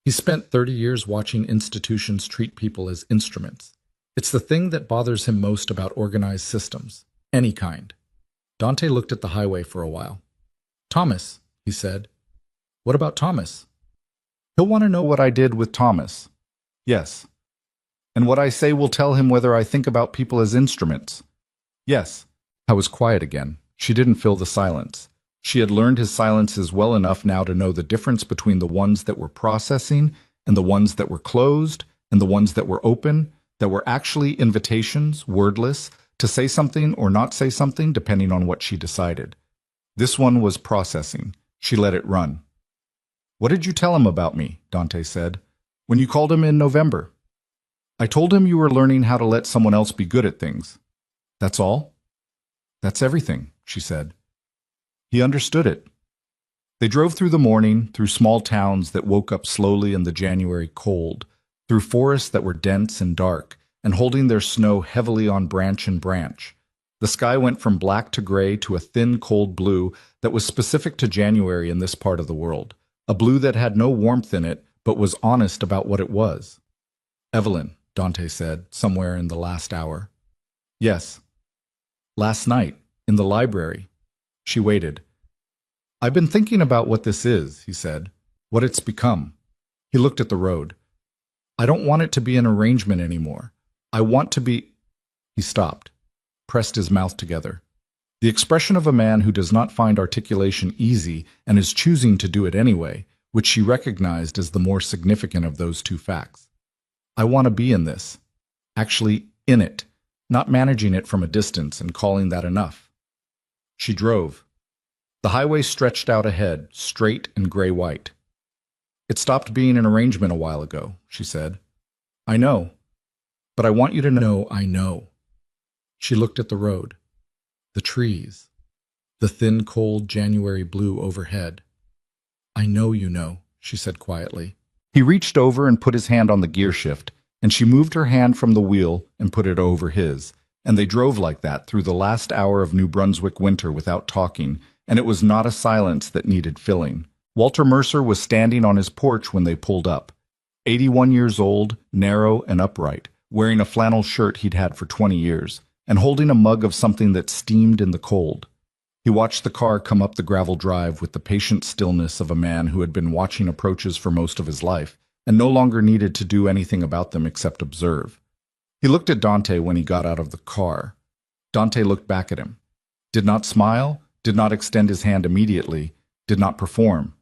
"He spent 30 years watching institutions treat people as instruments. It's the thing that bothers him most about organized systems, any kind." Dante looked at the highway for a while. "Thomas," he said. "What about Thomas?" "He'll want to know what I did with Thomas." "Yes." "And what I say will tell him whether I think about people as instruments." "Yes." I was quiet again. She didn't fill the silence. She had learned his silences well enough now to know the difference between the ones that were processing and the ones that were closed and the ones that were open, that were actually invitations, wordless, to say something or not say something depending on what she decided. This one was processing. She let it run. "What did you tell him about me?" Dante said. "When you called him in November?" "I told him you were learning how to let someone else be good at things." "That's all?" "That's everything," she said. He understood it. They drove through the morning, through small towns that woke up slowly in the January cold, through forests that were dense and dark, and holding their snow heavily on branch and branch. The sky went from black to gray to a thin, cold blue that was specific to January in this part of the world, a blue that had no warmth in it but was honest about what it was. "Evelyn," Dante said, somewhere in the last hour. "Yes." "Last night, in the library." She waited. "I've been thinking about what this is," he said, "what it's become." He looked at the road. "I don't want it to be an arrangement anymore. I want to be—" He stopped, pressed his mouth together. The expression of a man who does not find articulation easy and is choosing to do it anyway, which she recognized as the more significant of those two facts. I want to be in this. Actually, in it, not managing it from a distance and calling that enough. She drove. The highway stretched out ahead, straight and gray-white. It stopped being an arrangement a while ago, she said. I know. But I want you to know I know. She looked at the road. The trees. The thin, cold January blue overhead. I know you know, she said quietly. He reached over and put his hand on the gear shift, and she moved her hand from the wheel and put it over his, and they drove like that through the last hour of New Brunswick winter without talking, and it was not a silence that needed filling. Walter Mercer was standing on his porch when they pulled up. 81 years old, narrow and upright, wearing a flannel shirt he'd had for 20 years, and holding a mug of something that steamed in the cold. He watched the car come up the gravel drive with the patient stillness of a man who had been watching approaches for most of his life, and no longer needed to do anything about them except observe. He looked at Dante when he got out of the car. Dante looked back at him. Did not smile, did not extend his hand immediately, did not perform.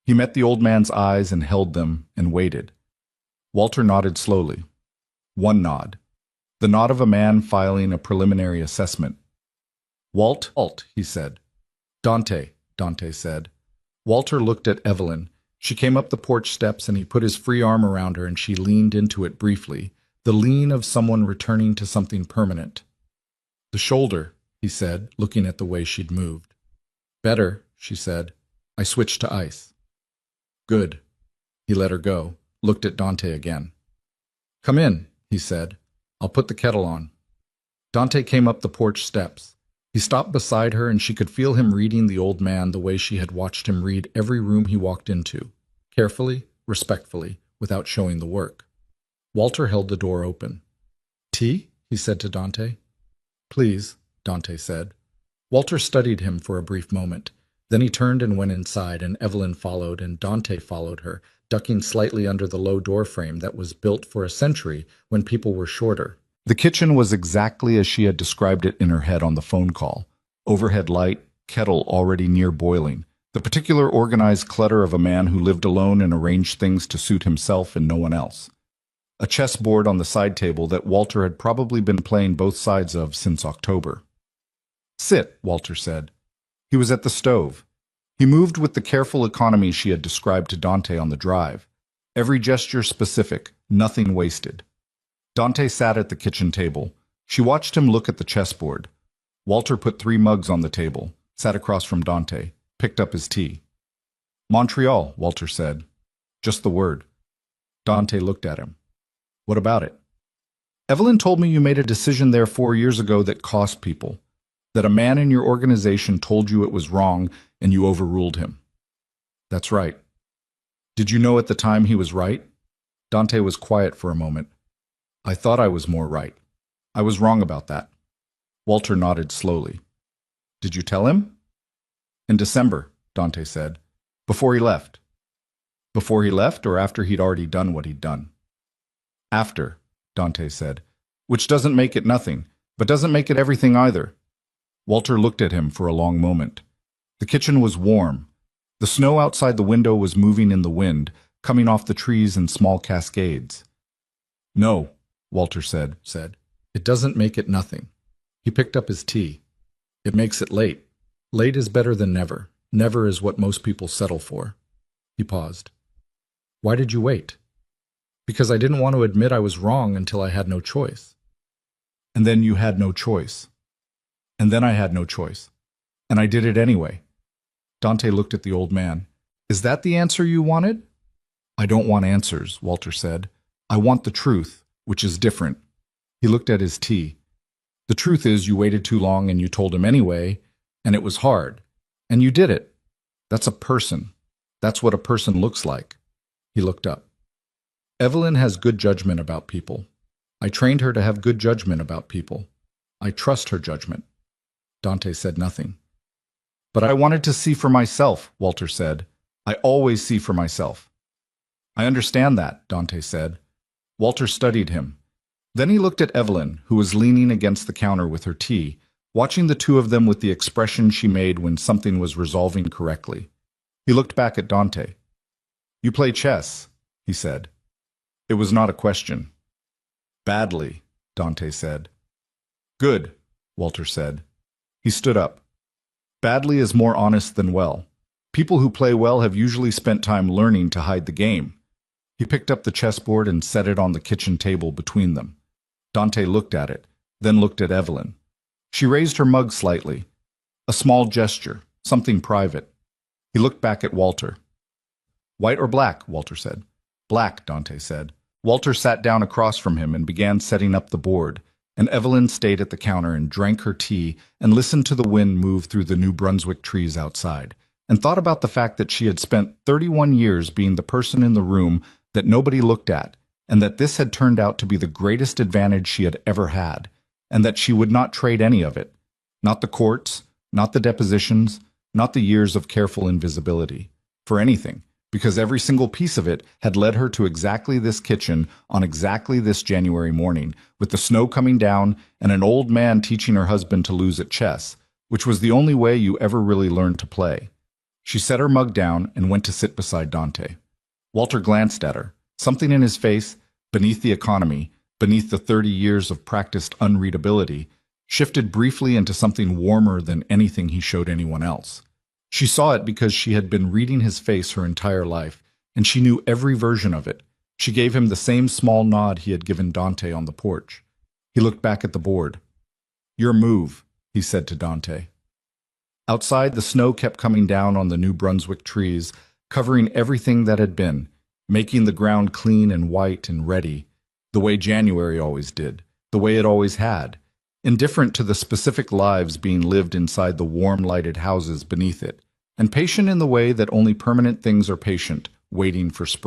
He met the old man's eyes and held them and waited. Walter nodded slowly. One nod. The nod of a man filing a preliminary assessment. Walt, he said. Dante, Dante said. Walter looked at Evelyn. She came up the porch steps and he put his free arm around her and she leaned into it briefly, the lean of someone returning to something permanent. The shoulder, he said, looking at the way she'd moved. Better, she said. I switched to ice. Good. He let her go, looked at Dante again. Come in, he said. I'll put the kettle on. Dante came up the porch steps. He stopped beside her and she could feel him reading the old man the way she had watched him read every room he walked into, carefully, respectfully, without showing the work. Walter held the door open. Tea? He said to Dante. Please, Dante said. Walter studied him for a brief moment. Then he turned and went inside, and Evelyn followed, and Dante followed her, ducking slightly under the low door frame that was built for a century when people were shorter. The kitchen was exactly as she had described it in her head on the phone call. Overhead light, kettle already near boiling, the particular organized clutter of a man who lived alone and arranged things to suit himself and no one else. A chessboard on the side table that Walter had probably been playing both sides of since October. Sit, Walter said. He was at the stove. He moved with the careful economy she had described to Dante on the drive. Every gesture specific, nothing wasted. Dante sat at the kitchen table. She watched him look at the chessboard. Walter put 3 mugs on the table, sat across from Dante, picked up his tea. Montreal, Walter said. Just the word. Dante looked at him. What about it? Evelyn told me you made a decision there 4 years ago that cost people. That a man in your organization told you it was wrong and you overruled him. That's right. Did you know at the time he was right? Dante was quiet for a moment. I thought I was more right. I was wrong about that. Walter nodded slowly. Did you tell him? In December, Dante said. Before he left. Before he left or after he'd already done what he'd done? After, Dante said. Which doesn't make it nothing, but doesn't make it everything either. Walter looked at him for a long moment. The kitchen was warm. The snow outside the window was moving in the wind, coming off the trees in small cascades. No, Walter said. It doesn't make it nothing. He picked up his tea. It makes it late. Late is better than never. Never is what most people settle for. He paused. Why did you wait? Because I didn't want to admit I was wrong until I had no choice. And then you had no choice. And then I had no choice. And I did it anyway. Dante looked at the old man. Is that the answer you wanted? I don't want answers, Walter said. I want the truth, which is different. He looked at his tea. The truth is you waited too long and you told him anyway, and it was hard. And you did it. That's a person. That's what a person looks like. He looked up. Evelyn has good judgment about people. I trained her to have good judgment about people. I trust her judgment. Dante said nothing. But I wanted to see for myself, Walter said. I always see for myself. I understand that, Dante said. Walter studied him. Then he looked at Evelyn, who was leaning against the counter with her tea, watching the two of them with the expression she made when something was resolving correctly. He looked back at Dante. You play chess, he said. It was not a question. Badly, Dante said. Good, Walter said. He stood up. Badly is more honest than well. People who play well have usually spent time learning to hide the game. He picked up the chessboard and set it on the kitchen table between them. Dante looked at it, then looked at Evelyn. She raised her mug slightly. A small gesture, something private. He looked back at Walter. White or black, Walter said. Black, Dante said. Walter sat down across from him and began setting up the board, and Evelyn stayed at the counter and drank her tea and listened to the wind move through the New Brunswick trees outside, and thought about the fact that she had spent 31 years being the person in the room that nobody looked at, and that this had turned out to be the greatest advantage she had ever had, and that she would not trade any of it. Not the courts, not the depositions, not the years of careful invisibility, for anything, because every single piece of it had led her to exactly this kitchen on exactly this January morning, with the snow coming down and an old man teaching her husband to lose at chess, which was the only way you ever really learned to play. She set her mug down and went to sit beside Dante. Walter glanced at her. Something in his face, beneath the economy, beneath the 30 years of practiced unreadability, shifted briefly into something warmer than anything he showed anyone else. She saw it because she had been reading his face her entire life, and she knew every version of it. She gave him the same small nod he had given Dante on the porch. He looked back at the board. Your move, he said to Dante. Outside, the snow kept coming down on the New Brunswick trees, covering everything that had been, making the ground clean and white and ready, the way January always did, the way it always had, indifferent to the specific lives being lived inside the warm, lighted houses beneath it, and patient in the way that only permanent things are patient, waiting for spring.